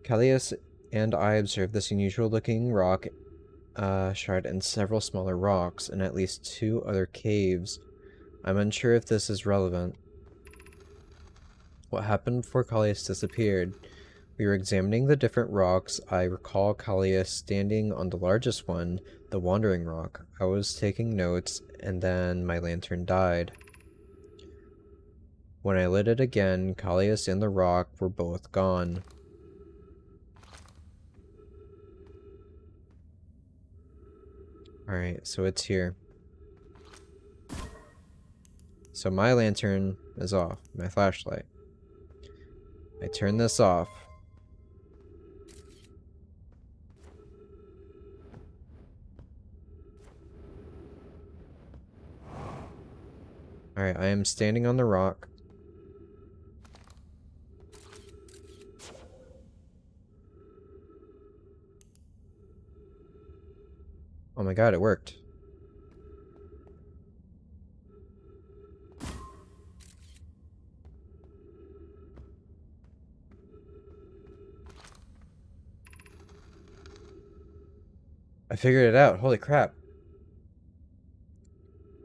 A: Callias and I observed this unusual looking rock shard and several smaller rocks, and at least 2 other caves. I'm unsure if this is relevant. What happened before Callias disappeared? We were examining the different rocks. I recall Callias standing on the largest one, the Wandering Rock. I was taking notes, and then my lantern died. When I lit it again, Callias and the rock were both gone. Alright, so it's here. So my lantern is off, my flashlight. I turn this off. Alright, I am standing on the rock. Oh my god, it worked. I figured it out, holy crap.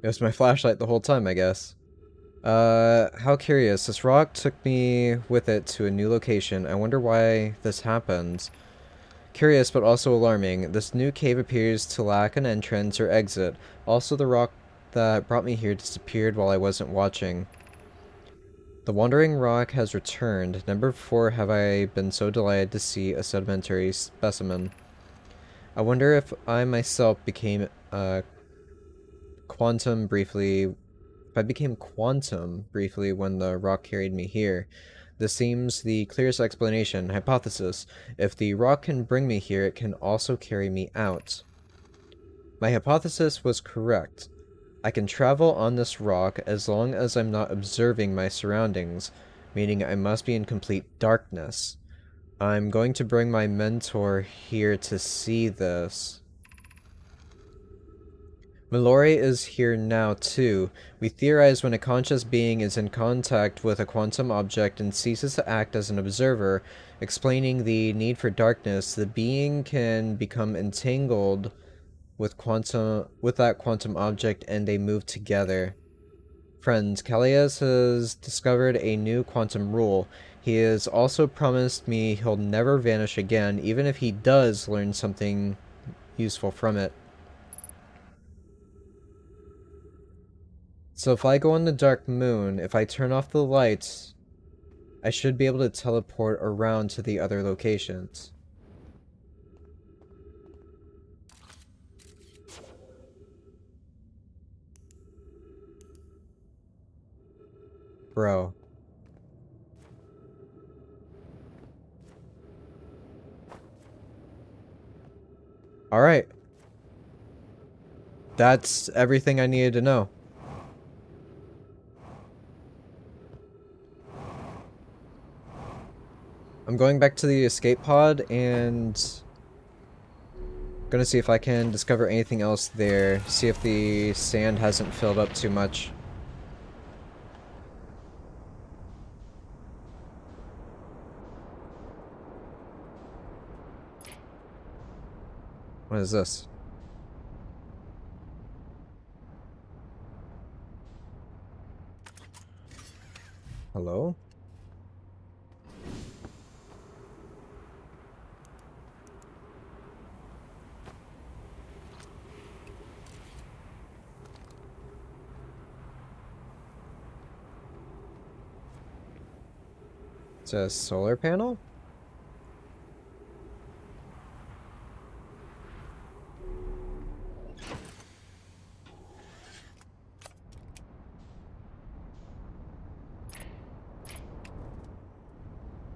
A: It was my flashlight the whole time, I guess. How curious. This rock took me with it to a new location. I wonder why this happened. Curious, but also alarming. This new cave appears to lack an entrance or exit. Also, the rock that brought me here disappeared while I wasn't watching. The Wandering Rock has returned. Never before have I been so delighted to see a sedimentary specimen. I wonder if I myself became quantum briefly. If I became quantum briefly when the rock carried me here. This seems the clearest explanation. Hypothesis. If the rock can bring me here, it can also carry me out. My hypothesis was correct. I can travel on this rock as long as I'm not observing my surroundings, meaning I must be in complete darkness. I'm going to bring my mentor here to see this. Mallory is here now, too. We theorize when a conscious being is in contact with a quantum object and ceases to act as an observer, explaining the need for darkness, the being can become entangled with that quantum object and they move together. Friends, Callias has discovered a new quantum rule. He has also promised me he'll never vanish again, even if he does learn something useful from it. So if I go on the dark moon, if I turn off the lights, I should be able to teleport around to the other locations. Bro. Alright. That's everything I needed to know. I'm going back to the escape pod and gonna see if I can discover anything else there. See if the sand hasn't filled up too much. What is this? Hello? It's a solar panel?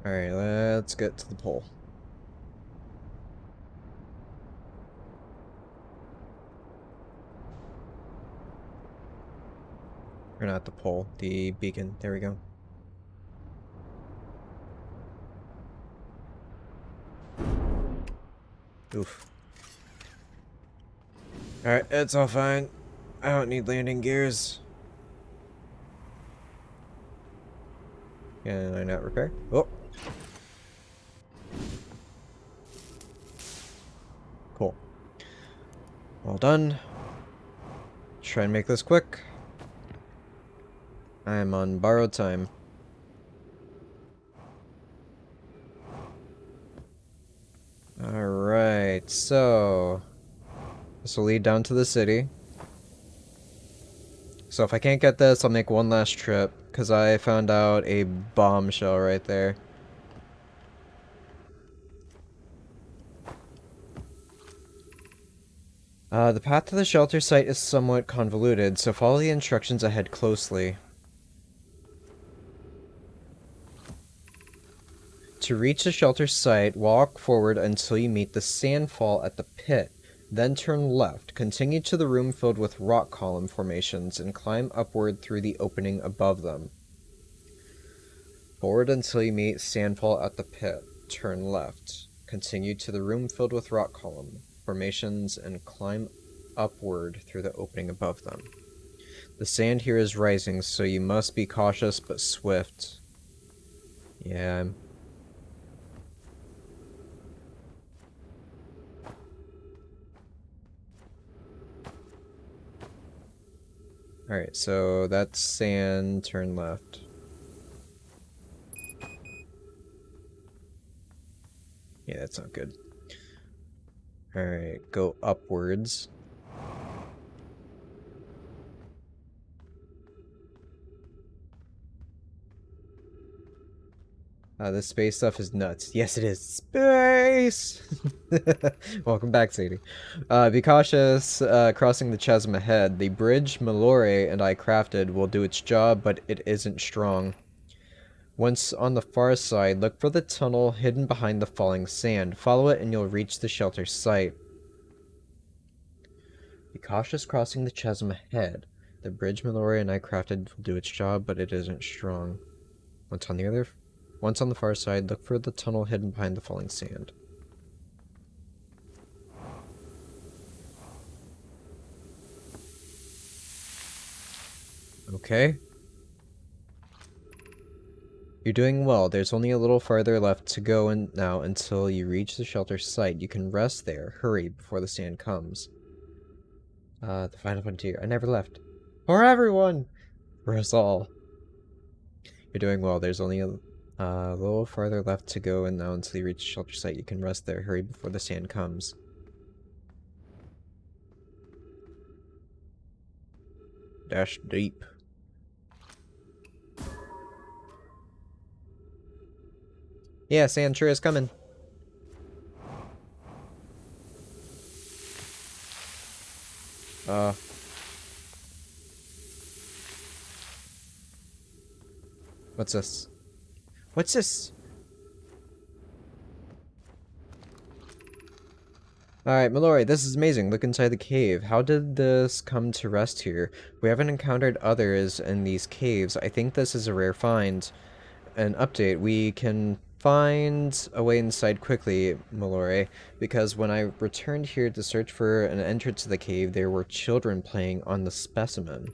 A: Alright, let's get to the pole. Or not the pole, the beacon. There we go. Oof. Alright, it's all fine. I don't need landing gears. Can I not repair? Oh! Cool. All done. Try and make this quick. I am on borrowed time. Alright, so... this will lead down to the city. So if I can't get this, I'll make one last trip, because I found out a bombshell right there. The path to the shelter site is somewhat convoluted, so follow the instructions ahead closely. To reach the shelter site, walk forward until you meet the sandfall at the pit. Then turn left, continue to the room filled with rock column formations, and climb upward through the opening above them. Forward until you meet sandfall at the pit. Turn left, continue to the room filled with rock column formations, and climb upward through the opening above them. The sand here is rising, so you must be cautious but swift. Yeah, alright, so that's sand, turn left. Yeah, that's not good. Alright, go upwards. This space stuff is nuts. Yes, it is. Space! Welcome back, Sadie. Be cautious crossing the chasm ahead. The bridge Malore and I crafted will do its job, but it isn't strong. Once on the far side, look for the tunnel hidden behind the falling sand. Follow it and you'll reach the shelter site. Be cautious crossing the chasm ahead. The bridge Malore and I crafted will do its job, but it isn't strong. Once on the far side, look for the tunnel hidden behind the falling sand. Okay. You're doing well. There's only a little farther left to go now until you reach the shelter site. You can rest there. Hurry before the sand comes. The final frontier. I never left. For everyone! For us all. You're doing well. There's only a little farther left to go now until you reach the shelter site. You can rest there. Hurry before the sand comes. Dash deep. Yeah, sand sure is coming. What's this? What's this? Alright, Mallory, this is amazing. Look inside the cave. How did this come to rest here? We haven't encountered others in these caves. I think this is a rare find. An update. We can find a way inside quickly, Mallory, because when I returned here to search for an entrance to the cave, there were children playing on the specimen.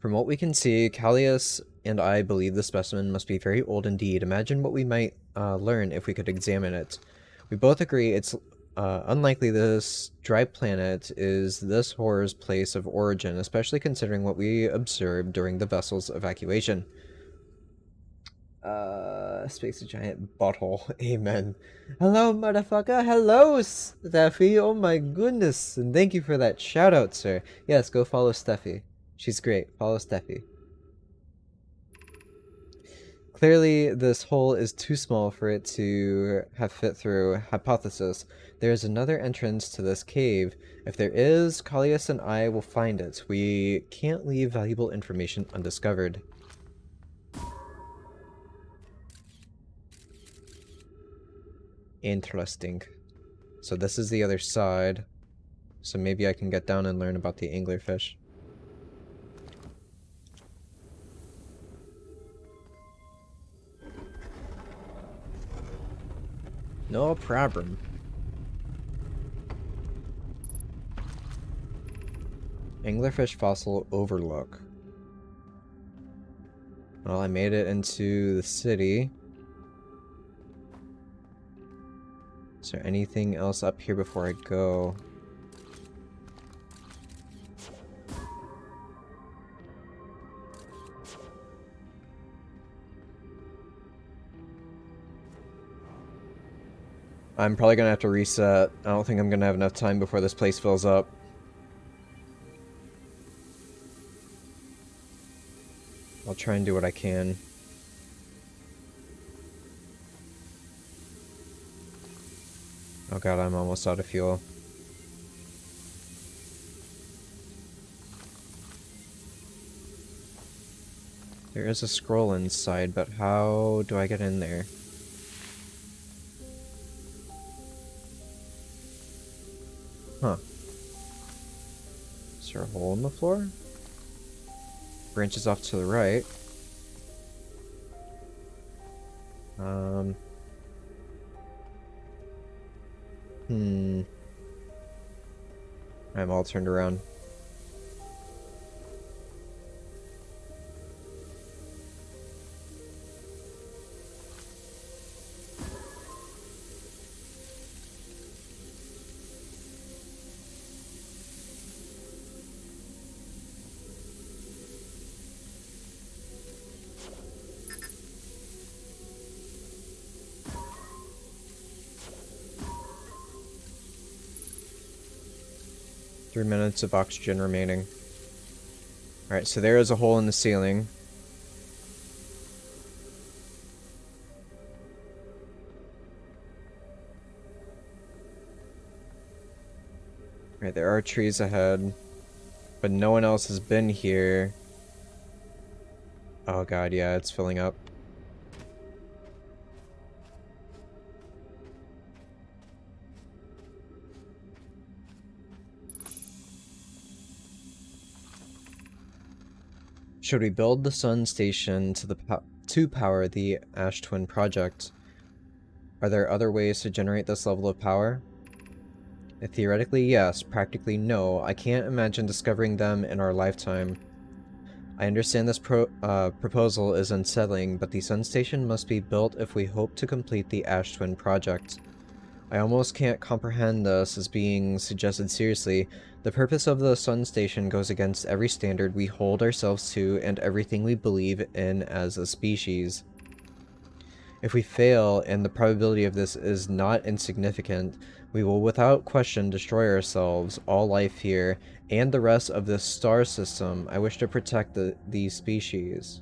A: From what we can see, Callius and I believe the specimen must be very old indeed. Imagine what we might learn if we could examine it. We both agree it's unlikely this dry planet is this horror's place of origin, especially considering what we observed during the vessel's evacuation. Space a giant butthole. Amen. Hello, motherfucker. Hello, Steffi. Oh my goodness. And thank you for that shout out, sir. Yes, go follow Steffi. She's great. Follow Steffi. Clearly, this hole is too small for it to have fit through. Hypothesis. There is another entrance to this cave. If there is, Callias and I will find it. We can't leave valuable information undiscovered. Interesting. So this is the other side. So maybe I can get down and learn about the anglerfish. No problem. Anglerfish fossil overlook. Well, I made it into the city. Is there anything else up here before I go? I'm probably gonna have to reset. I don't think I'm gonna have enough time before this place fills up. I'll try and do what I can. Oh god, I'm almost out of fuel. There is a scroll inside, but how do I get in there? Huh. Is there a hole in the floor? Branches off to the right. I'm all turned around. Three minutes of oxygen remaining. Alright, so there is a hole in the ceiling. Right, there are trees ahead, but no one else has been here. Oh god, yeah, it's filling up. Should we build the sun station to power the Ash Twin project? Are there other ways to generate this level of power? Theoretically, yes. Practically, no. I can't imagine discovering them in our lifetime. I understand this proposal is unsettling, but the sun station must be built if we hope to complete the Ash Twin project. I almost can't comprehend this as being suggested seriously. The purpose of the sun station goes against every standard we hold ourselves to and everything we believe in as a species. If we fail, and the probability of this is not insignificant, we will without question destroy ourselves, all life here, and the rest of this star system. I wish to protect these species.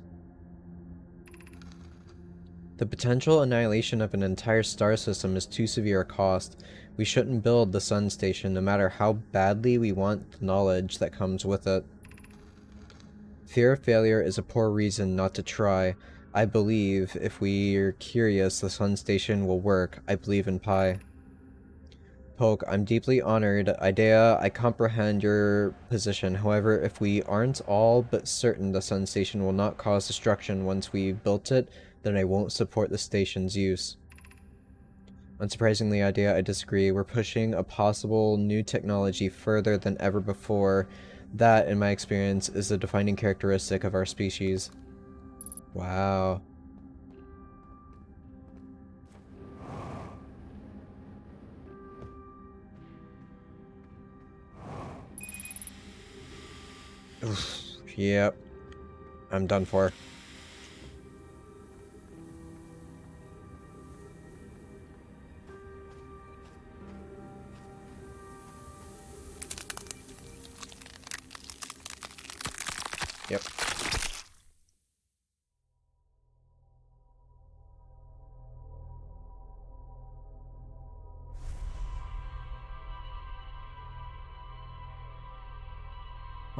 A: The potential annihilation of an entire star system is too severe a cost. We shouldn't build the sun station no matter how badly we want the knowledge that comes with it. Fear of failure is a poor reason not to try. I believe if we're curious, the sun station will work. I believe in Pi. Poke, I'm deeply honored. Idea, I comprehend your position. However, if we aren't all but certain the sun station will not cause destruction once we've built it, then I won't support the station's use. Unsurprisingly, Idea, I disagree. We're pushing a possible new technology further than ever before. That, in my experience, is the defining characteristic of our species. Wow. Oof. Yep. I'm done for. Yep.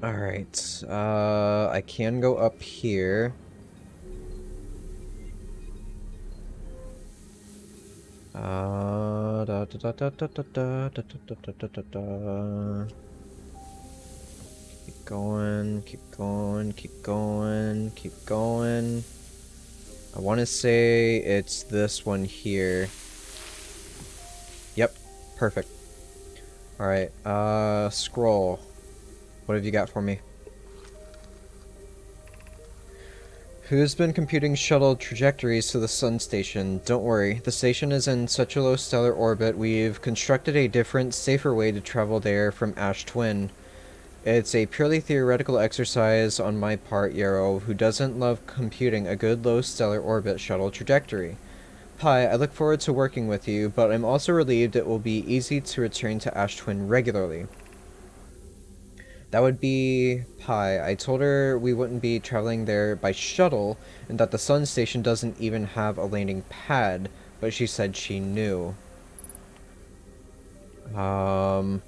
A: Alright, I can go up here. Da, da, da, da, da, da, da, da, da, da, da, da. Keep going, keep going, keep going, keep going. I want to say it's this one here. Yep, perfect. Alright, scroll. What have you got for me? Who's been computing shuttle trajectories to the sun station? Don't worry, the station is in such a low stellar orbit, we've constructed a different, safer way to travel there from Ash Twin. It's a purely theoretical exercise on my part, Yarrow, who doesn't love computing a good low stellar orbit shuttle trajectory. Hi, I look forward to working with you, but I'm also relieved it will be easy to return to Ash Twin regularly. That would be Pi. I told her we wouldn't be traveling there by shuttle, and that the sun station doesn't even have a landing pad, but she said she knew. Alright,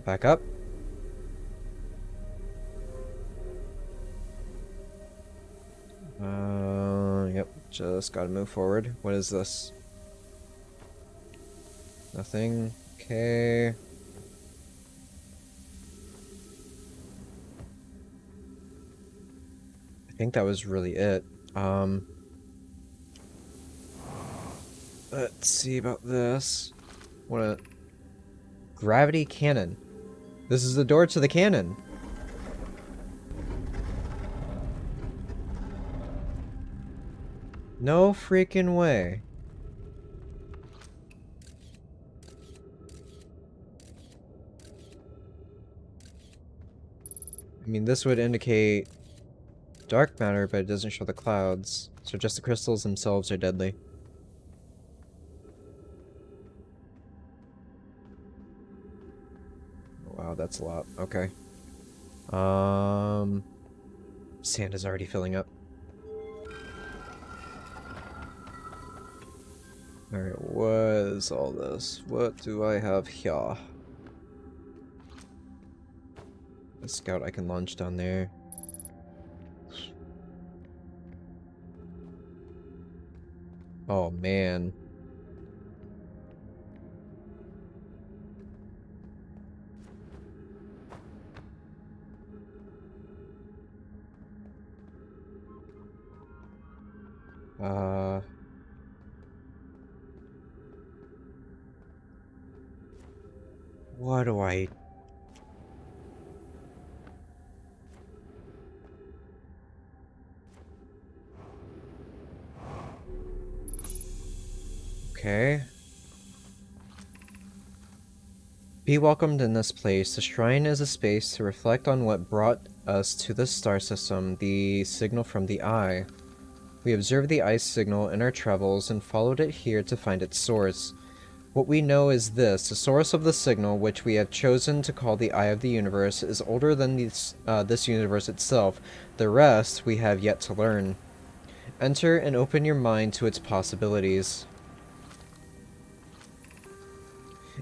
A: back up. Yep, just gotta move forward. What is this? Nothing. Okay. I think that was really it. Let's see about this. What a... Gravity cannon. This is the door to the cannon. No freaking way. I mean, this would indicate dark matter, but it doesn't show the clouds. So just the crystals themselves are deadly. Wow, that's a lot. Okay. Sand is already filling up. Alright, what is all this? What do I have here? A scout I can launch down there. Oh man. What do I... Okay. Be welcomed in this place. The shrine is a space to reflect on what brought us to this star system, the signal from the eye. We observed the eye's signal in our travels and followed it here to find its source. What we know is this: the source of the signal, which we have chosen to call the Eye of the Universe, is older than this universe itself. The rest we have yet to learn. Enter and open your mind to its possibilities.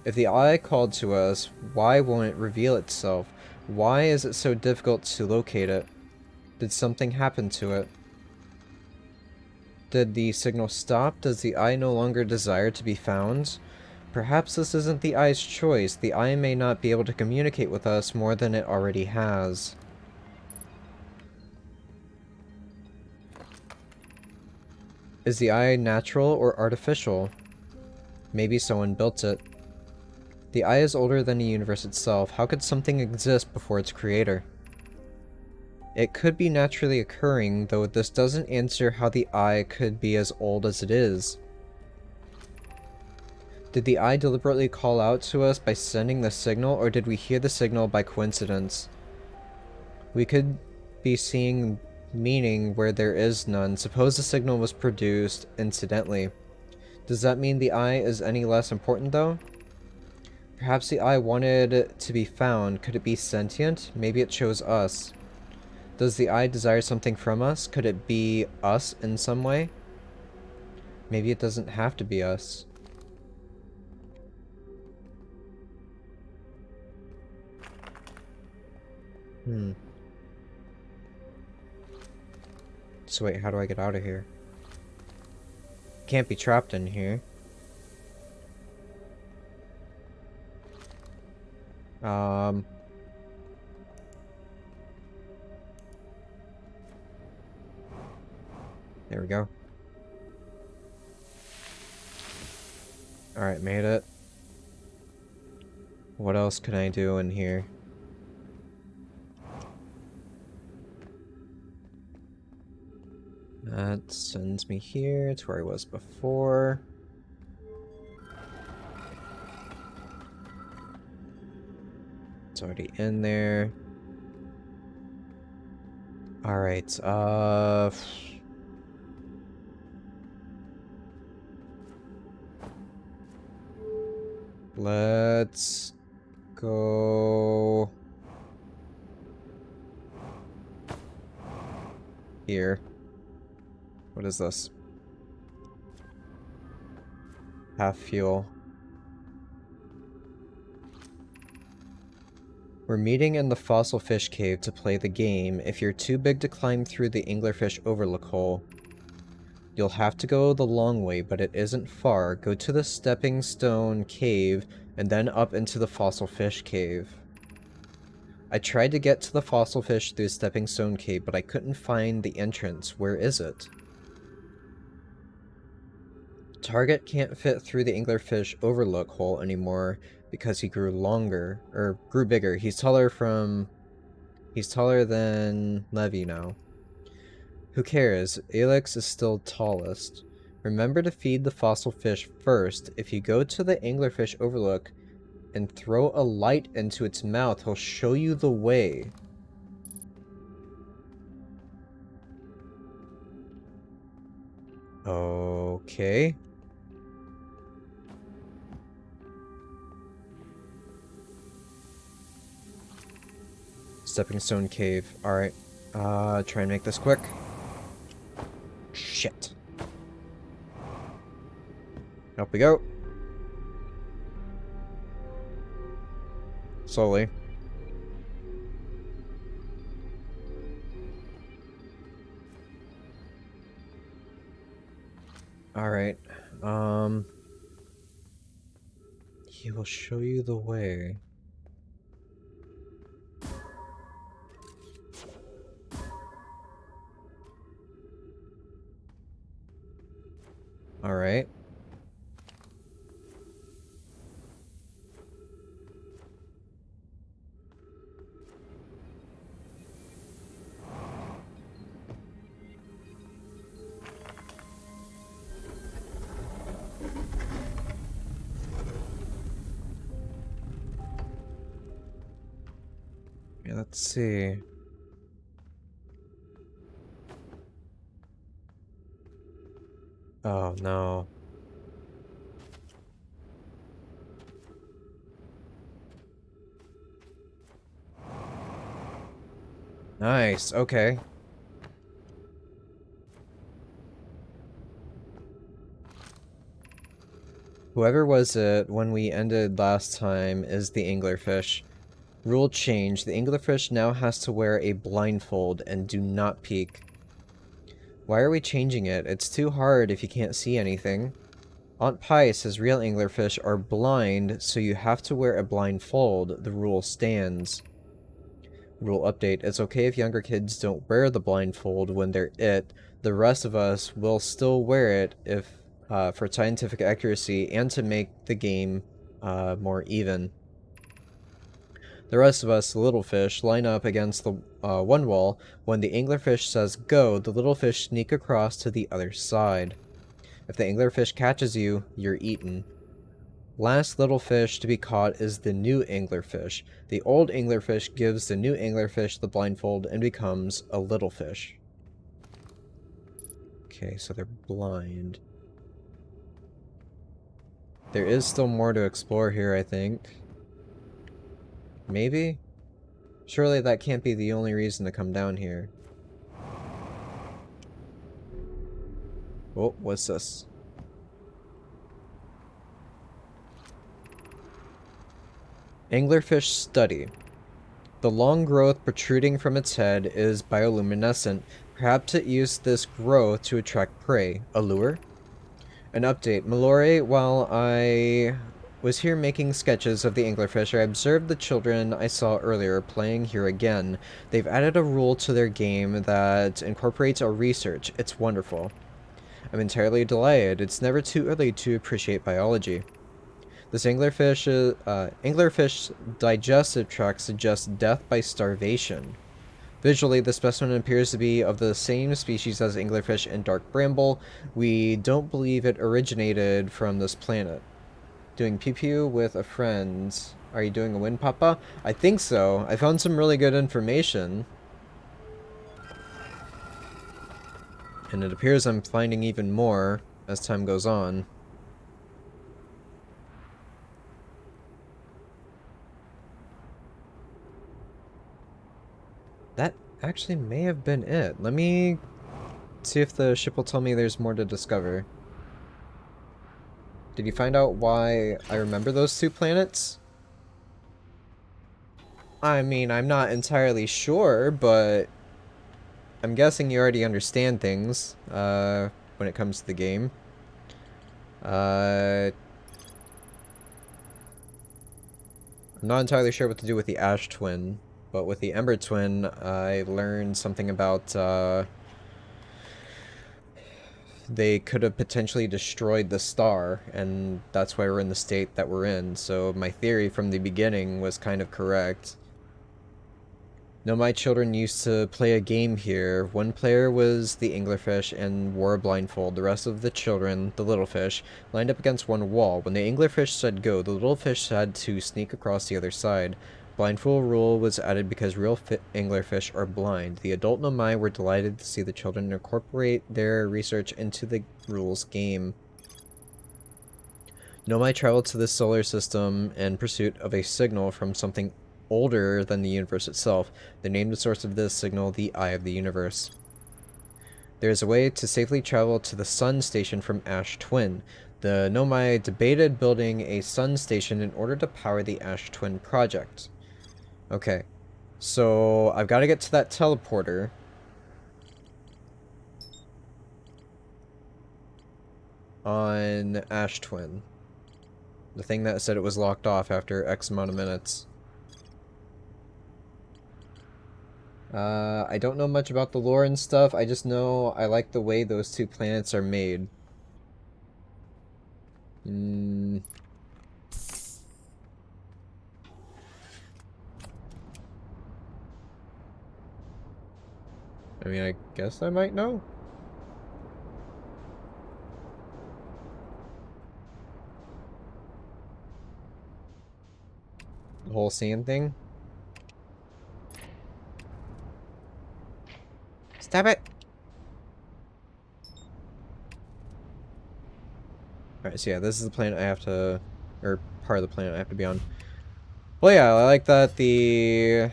A: If the Eye called to us, why won't it reveal itself? Why is it so difficult to locate it? Did something happen to it? Did the signal stop? Does the Eye no longer desire to be found? Perhaps this isn't the Eye's choice. The Eye may not be able to communicate with us more than it already has. Is the Eye natural or artificial? Maybe someone built it. The Eye is older than the universe itself. How could something exist before its creator? It could be naturally occurring, though this doesn't answer how the Eye could be as old as it is. Did the Eye deliberately call out to us by sending the signal, or did we hear the signal by coincidence? We could be seeing meaning where there is none. Suppose the signal was produced incidentally. Does that mean the Eye is any less important, though? Perhaps the Eye wanted to be found. Could it be sentient? Maybe it chose us. Does the Eye desire something from us? Could it be us in some way? Maybe it doesn't have to be us. So wait, how do I get out of here? Can't be trapped in here. There we go. Alright, made it. What else can I do in here? That sends me here to where I was before. It's already in there. Alright, let's go here. What is this? Half fuel. We're meeting in the fossil fish cave to play the game. If you're too big to climb through the anglerfish overlook hole, you'll have to go the long way, but it isn't far. Go to the stepping stone cave and then up into the fossil fish cave. I tried to get to the fossil fish through stepping stone cave, but I couldn't find the entrance. Where is it? Target can't fit through the anglerfish overlook hole anymore because he grew bigger. He's taller than Levi now. Who cares? Alex is still tallest. Remember to feed the fossil fish first. If you go to the anglerfish overlook and throw a light into its mouth, he'll show you the way. Okay. Stepping stone cave. Alright. Try and make this quick. Shit. Up we go. Slowly. Alright. He will show you the way. Alright. Yeah, let's see. Oh no. Nice, okay. Whoever was it when we ended last time is the anglerfish. Rule change. The anglerfish now has to wear a blindfold and do not peek. Why are we changing it? It's too hard if you can't see anything. Aunt Pie says real anglerfish are blind, so you have to wear a blindfold. The rule stands. Rule update. It's okay if younger kids don't wear the blindfold when they're it. The rest of us will still wear it if for scientific accuracy and to make the game more even. The rest of us, the little fish, line up against the one wall. When the anglerfish says go, the little fish sneak across to the other side. If the anglerfish catches you, you're eaten. Last little fish to be caught is the new anglerfish. The old anglerfish gives the new anglerfish the blindfold and becomes a little fish. Okay, so they're blind. There is still more to explore here, I think. Maybe? Surely that can't be the only reason to come down here. Oh, what's this? Anglerfish study. The long growth protruding from its head is bioluminescent. Perhaps it used this growth to attract prey. A lure? An update. Malore, while I was here making sketches of the anglerfish, I observed the children I saw earlier playing here again. They've added a rule to their game that incorporates our research. It's wonderful. I'm entirely delighted. It's never too early to appreciate biology. This anglerfish digestive tract suggests death by starvation. Visually, the specimen appears to be of the same species as anglerfish and dark bramble. We don't believe it originated from this planet. Doing pew-pew with a friend. Are you doing a win, Papa? I think so. I found some really good information. And it appears I'm finding even more as time goes on. That actually may have been it. Let me see if the ship will tell me there's more to discover. Did you find out why I remember those two planets? I mean, I'm not entirely sure, but I'm guessing you already understand things when it comes to the game. I'm not entirely sure what to do with the Ash Twin, but with the Ember Twin, I learned something about they could have potentially destroyed the star, and that's why we're in the state that we're in. So my theory from the beginning was kind of correct. No, my children used to play a game here. One player was the anglerfish and wore a blindfold. The rest of the children, the little fish, lined up against one wall. When the anglerfish said go, the little fish had to sneak across the other side. Blindfold rule was added because real anglerfish are blind. The adult Nomai were delighted to see the children incorporate their research into the rules game. Nomai traveled to the solar system in pursuit of a signal from something older than the universe itself. They named the source of this signal the Eye of the Universe. There is a way to safely travel to the Sun Station from Ash Twin. The Nomai debated building a Sun Station in order to power the Ash Twin project. Okay, so I've got to get to that teleporter. On Ash Twin. The thing that said it was locked off after X amount of minutes. I don't know much about the lore and stuff. I just know I like the way those two planets are made. I mean, I guess I might know. The whole sand thing. Stop it! Alright, so yeah, this is the planet I have to... or part of the planet I have to be on. Well, yeah, I like that the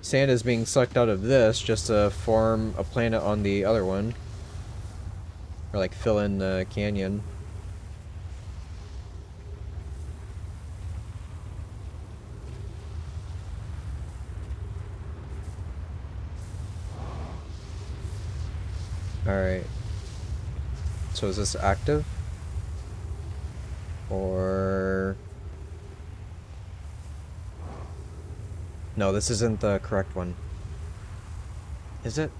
A: sand is being sucked out of this just to form a planet on the other one. Or like fill in the canyon. Alright. So is this active? Or... no, this isn't the correct one. Is it?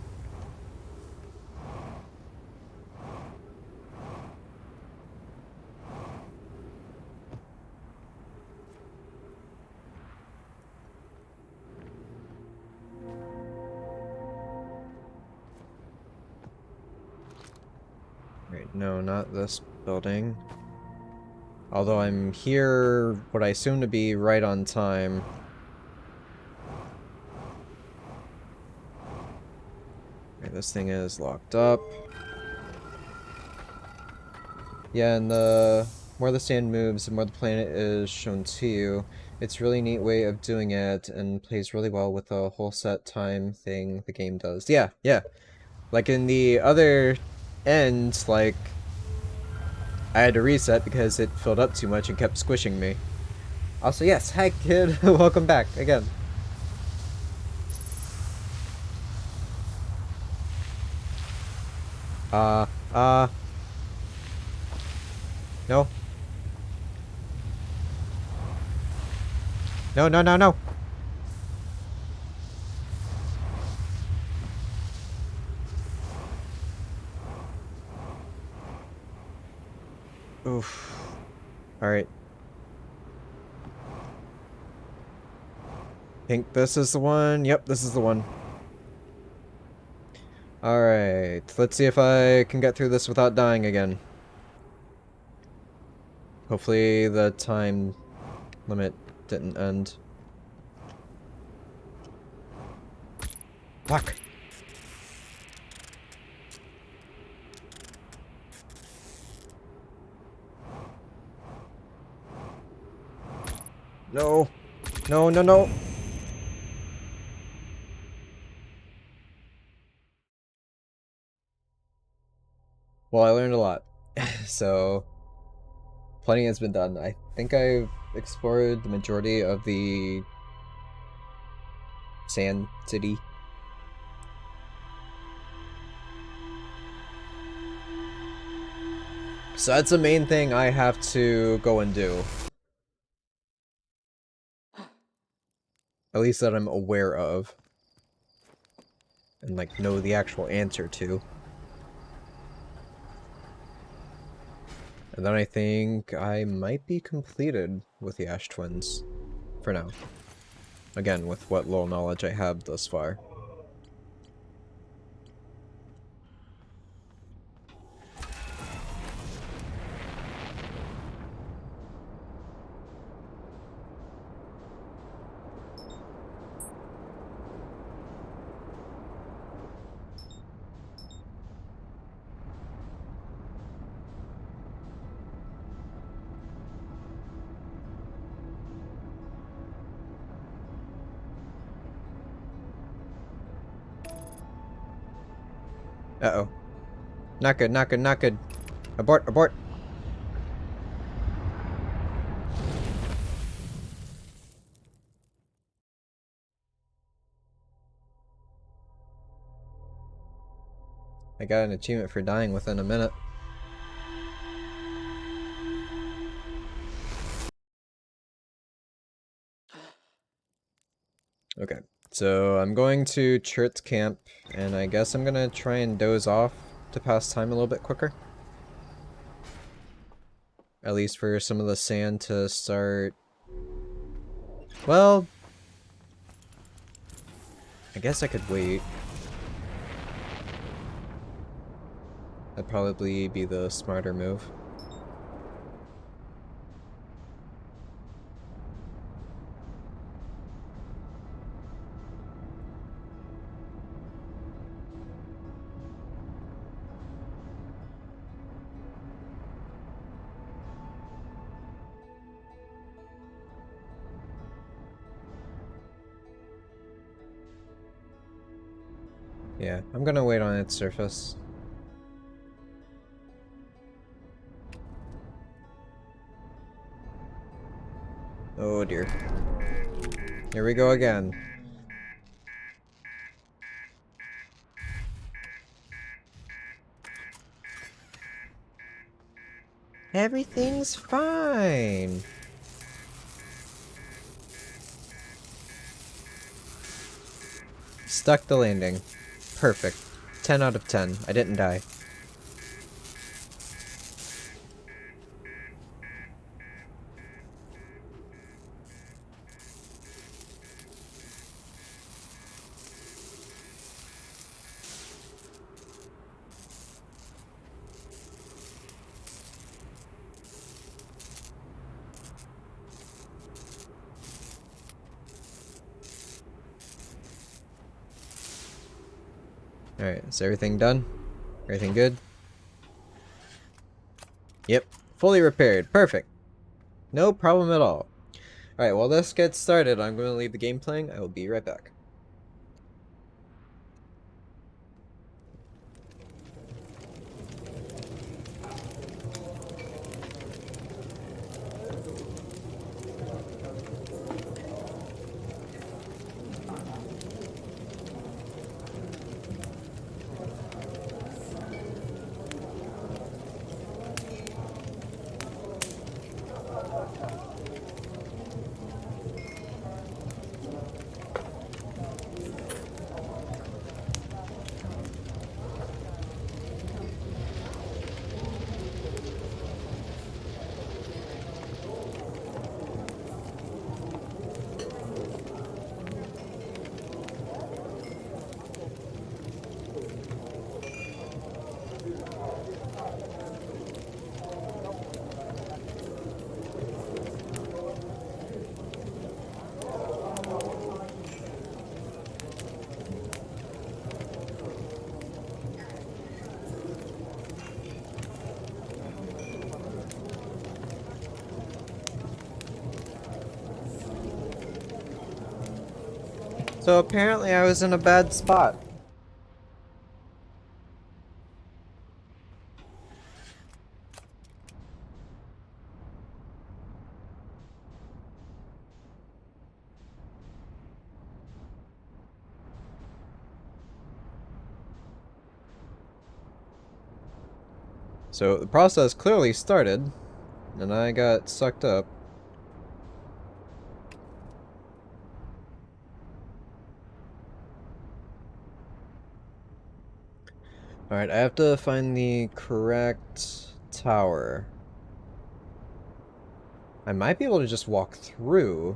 A: Right, no, not this building. Although I'm here, what I assume to be right on time. Okay, this thing is locked up. Yeah, and the more the sand moves, the more the planet is shown to you. It's a really neat way of doing it, and plays really well with the whole set time thing the game does. Yeah, yeah. Like in the other end, like, I had to reset because it filled up too much and kept squishing me. Also, yes, hi kid, welcome back again. Uh, uh. No. No, no, no, no. Oof. Alright. Think this is the one. Yep, this is the one. Alright. Let's see if I can get through this without dying again. Hopefully the time limit didn't end. Fuck! No! No, no, no! Well, I learned a lot. So, plenty has been done. I think I've explored the majority of the Sand City. So that's the main thing I have to go and do. At least that I'm aware of. And like know the actual answer to. And then I think I might be completed with the Ash Twins. For now. Again, with what little knowledge I have thus far. Uh-oh. Not good, not good, not good. Abort, abort! I got an achievement for dying within a minute. Okay, so I'm going to Churt's camp, and I guess I'm gonna try and doze off to pass time a little bit quicker. At least for some of the sand to start... Well... I guess I could wait. That'd probably be the smarter move. Yeah, I'm gonna wait on its surface. Oh dear. Here we go again. Everything's fine. Stuck the landing. Perfect. 10 out of 10. I didn't die. Alright, is everything done? Everything good? Yep, fully repaired. Perfect. No problem at all. Alright, while this gets started, I'm going to leave the game playing. I will be right back. So apparently I was in a bad spot. So the process clearly started, and I got sucked up. Alright, I have to find the correct tower. I might be able to just walk through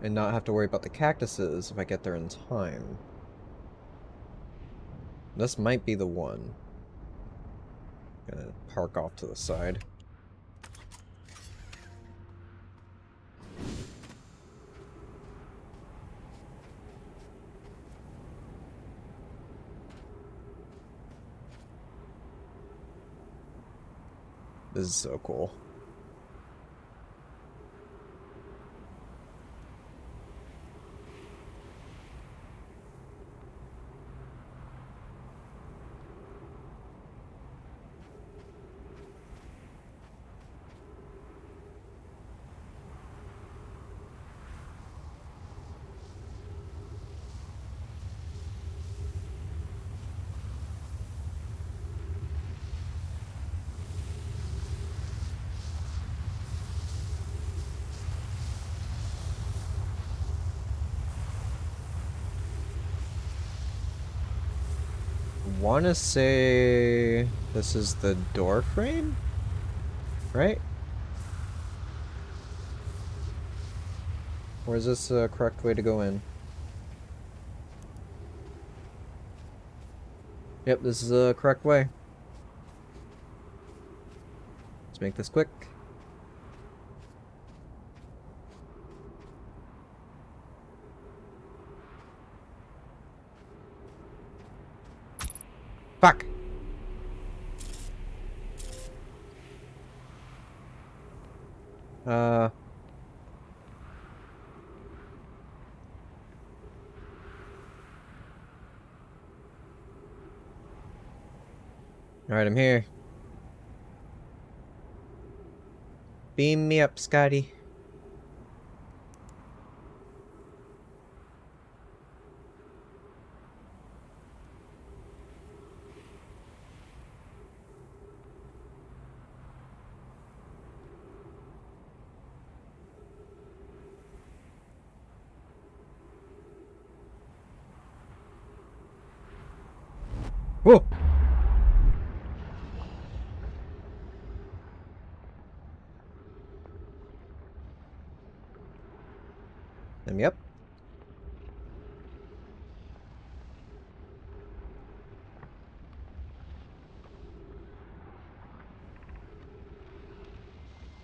A: and not have to worry about the cactuses if I get there in time. This might be the one. Gonna park off to the side. This is so cool. Wanna say this is the door frame? Right? Or is this the correct way to go in? Yep, this is the correct way. Let's make this quick. Fuck! Alright, I'm here. Beam me up, Scotty. Whoa! Yep.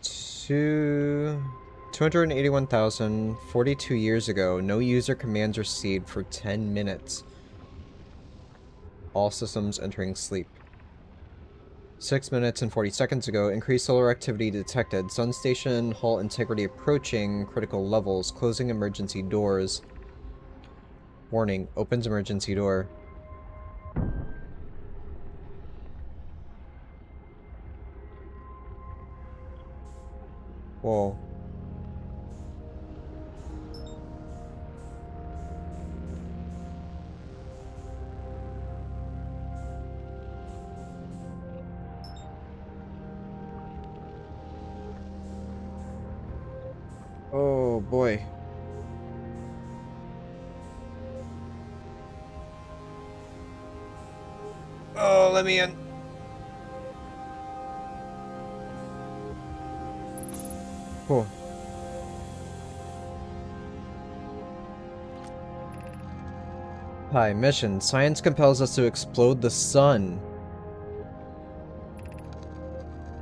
A: Two... 281,042 years ago, no user commands received for 10 minutes. All systems entering sleep. 6 minutes and 40 seconds ago, increased solar activity detected. Sun station hull integrity approaching critical levels. Closing emergency doors. Warning, opens emergency door. Whoa. Oh boy. Oh, let me in. Cool. Hi, mission. Science compels us to explode the sun.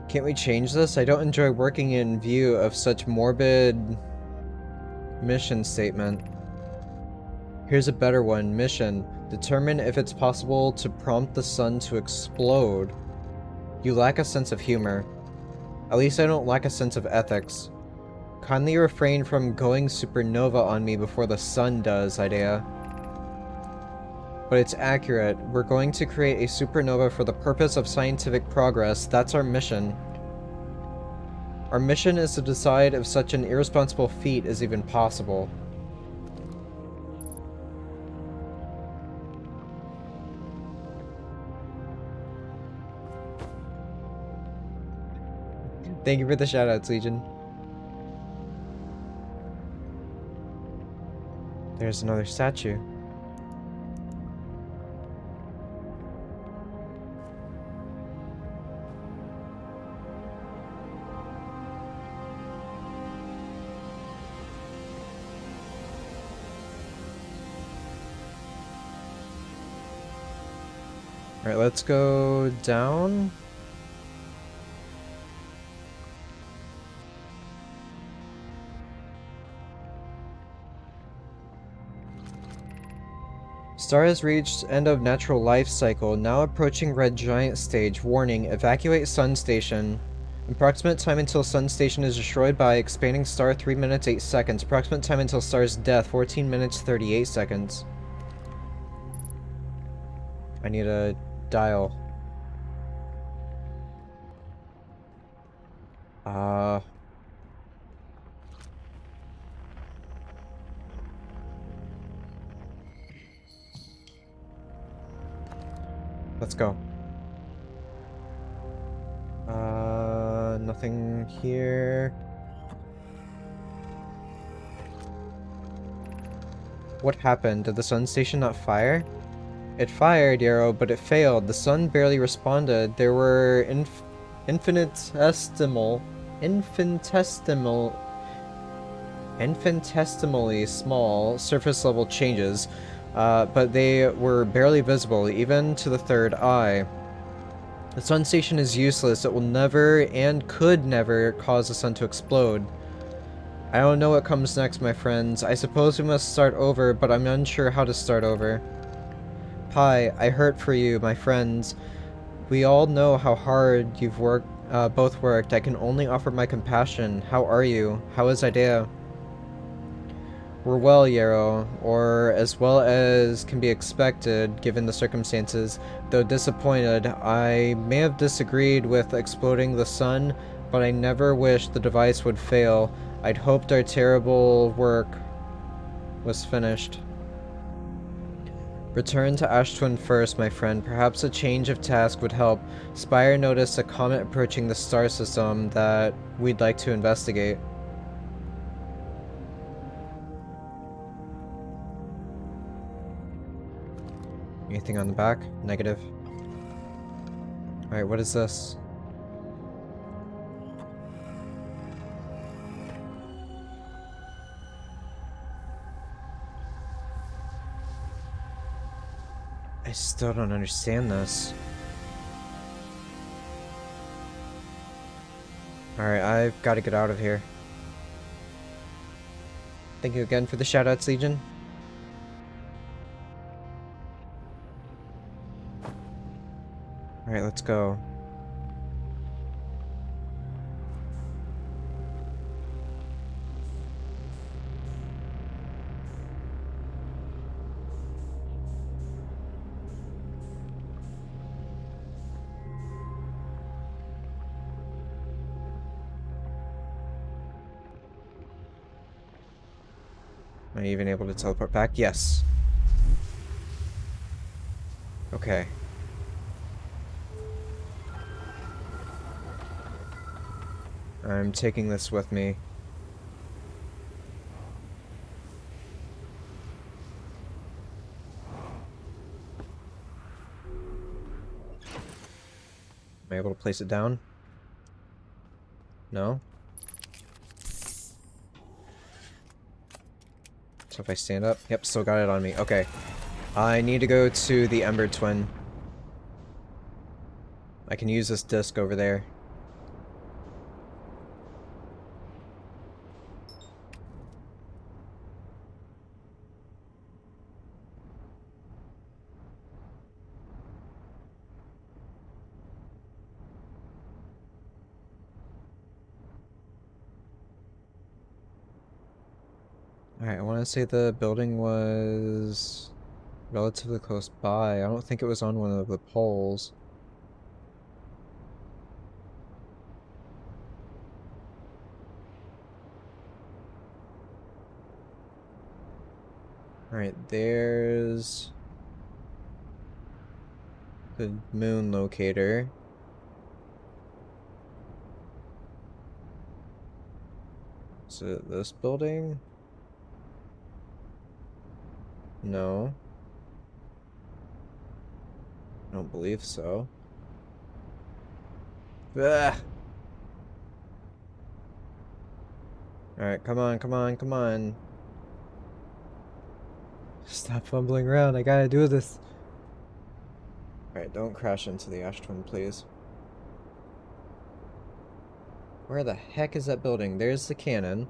A: Can't we change this? I don't enjoy working in view of such morbid mission statement. Here's a better one. Mission. Determine if it's possible to prompt the sun to explode. You lack a sense of humor. At least I don't lack a sense of ethics. Kindly refrain from going supernova on me before the sun does, Idea. but it's accurate. We're going to create a supernova for the purpose of scientific progress. That's our mission. Our mission is to decide if such an irresponsible feat is even possible. Thank you for the shoutouts, Legion. There's another statue. Alright, let's go down. Star has reached end of natural life cycle, now approaching red giant stage. Warning, evacuate Sun Station. Approximate time until Sun Station is destroyed by expanding star 3 minutes 8 seconds. Approximate time until star's death 14 minutes 38 seconds. I need a dial. Let's go. Nothing here. What happened? Did the Sun Station not fire? It fired, Yarrow, but it failed. The sun barely responded. There were infinitesimally small surface level changes, but they were barely visible, even to the third eye. The Sun Station is useless. It will never and could never cause the sun to explode. I don't know what comes next, my friends. I suppose we must start over, but I'm unsure how to start over. Pi, I hurt for you, my friends. We all know how hard you've both worked. I can only offer my compassion. How are you? How is Idea? We're well, Yarrow, or as well as can be expected, given the circumstances. Though disappointed, I may have disagreed with exploding the sun, but I never wished the device would fail. I'd hoped our terrible work was finished. Return to Ash Twin first, my friend. Perhaps a change of task would help. Spire noticed a comet approaching the star system that we'd like to investigate. Anything on the back? Negative. Alright, what is this? I still don't understand this. Alright, I've got to get out of here. Thank you again for the shoutouts, Legion. Alright, let's go. Am I even able to teleport back? Yes. Okay. I'm taking this with me. Am I able to place it down? No? So if I stand up? Yep, still got it on me. Okay. I need to go to the Ember Twin. I can use this disc over there. Alright, I want to say the building was Relatively close by. I don't think it was on one of the poles. Alright, there's the moon locator. Is it this building? No. I don't believe so. Ugh. Alright, come on, come on, come on. Stop fumbling around, I gotta do this. Alright, don't crash into the ash twin, please. Where the heck is that building? There's the cannon.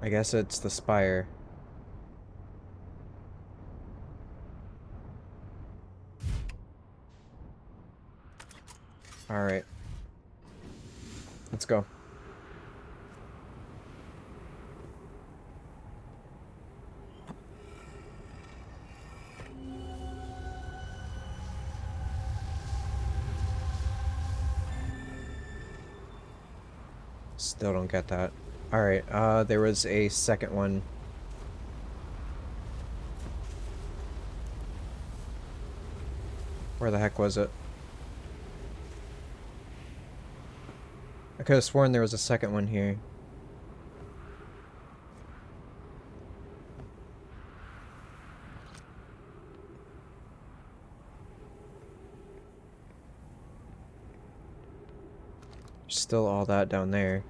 A: I guess it's the spire. Alright. Let's go. Still don't get that. Alright, there was a second one. Where the heck was it? I could have sworn there was a second one here. There's still all that down there.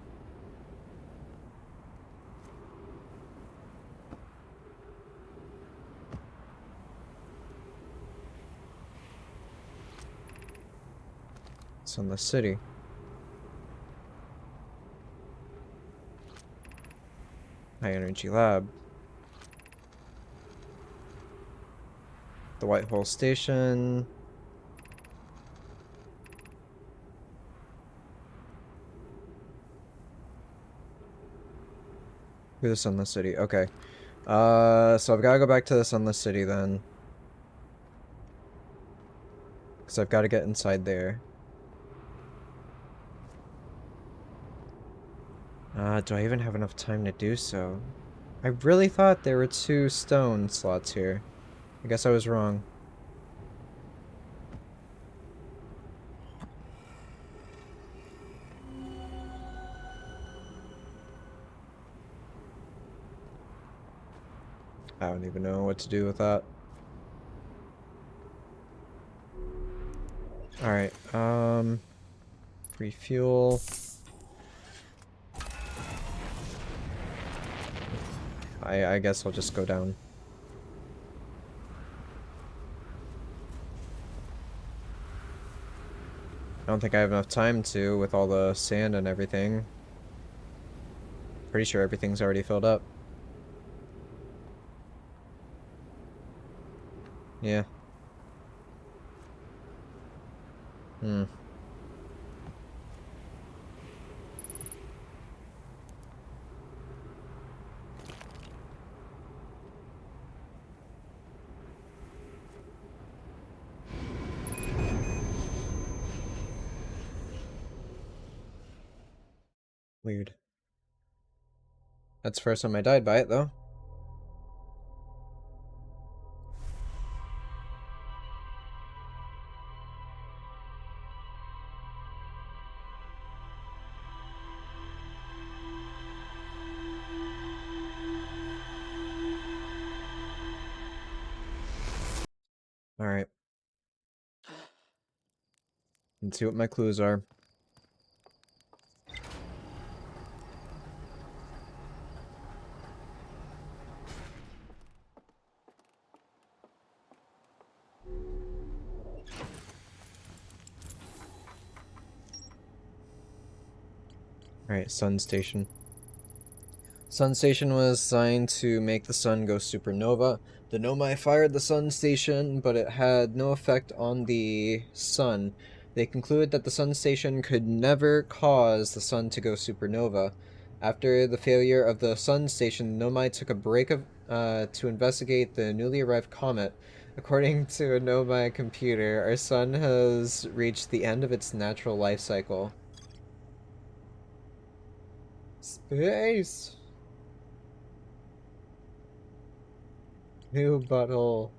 A: It's in the city. High energy lab. The White Hole Station. Who's the Sunless City? Okay. So I've got to go back to the Sunless City then. Because I've got to get inside there. Do I even have enough time to do so? I really thought there were 2 stone slots here. I guess I was wrong. I don't even know what to do with that. Alright, refuel. I guess I'll just go down. I don't think I have enough time to with all the sand and everything. Pretty sure everything's already filled up. Yeah. Hmm. Weird. That's the first time I died by it, though. Alright. Let's see what my clues are. Alright, sun station. Sun station was designed to make the sun go supernova. The Nomai fired the sun station, but it had no effect on the sun. They concluded that the sun station could never cause the sun to go supernova. After the failure of the sun station, the Nomai took a break to investigate the newly arrived comet. According to a Nomai computer, our sun has reached the end of its natural life cycle. Space! New butthole.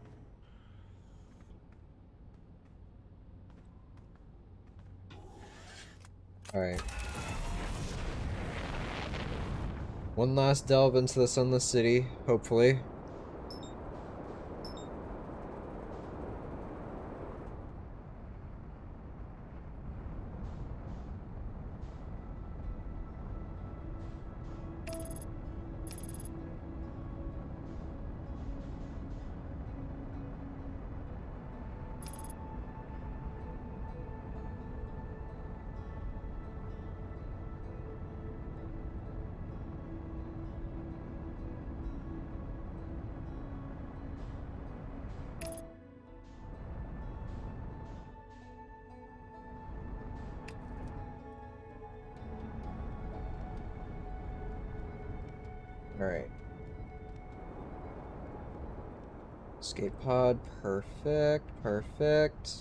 A: Alright. One last delve into the Sunless City, hopefully. Alright. Escape pod, perfect, perfect.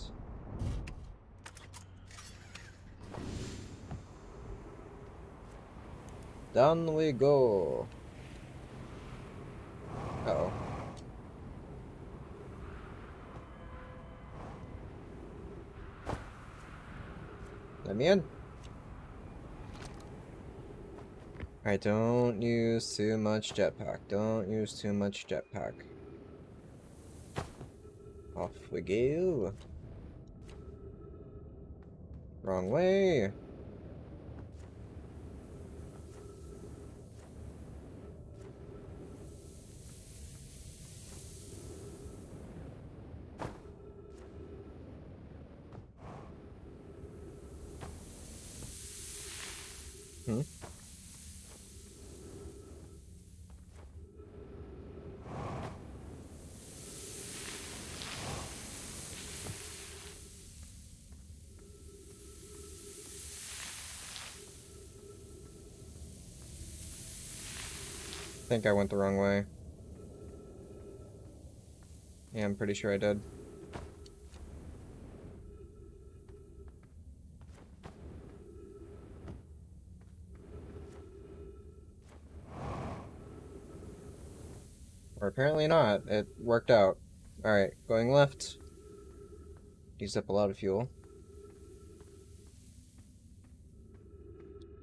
A: Down we go. Uh-oh. Let me in. Alright, don't use too much jetpack. Don't use too much jetpack. Off we go. Wrong way. Hmm? I think I went the wrong way. Yeah, I'm pretty sure I did. Or apparently not. It worked out. Alright, going left. Used up a lot of fuel.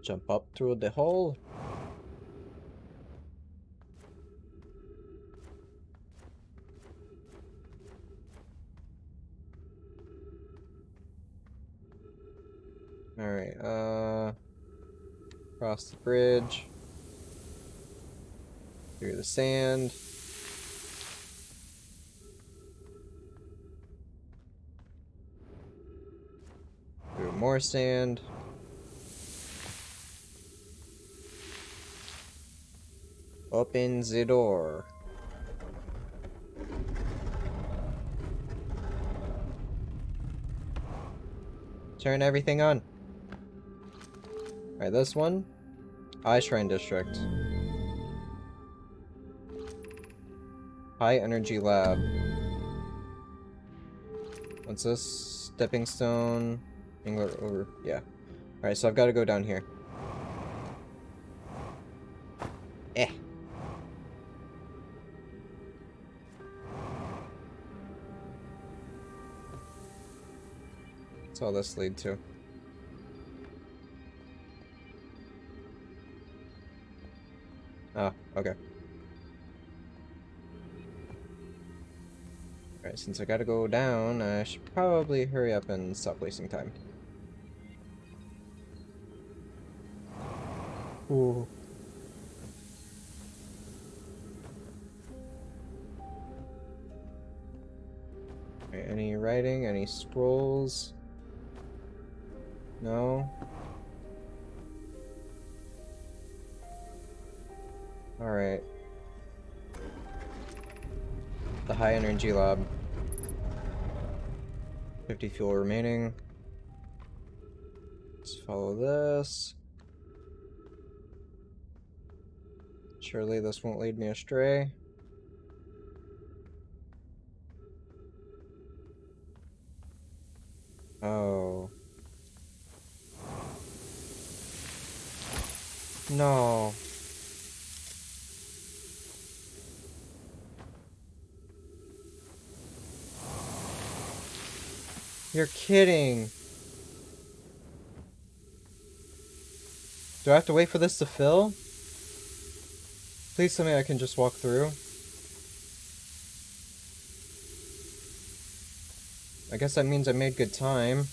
A: Jump up through the hole. Alright, cross the bridge. Through the sand. Through more sand. Open the door. Turn everything on. Alright, this one. Eye Shrine District. High Energy Lab. What's this? Stepping Stone. Angler over. Yeah. Alright, so I've got to go down here. Eh. What's all this lead to? Ah, okay. Alright, since I gotta go down, I should probably hurry up and stop wasting time. Ooh. Alright, any writing? Any scrolls? No? Alright. The high energy lab. 50 fuel remaining. Follow this. Surely this won't lead me astray. Oh. No. You're kidding. Do I have to wait for this to fill? Please tell me I can just walk through. I guess that means I made good time.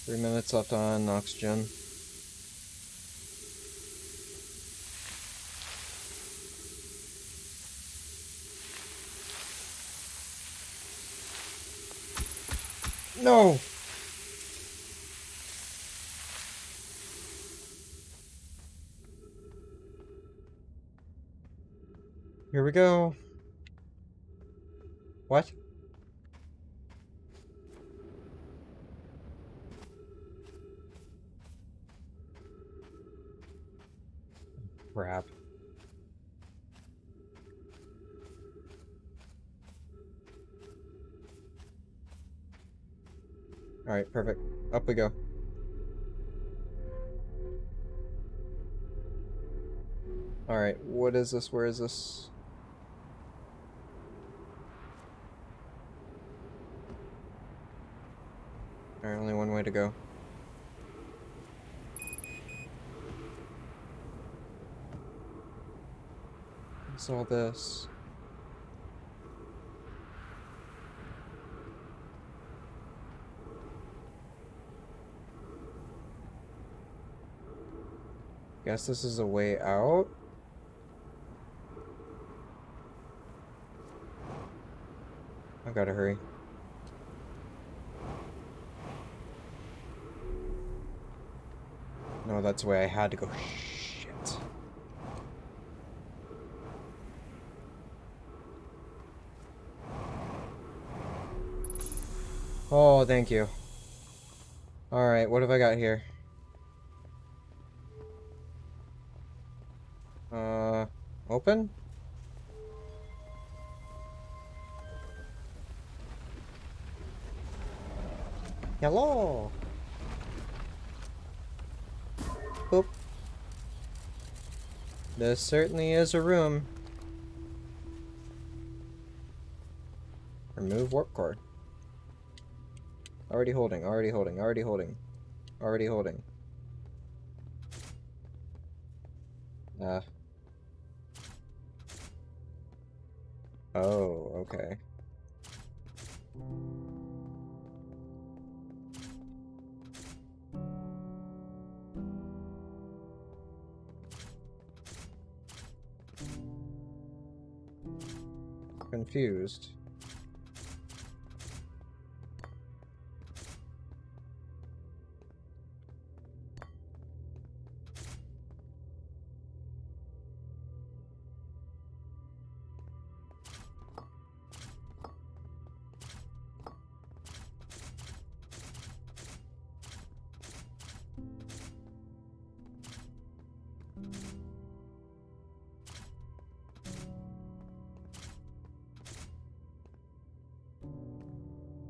A: Three minutes left on oxygen. No! Here we go. What? Crap. Alright, perfect. Up we go. Alright, what is this? Where is this? Alright, only one way to go. What's all this? Guess this is a way out? I gotta hurry. No, that's the way I had to go. Shit. Oh, thank you. Alright, what have I got here? Open? Hello! Boop. This certainly is a room. Remove warp core. Already holding, already holding, already holding. Already holding. Oh, okay. Confused.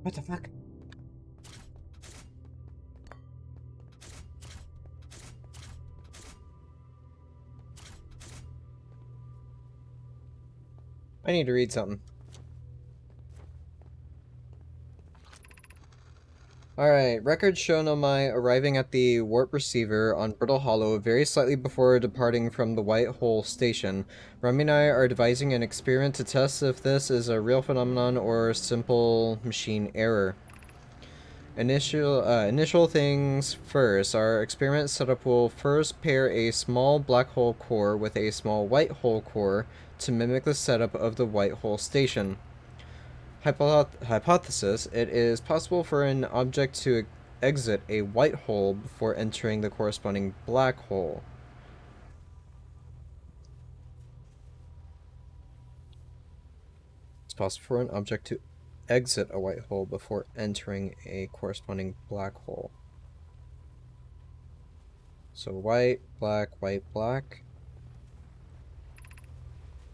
A: What the fuck? I need to read something. Alright, records show Nomai arriving at the warp receiver on Brittle Hollow very slightly before departing from the White Hole station. Remy and I are devising an experiment to test if this is a real phenomenon or simple machine error. Initial things first. Our experiment setup will first pair a small black hole core with a small white hole core to mimic the setup of the White Hole station. Hypothesis: it is possible for an object to exit a white hole before entering the corresponding black hole. It's possible for an object to exit a white hole before entering a corresponding black hole. So white, black, white, black.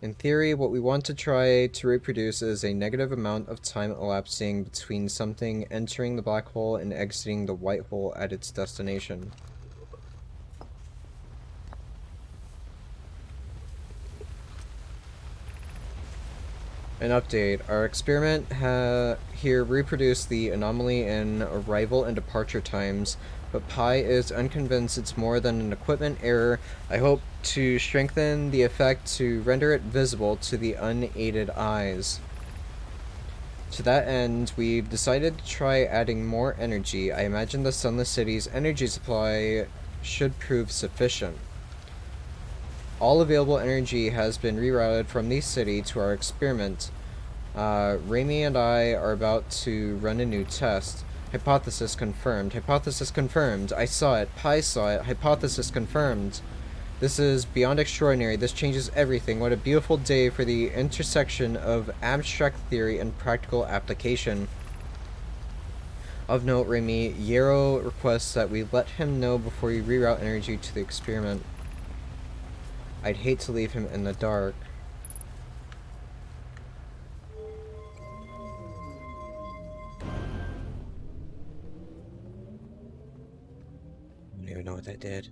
A: In theory, what we want to try to reproduce is a negative amount of time elapsing between something entering the black hole and exiting the white hole at its destination. An update. Our experiment here reproduced the anomaly in arrival and departure times, but Pi is unconvinced it's more than an equipment error. I hope to strengthen the effect to render it visible to the unaided eyes. To that end, we've decided to try adding more energy. I imagine the Sunless City's energy supply should prove sufficient. All available energy has been rerouted from the city to our experiment. Raimi and I are about to run a new test. Hypothesis confirmed. Hypothesis confirmed. I saw it. Pi saw it. Hypothesis confirmed. This is beyond extraordinary. This changes everything. What a beautiful day for the intersection of abstract theory and practical application. Of note, Raimi, Yarrow requests that we let him know before we reroute energy to the experiment. I'd hate to leave him in the dark. I don't even know what that did.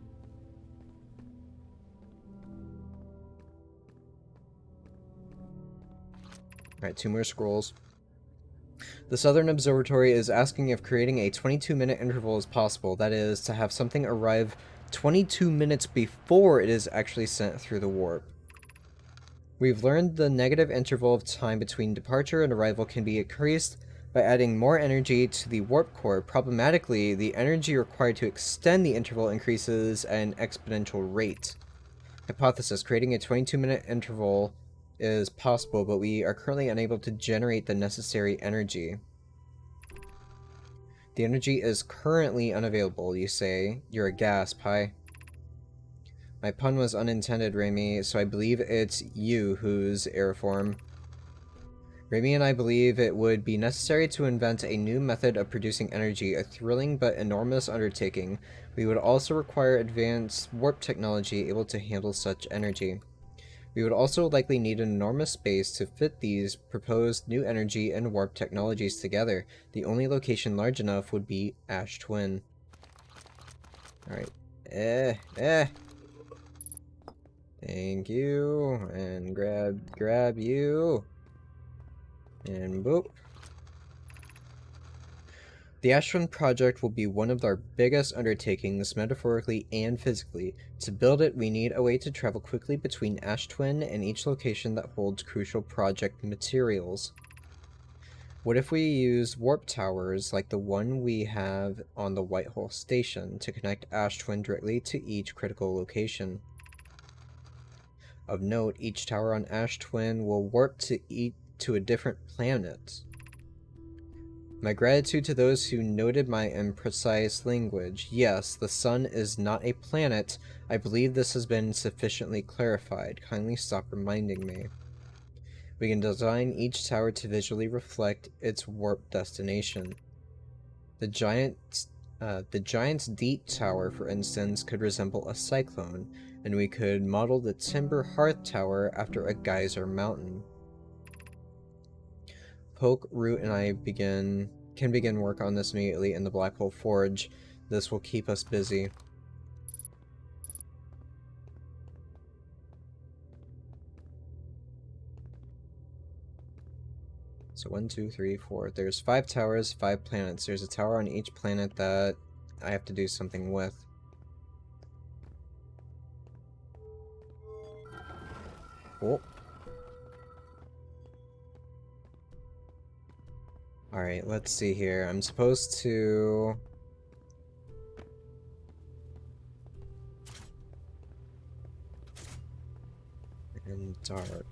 A: Alright, 2 more scrolls. The Southern Observatory is asking if creating a 22-minute interval is possible. That is, to have something arrive 22 minutes before it is actually sent through the warp. We've learned the negative interval of time between departure and arrival can be increased by adding more energy to the warp core. Problematically, the energy required to extend the interval increases at an exponential rate. Hypothesis: creating a 22-minute interval is possible, but we are currently unable to generate the necessary energy. The energy is currently unavailable, you say. You're a gas, Pi. My pun was unintended, Raimi, so I believe it's you who's airform. Raimi and I believe it would be necessary to invent a new method of producing energy, a thrilling but enormous undertaking. We would also require advanced warp technology able to handle such energy. We would also likely need an enormous space to fit these proposed new energy and warp technologies together. The only location large enough would be Ash Twin. Alright. Thank you. And grab you. And boop. The Ashwin project will be one of our biggest undertakings, metaphorically and physically. To build it, we need a way to travel quickly between Ash Twin and each location that holds crucial project materials. What if we use warp towers like the one we have on the Whitehole Station to connect Ash Twin directly to each critical location? Of note, each tower on Ash Twin will warp to a different planet. My gratitude to those who noted my imprecise language. Yes, the sun is not a planet. I believe this has been sufficiently clarified. Kindly stop reminding me. We can design each tower to visually reflect its warp destination. The Giant's Deep Tower, for instance, could resemble a cyclone, and we could model the Timber Hearth Tower after a geyser mountain. Poke, Root, and I can begin work on this immediately in the Black Hole Forge. This will keep us busy. So 1, 2, 3, 4. There's 5 towers, 5 planets. There's a tower on each planet that I have to do something with. Oh. Alright, let's see here. I'm supposed to... and dark.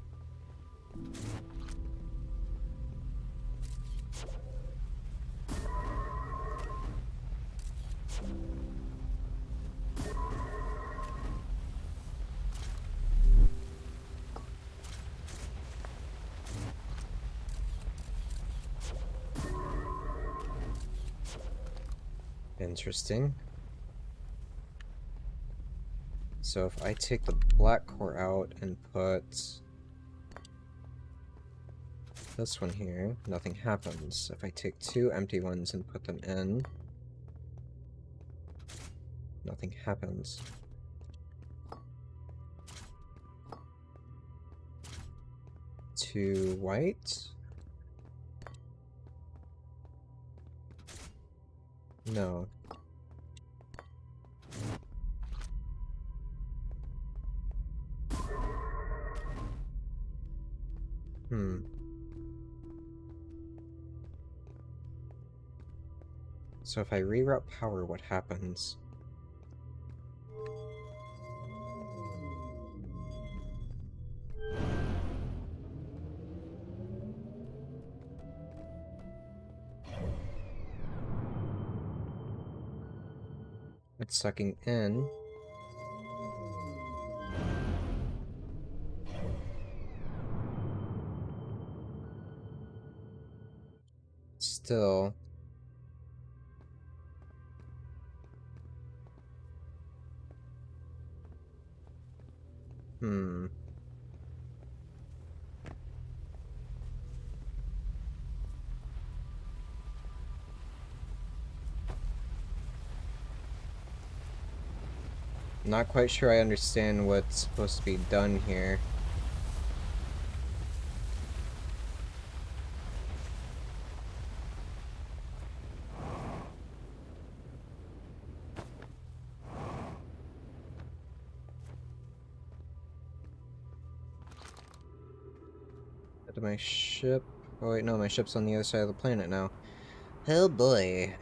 A: Interesting. So if I take the black core out and put this one here, nothing happens. If I take two empty ones and put them in, nothing happens. Two white? No. So if I reroute power, what happens? It's sucking in. Still. Not quite sure I understand what's supposed to be done here. To my ship. Oh wait, no, my ship's on the other side of the planet now. Oh boy.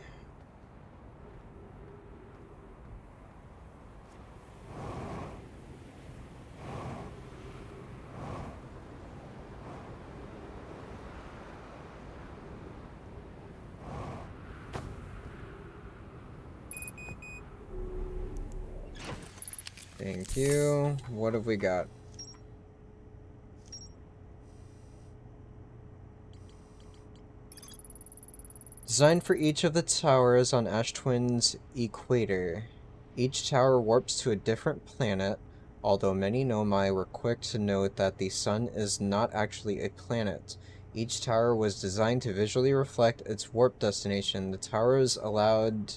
A: Thank you. What have we got? Designed for each of the towers on Ash Twin's equator. Each tower warps to a different planet, although many Nomai were quick to note that the sun is not actually a planet. Each tower was designed to visually reflect its warp destination. The towers allowed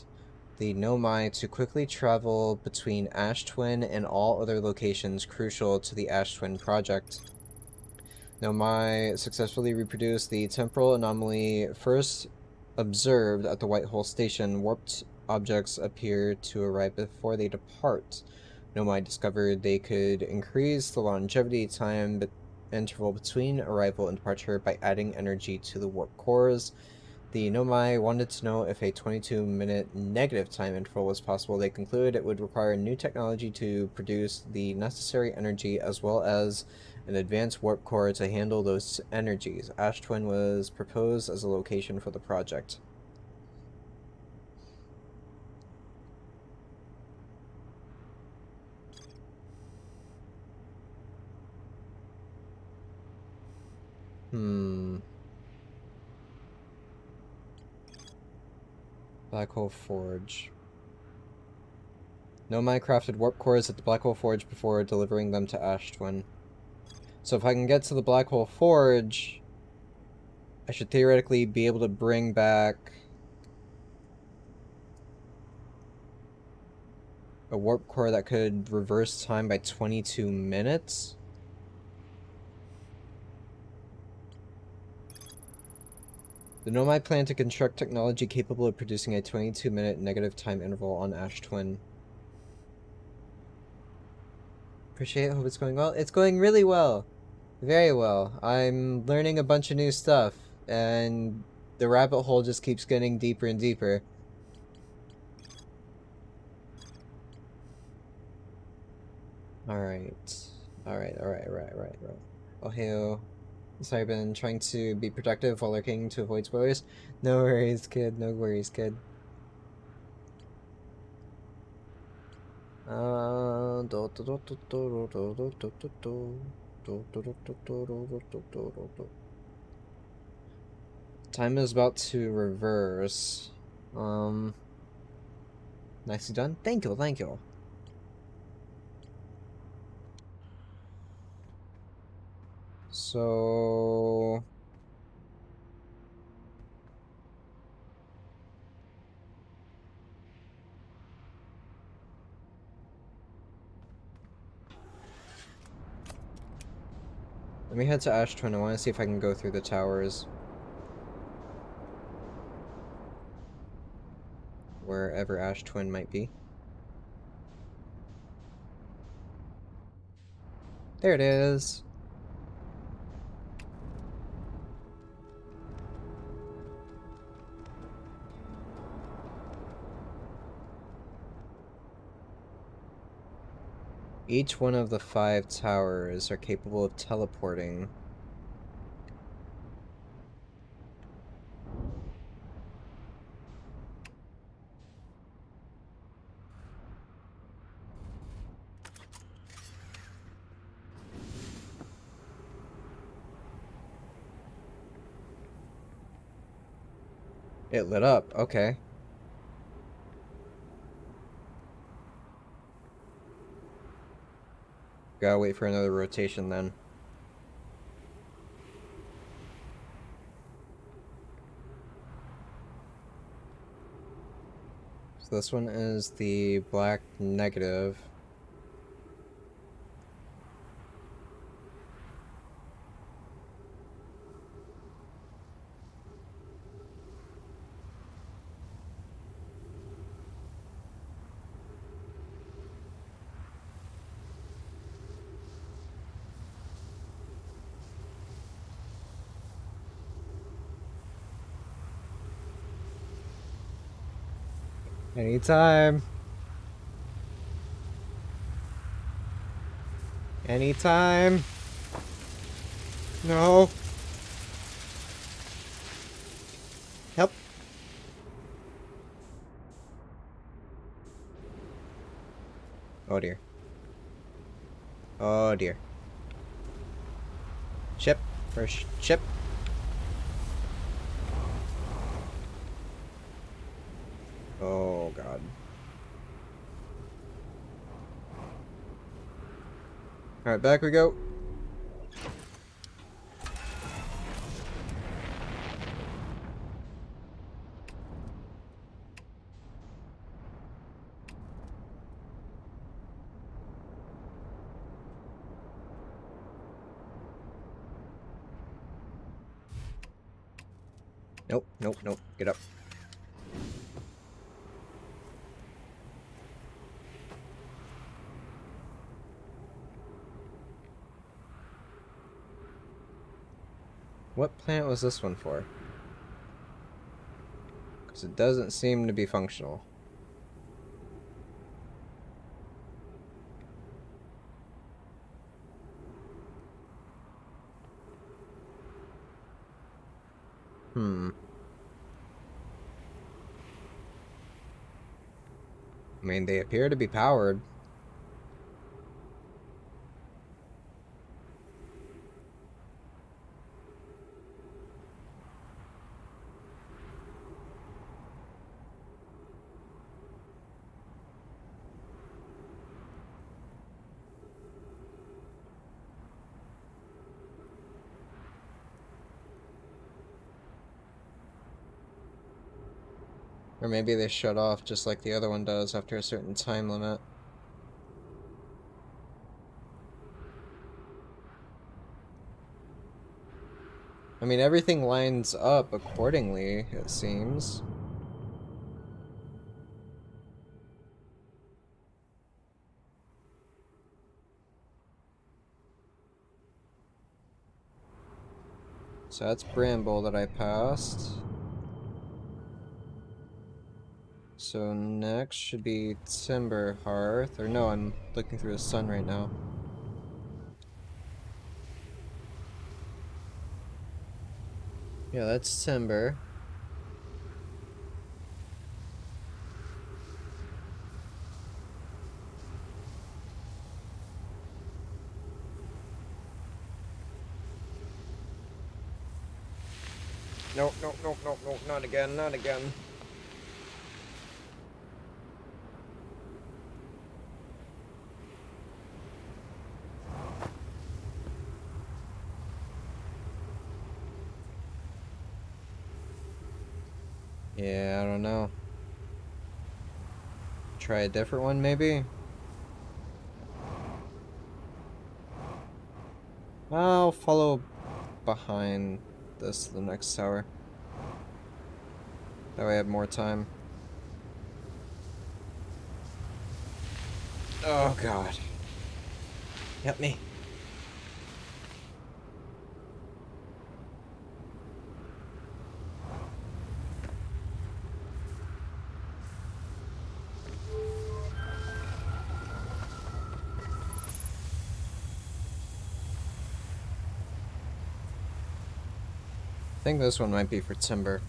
A: the Nomai to quickly travel between Ash Twin and all other locations crucial to the Ash Twin project. Nomai successfully reproduced the temporal anomaly first observed at the White Hole Station. Warped objects appear to arrive before they depart. Nomai discovered they could increase the longevity time interval between arrival and departure by adding energy to the warp cores. The Nomai wanted to know if a 22-minute negative time interval was possible. They concluded it would require new technology to produce the necessary energy as well as an advanced warp core to handle those energies. Ash Twin was proposed as a location for the project. Black Hole Forge. Nomai crafted warp cores at the Black Hole Forge before delivering them to Ash Twin. So if I can get to the Black Hole Forge, I should theoretically be able to bring back a warp core that could reverse time by 22 minutes? The Nomai plan to construct technology capable of producing a 22-minute negative time interval on Ash Twin. Appreciate it, hope it's going well. It's going really well. Very well. I'm learning a bunch of new stuff, and the rabbit hole just keeps getting deeper and deeper. Alright. Alright. Oh, hey. Sorry, I've been trying to be productive while lurking to avoid spoilers. No worries, kid. No worries, kid. Time is about to reverse. Nicely done. Thank you, thank you. So... let me head to Ash Twin. I want to see if I can go through the towers. Wherever Ash Twin might be. There it is. Each one of the 5 towers are capable of teleporting. It lit up, okay. Gotta wait for another rotation then. So this one is the black negative. Anytime. Anytime. No. Help. Oh dear. Oh dear. Chip. First chip. Oh god. Alright, back we go. Nope, nope, nope. Get up. What planet was this one for? Because it doesn't seem to be functional. Hmm. I mean, they appear to be powered. Or maybe they shut off just like the other one does after a certain time limit. I mean, everything lines up accordingly, it seems. So that's Bramble that I passed. So next should be Timber Hearth. Or no, I'm looking through the sun right now. Yeah, that's Timber. No, no, no, no, no, not again, not again. Yeah, I don't know. Try a different one, maybe? I'll follow behind this to the next tower. That way I have more time. Oh god. Help me. I think this one might be for timber.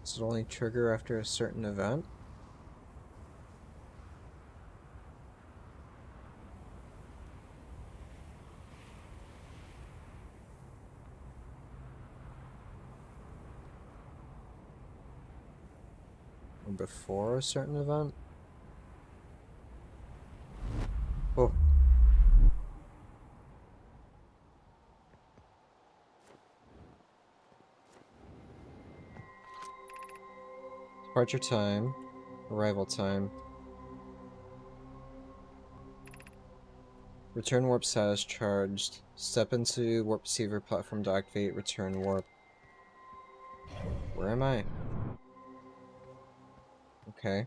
A: Does it only trigger after a certain event? Or before a certain event? Oh. Departure time. Arrival time. Return warp status charged. Step into warp receiver platform to activate return warp. Where am I? Okay.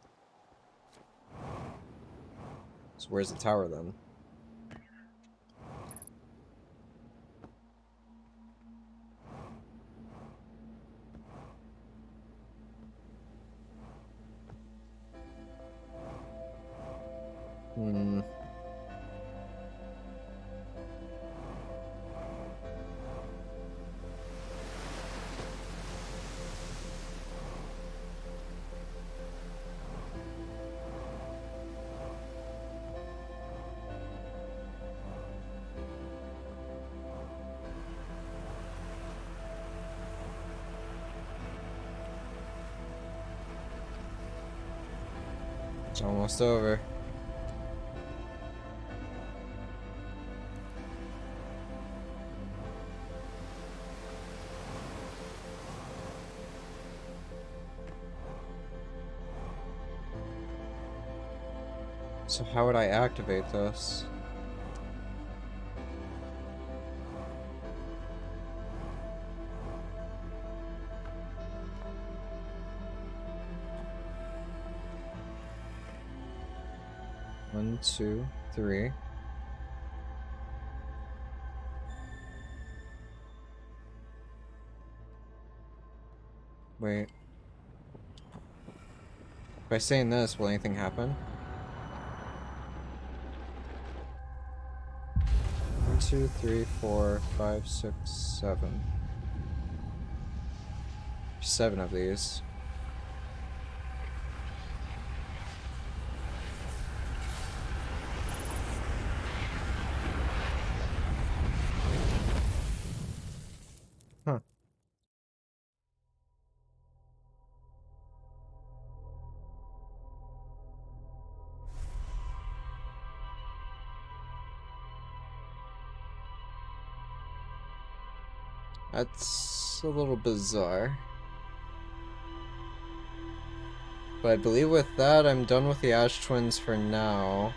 A: So where's the tower then? Hmm. It's almost over. So how would I activate this? One, two, three. Wait. By saying this, will anything happen? 1, 2, 3, 4, 5, 6, 7. 7 of these. Huh. That's a little bizarre. But I believe with that, I'm done with the Ash Twins for now.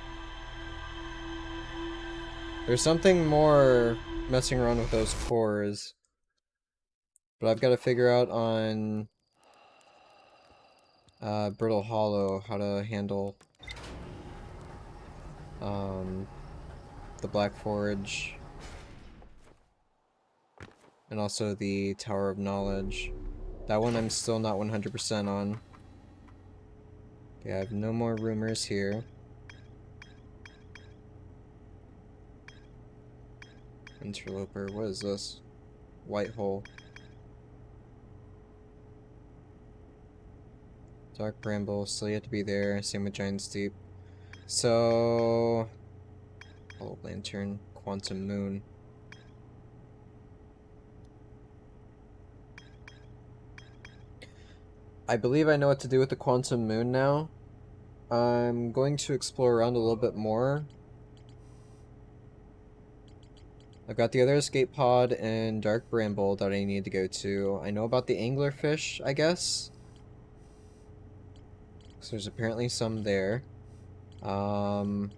A: There's something more messing around with those cores. But I've got to figure out on Brittle Hollow how to handle the Black Forge. And also the Tower of Knowledge. That one I'm still not 100% on. Yeah, I have no more rumors here. Interloper, what is this? White hole. Dark Bramble, still yet to be there. Same with Giant Steep. So... Hollow Lantern, Quantum Moon. I believe I know what to do with the Quantum Moon now. I'm going to explore around a little bit more. I've got the other escape pod and Dark Bramble that I need to go to. I know about the anglerfish, I guess. So there's apparently some there. Tower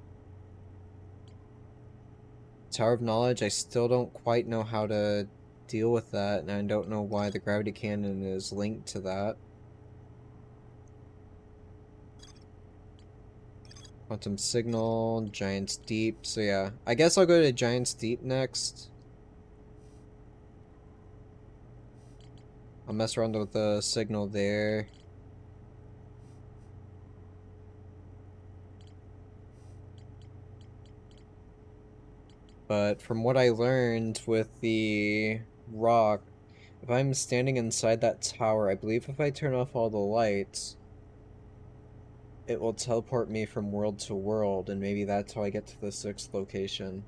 A: of Knowledge, I still don't quite know how to deal with that, and I don't know why the gravity cannon is linked to that. Quantum Signal, Giant's Deep, so yeah. I guess I'll go to Giant's Deep next. I'll mess around with the signal there. But from what I learned with the rock, if I'm standing inside that tower, I believe if I turn off all the lights, it will teleport me from world to world, and maybe that's how I get to the 6th location.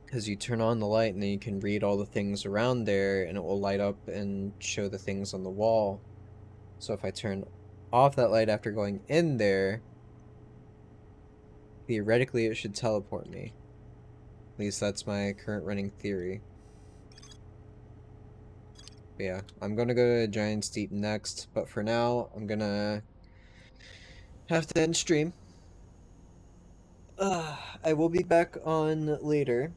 A: Because you turn on the light and then you can read all the things around there, and it will light up and show the things on the wall. So if I turn off that light after going in there, theoretically it should teleport me. At least that's my current running theory. But yeah, I'm gonna go to Giant's Deep next, but for now, I'm gonna have to end stream. I will be back on later.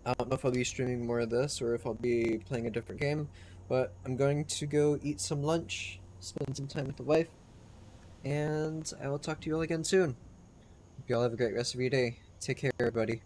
A: I don't know if I'll be streaming more of this or if I'll be playing a different game, but I'm going to go eat some lunch, spend some time with the wife, and I will talk to you all again soon. Hope you all have a great rest of your day. Take care, everybody.